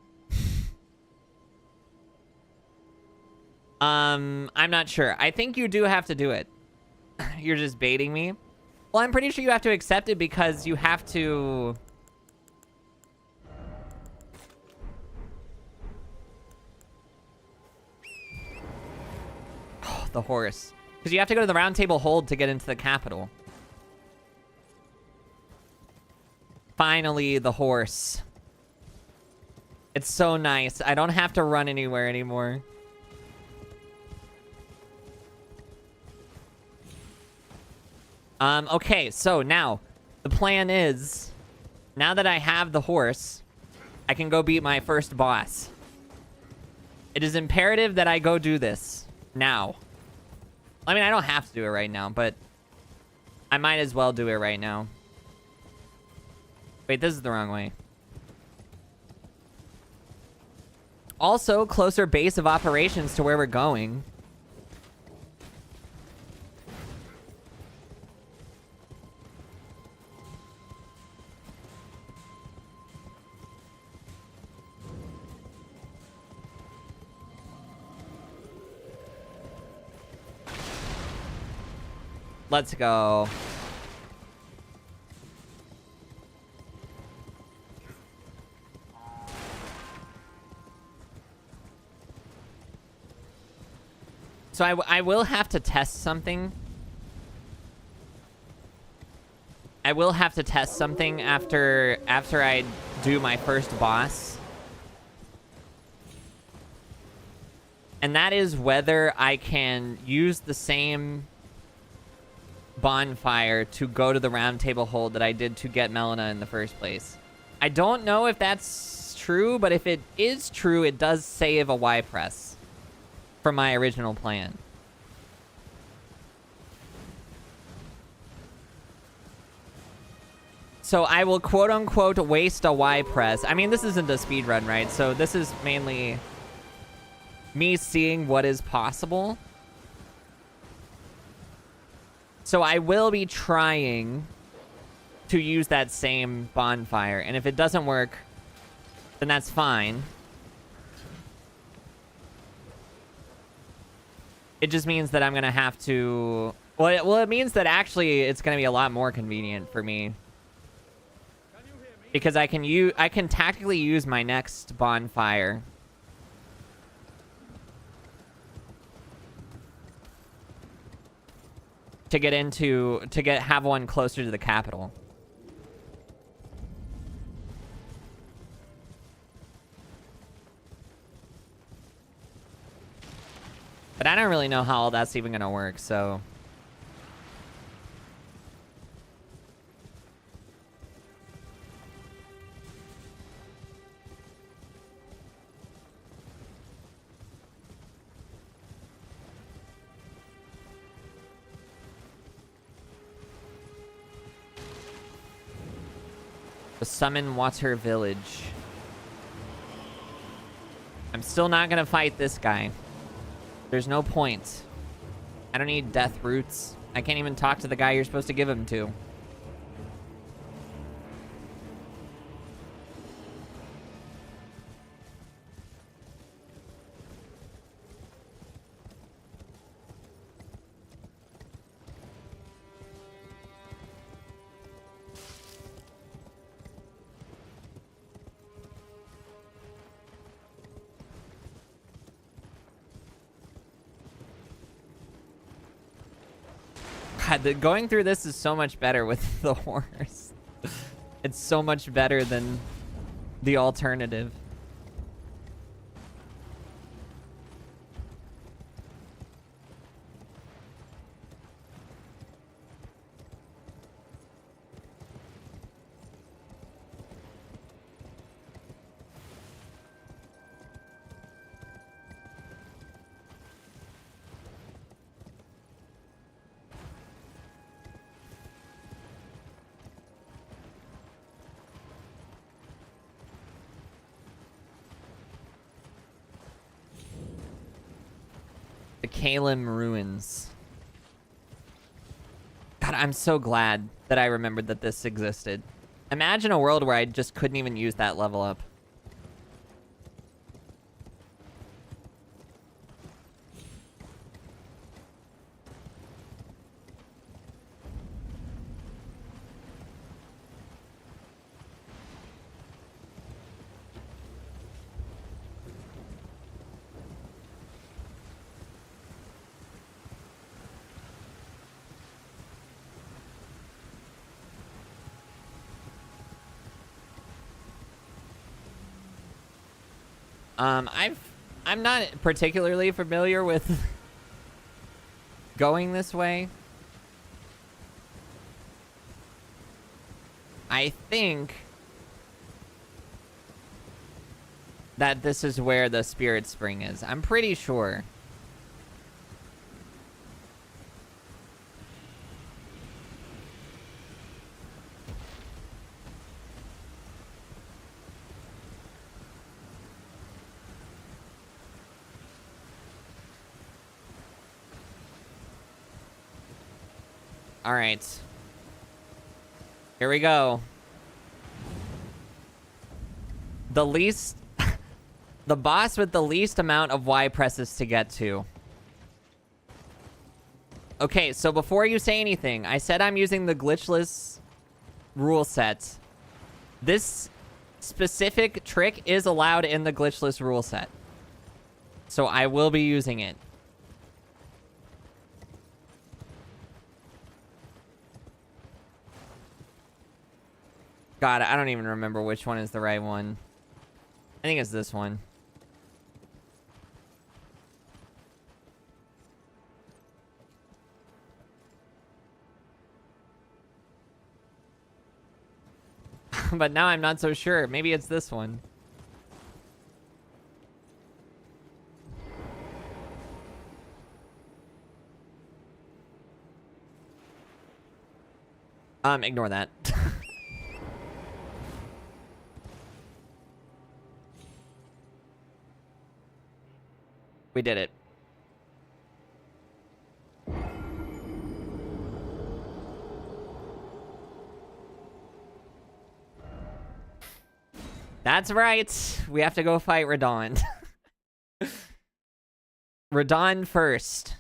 I'm not sure. I think you do have to do it. You're just baiting me. Well, I'm pretty sure you have to accept it because you have to... Oh, the horse. Because you have to go to the round table hold to get into the capital. Finally, the horse. It's so nice. I don't have to run anywhere anymore. Okay, so now, the plan is, now that I have the horse, I can go beat my first boss. It is imperative that I go do this now. I mean, I don't have to do it right now, but I might as well do it right now. Wait, this is the wrong way. Also, closer base of operations to where we're going. Let's go. So I will have to test something. I will have to test something after I do my first boss. And that is whether I can use the same bonfire to go to the round table hold that I did to get Melina in the first place. I don't know if that's true, but if it is true, it does save a Y press from my original plan. So I will quote-unquote waste a Y press. I mean, this isn't a speedrun, right? So this is mainly me seeing what is possible. So I will be trying to use that same bonfire. And if it doesn't work, then that's fine. It just means that I'm going to have to... Well, it means that actually it's going to be a lot more convenient for me. Because I can tactically use my next bonfire to have one closer to the capital. But I don't really know how all that's even gonna work, so... The Summon Water Village. I'm still not gonna fight this guy. There's no point. I don't need death roots. I can't even talk to the guy you're supposed to give them to. God, going through this is so much better with the horse. It's so much better than the alternative. The Kalim Ruins. God, I'm so glad that I remembered that this existed. Imagine a world where I just couldn't even use that level up. I'm not particularly familiar with going this way. I think that this is where the Spirit Spring is. I'm pretty sure. All right. Here we go. The least... the boss with the least amount of Y presses to get to. Okay, so before you say anything, I said I'm using the glitchless rule set. This specific trick is allowed in the glitchless rule set. So I will be using it. God, I don't even remember which one is the right one. I think it's this one. But now I'm not so sure. Maybe it's this one. Ignore that. We did it. That's right. We have to go fight Radon. Radon first.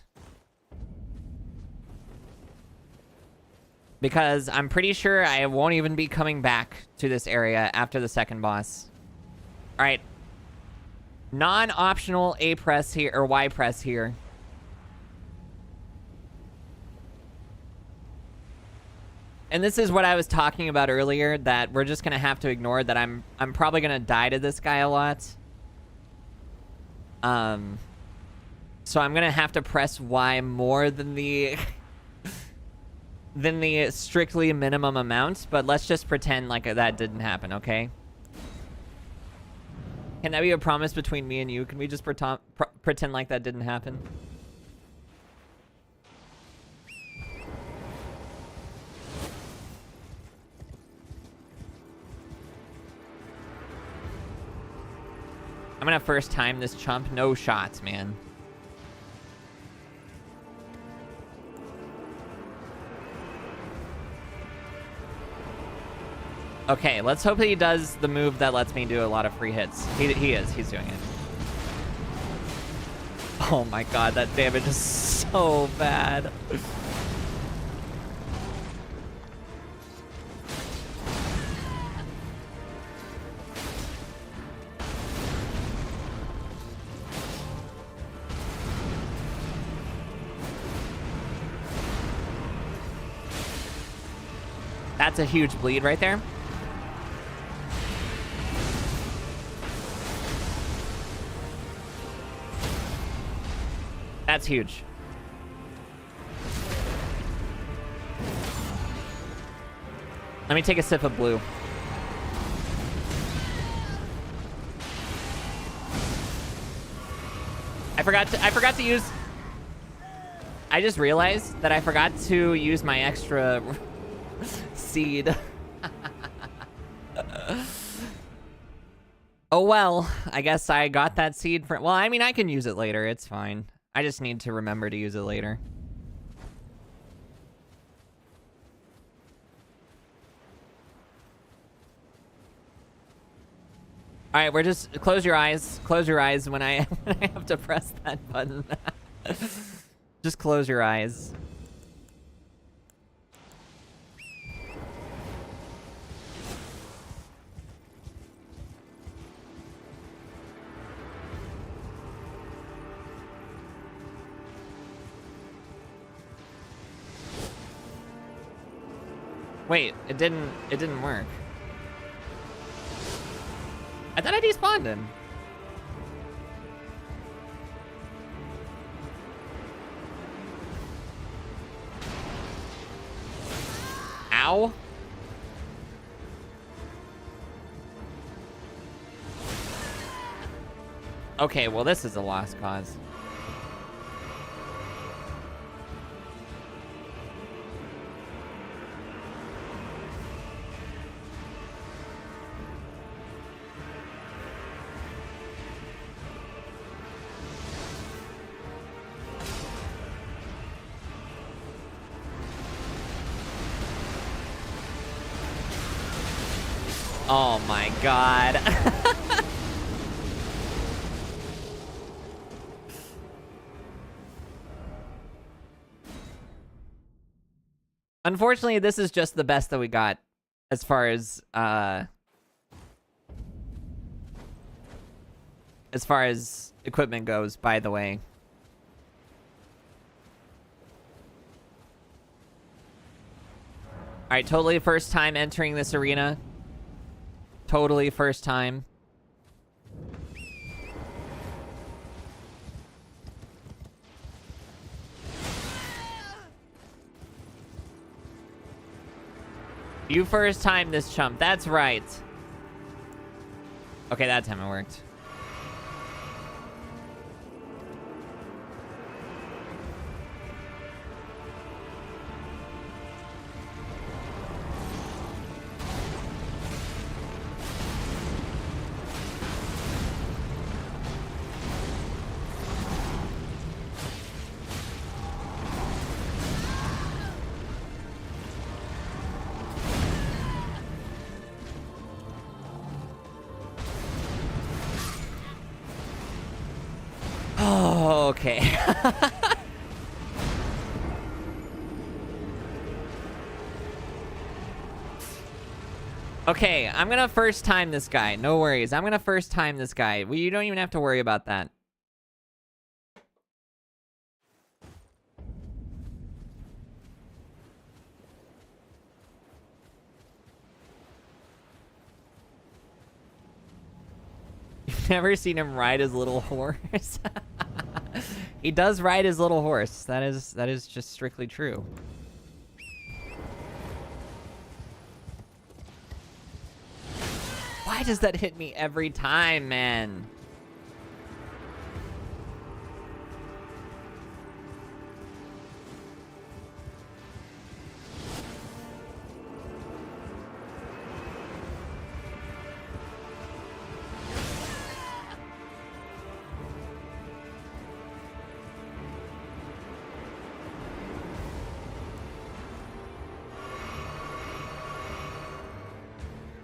Because I'm pretty sure I won't even be coming back to this area after the second boss. Alright. Non-optional A press here, or Y press here. And this is what I was talking about earlier, that we're just gonna have to ignore that I'm probably gonna die to this guy a lot. So I'm gonna have to press Y more than the than the strictly minimum amount, but let's just pretend like that didn't happen, okay? Can that be a promise between me and you? Can we just pretend like that didn't happen? I'm gonna first time this chump. No shots, man. Okay, let's hope he does the move that lets me do a lot of free hits. He is. He's doing it. Oh my god, that damage is so bad. That's a huge bleed right there. That's huge. Let me take a sip of blue. I forgot to use... I just realized that I forgot to use my extra seed. Oh well, I guess I got that seed for... Well, I mean, I can use it later. It's fine. I just need to remember to use it later. All right, we're just... Close your eyes. Close your eyes when I have to press that button. Just close your eyes. Wait, it didn't work. I thought I despawned him. Ow. Okay, well this is a lost cause. Oh my god. Unfortunately, this is just the best that we got as far as equipment goes, by the way. All right, totally first time entering this arena. Totally first time. You first time this chump. That's right. Okay, that time it worked. Okay. Okay, I'm gonna first time this guy. No worries. I'm gonna first time this guy. You don't even have to worry about that. You've never seen him ride his little horse? He does ride his little horse. That is just strictly true. Why does that hit me every time, man?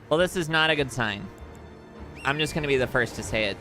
Well, this is not a good sign. I'm just gonna be the first to say it.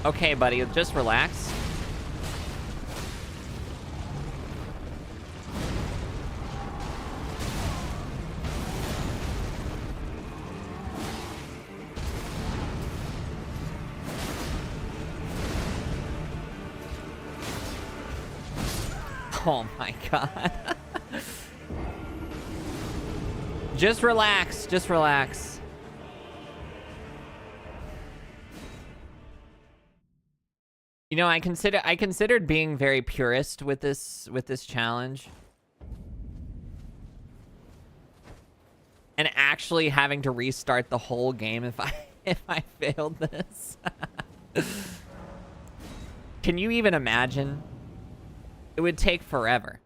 Okay, buddy, just relax. Oh my god. Just relax, just relax. You know, I considered being very purist with this challenge. And actually having to restart the whole game if I failed this. Can you even imagine? It would take forever.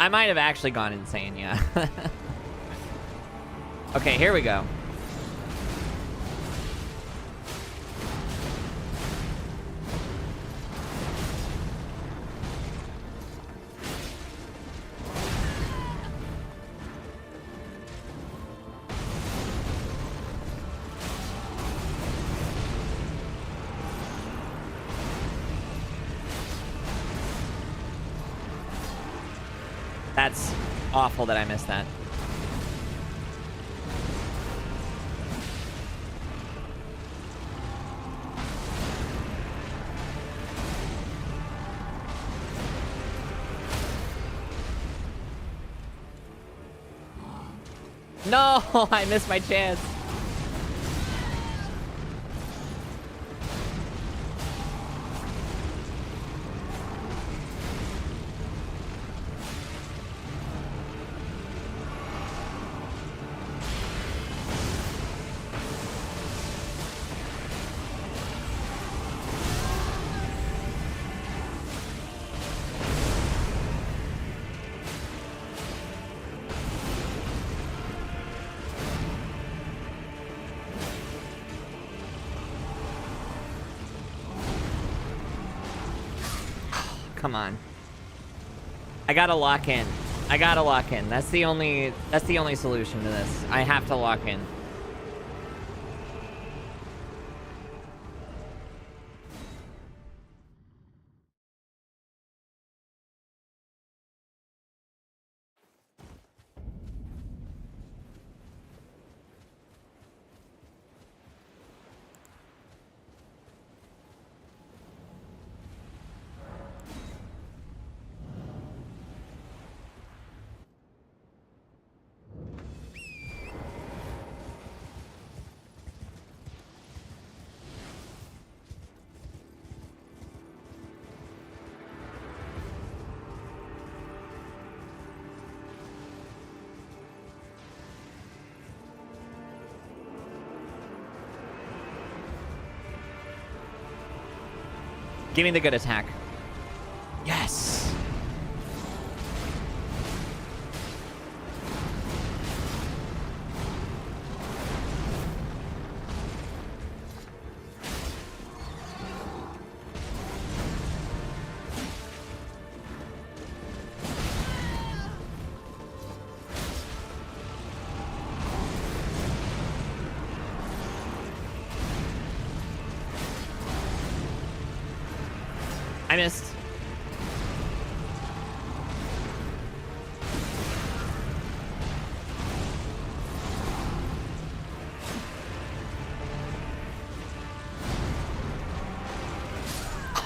I might have actually gone insane, yeah. Okay, here we go. That's awful that I missed that. No, I missed my chance. Come on. I gotta lock in. I gotta lock in. That's the only solution to this. I have to lock in. Give me the good attack. Yes. I missed.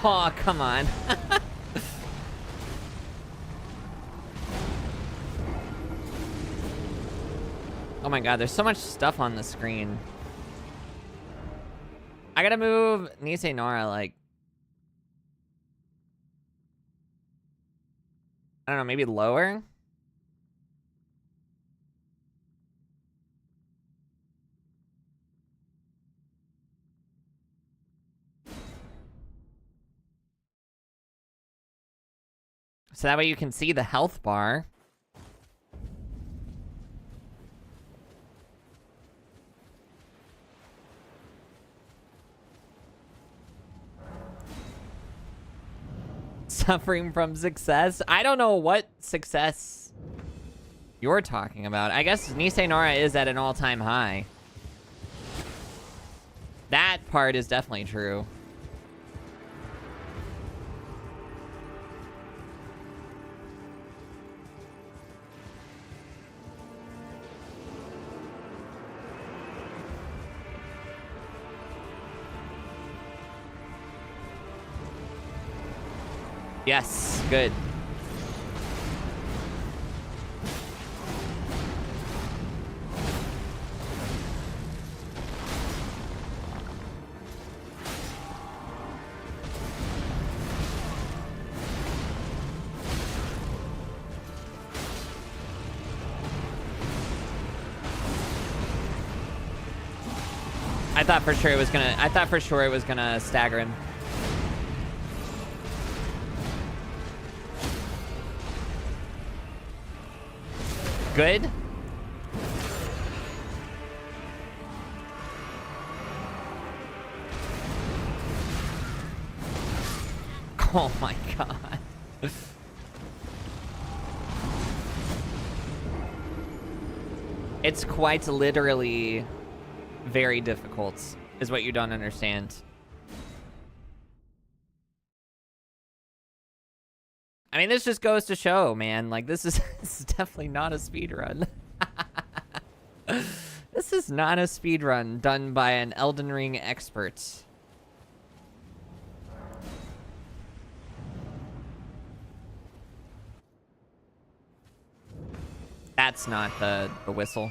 Oh, come on. Oh my god, there's so much stuff on the screen. I gotta move Nisenama, like... I don't know, maybe lower? So that way you can see the health bar. Suffering from success? I don't know what success you're talking about. I guess Nisenama is at an all-time high. That part is definitely true. Yes, good. I thought for sure it was gonna stagger him. Good. Oh my god. It's quite literally very difficult, is what you don't understand. I mean, this just goes to show, man. Like, this is definitely not a speedrun. This is not a speedrun done by an Elden Ring expert. That's not the whistle.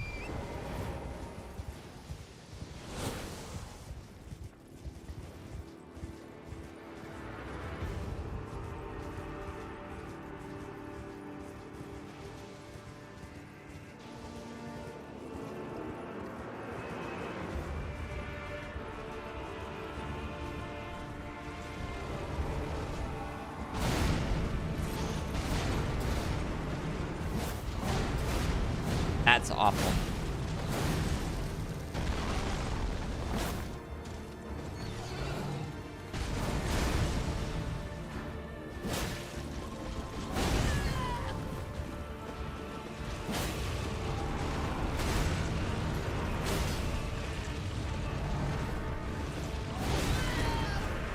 That's awful.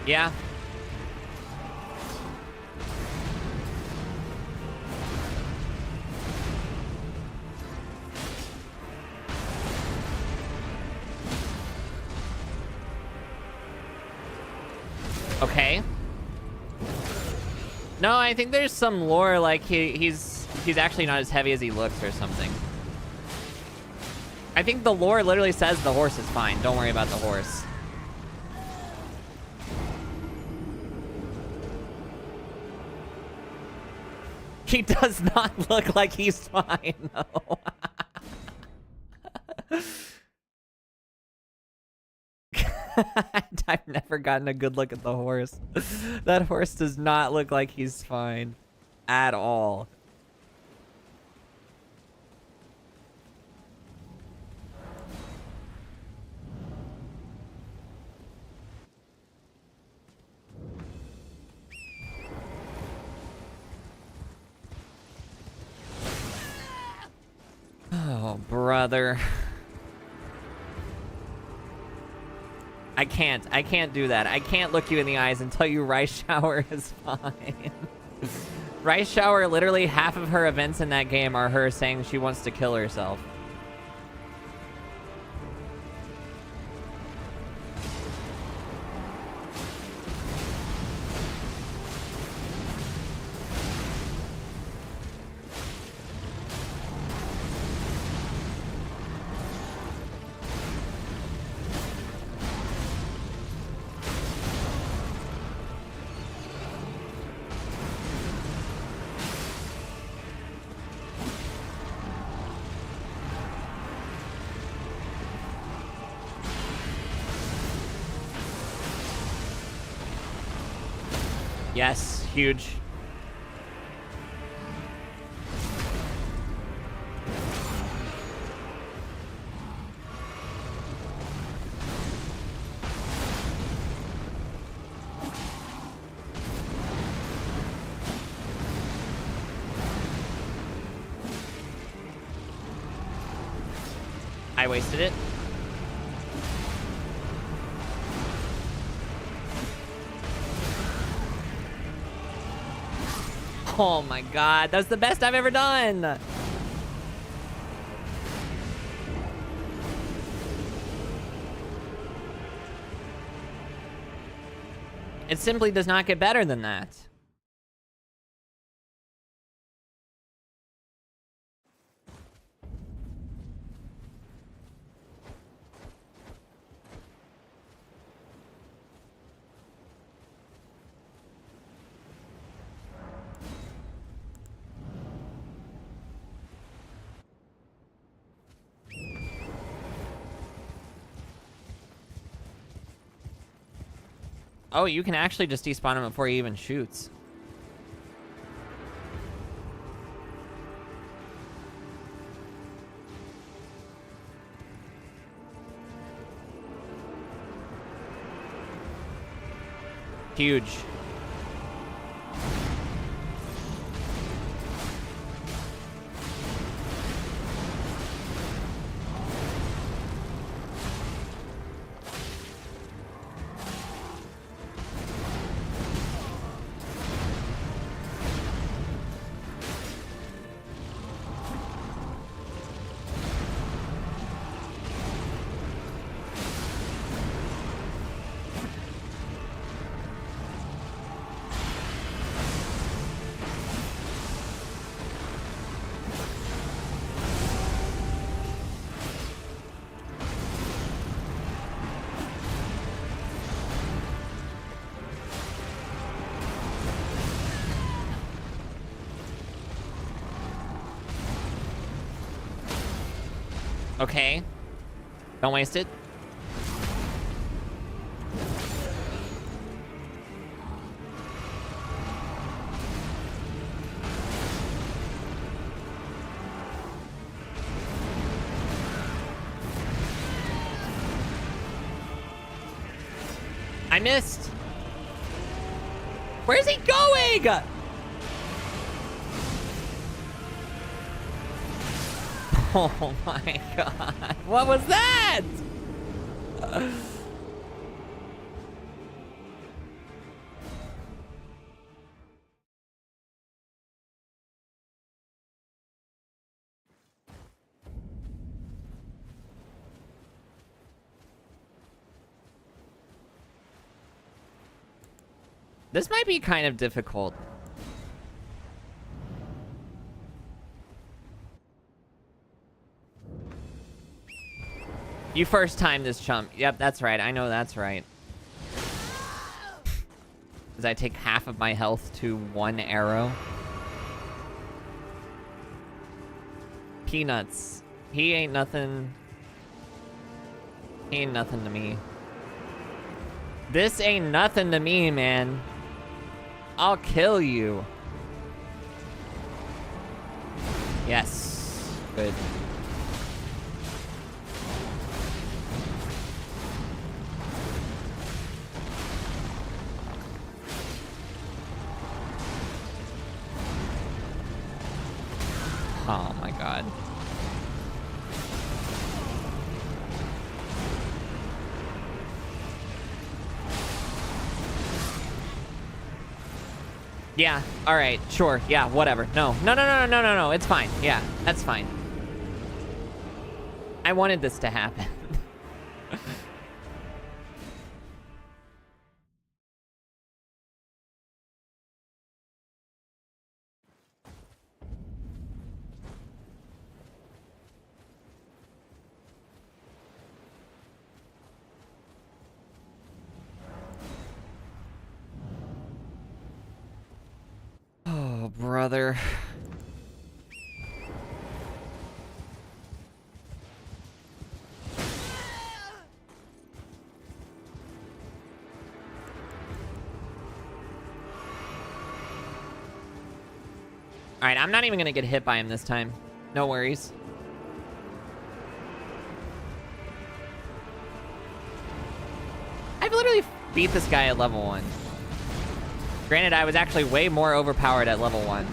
Yeah. Okay. No, I think there's some lore, like he's actually not as heavy as he looks or something. I think the lore literally says the horse is fine. Don't worry about the horse. He does not look like he's fine, though. I've never gotten a good look at the horse. That horse does not look like he's fine at all. Oh, brother. I can't do that. I can't look you in the eyes and tell you Rice Shower is fine. Rice Shower, literally half of her events in that game are her saying she wants to kill herself. Yes, huge. I wasted it. Oh my god, that's the best I've ever done! It simply does not get better than that. Oh, you can actually just despawn him before he even shoots. Huge. Okay. Don't waste it. I missed. Where's he going? Oh my god. What was that? This might be kind of difficult. You first time this chump. Yep, that's right. I know that's right. As I take half of my health to one arrow. Peanuts. He ain't nothing. He ain't nothing to me. This ain't nothing to me, man. I'll kill you. Yes. Good. Oh my god. Yeah, alright, sure, yeah, whatever. No, it's fine. Yeah, that's fine. I wanted this to happen. Oh, brother. Alright, I'm not even gonna get hit by him this time. No worries. I've literally beat this guy at level 1. Granted, I was actually way more overpowered at level 1.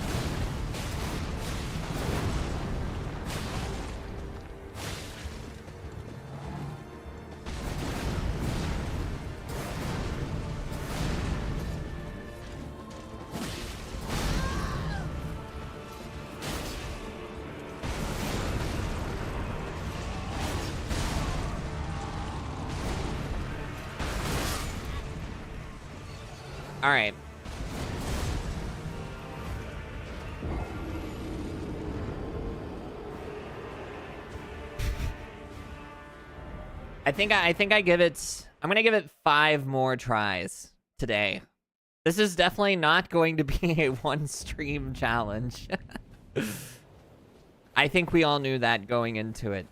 All right. I think I give it, I'm gonna give it 5 more tries today. This is definitely not going to be a one stream challenge. I think we all knew that going into it.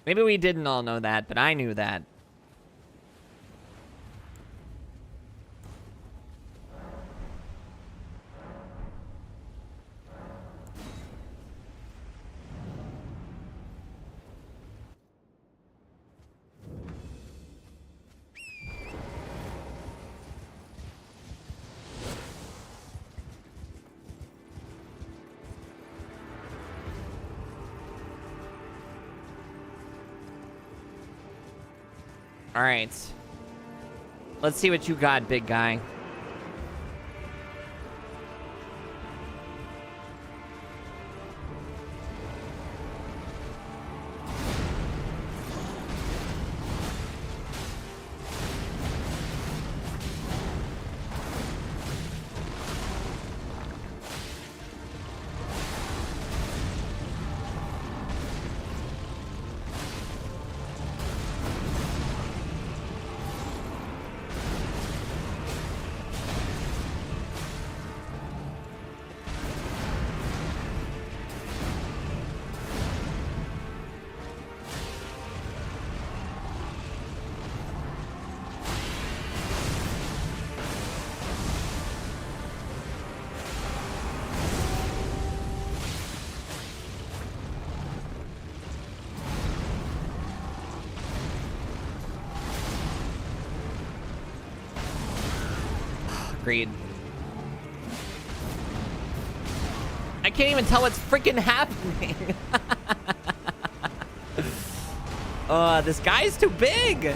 Maybe we didn't all know that, but I knew that. All right. Let's see what you got, big guy. Agreed. I can't even tell what's freaking happening. This guy's too big.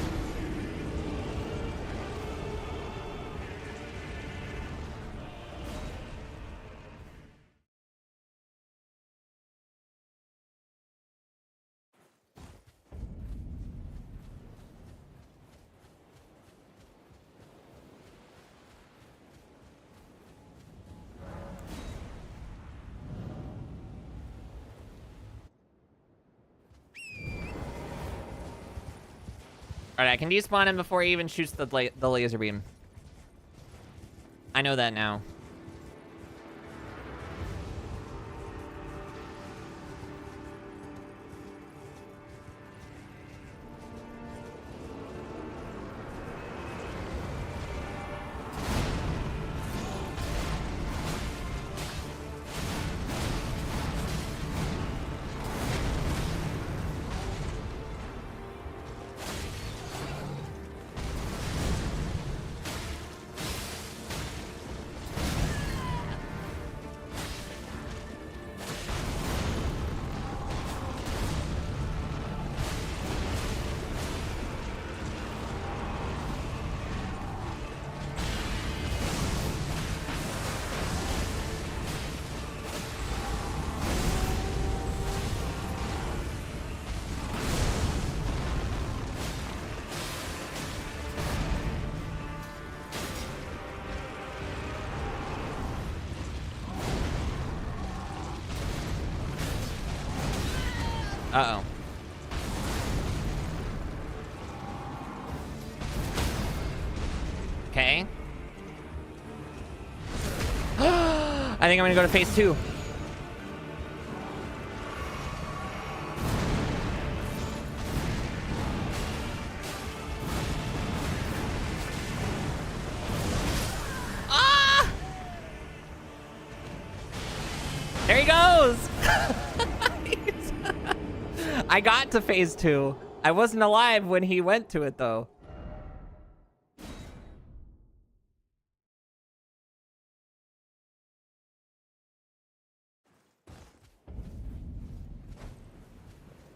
Alright, I can despawn him before he even shoots the laser beam. I know that now. Uh-oh. Okay. I think I'm gonna go to phase 2. Ah! There he goes! I got to phase 2. I wasn't alive when he went to it, though.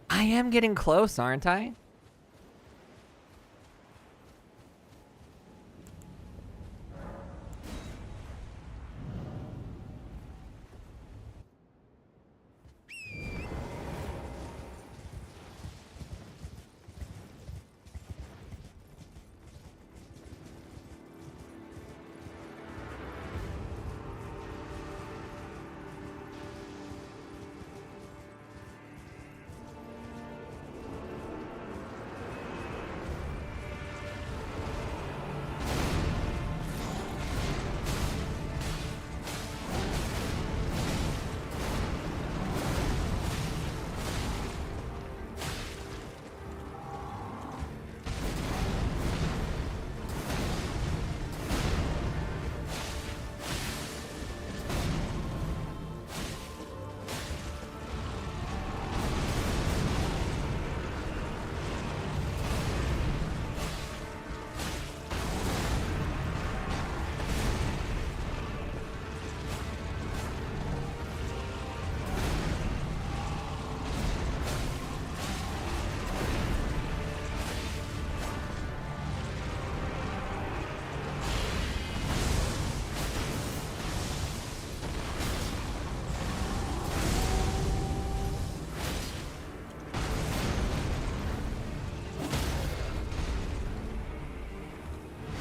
I am getting close, aren't I?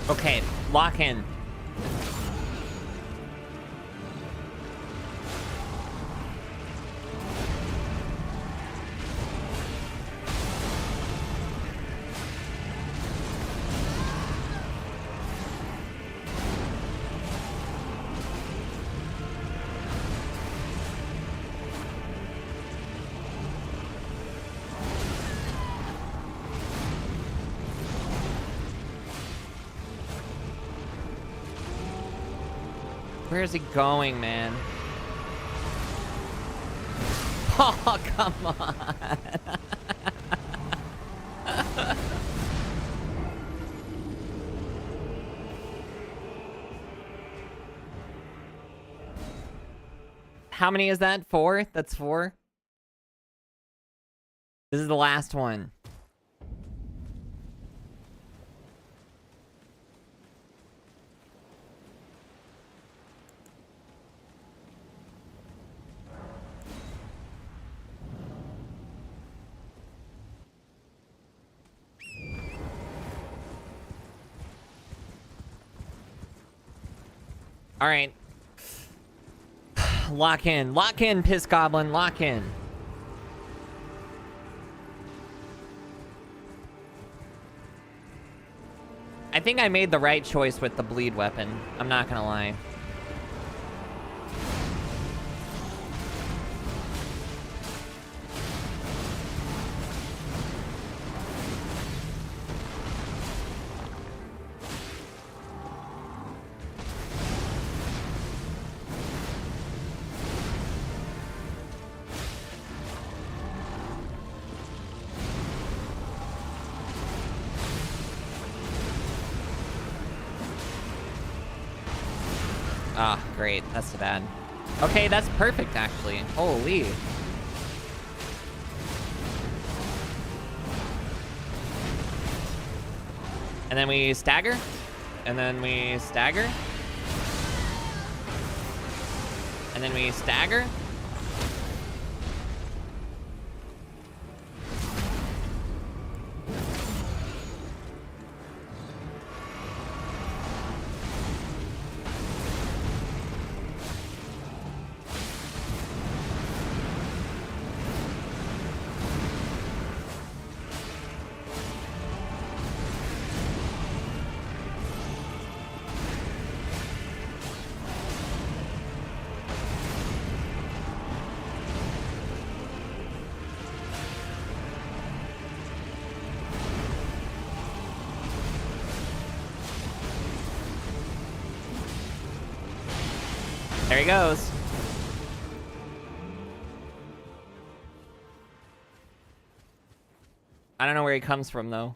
Okay, lock in. Where is he going, man? Oh, come on. How many is that? 4? That's 4? This is the last one. All right. Lock in. Lock in, Piss Goblin. Lock in. I think I made the right choice with the bleed weapon. I'm not gonna lie. Ah, great. That's too bad. Okay, that's perfect, actually. Holy. And then we stagger. And then we stagger. And then we stagger. There he goes. I don't know where he comes from, though.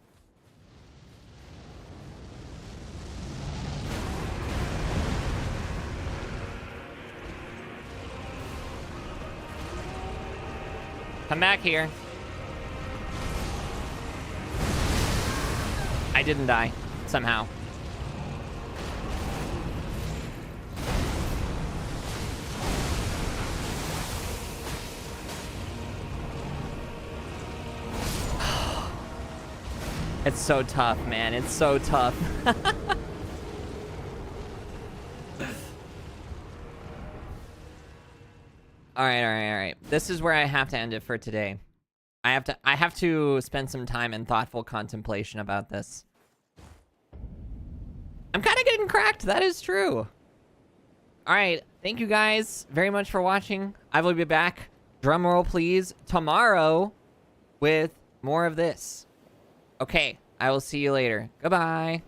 Come back here. I didn't die, somehow. It's so tough, man. It's so tough. All right. This is where I have to end it for today. I have to spend some time in thoughtful contemplation about this. I'm kind of getting cracked. That is true. All right. Thank you guys very much for watching. I will be back, drum roll please, tomorrow with more of this. Okay, I will see you later. Goodbye.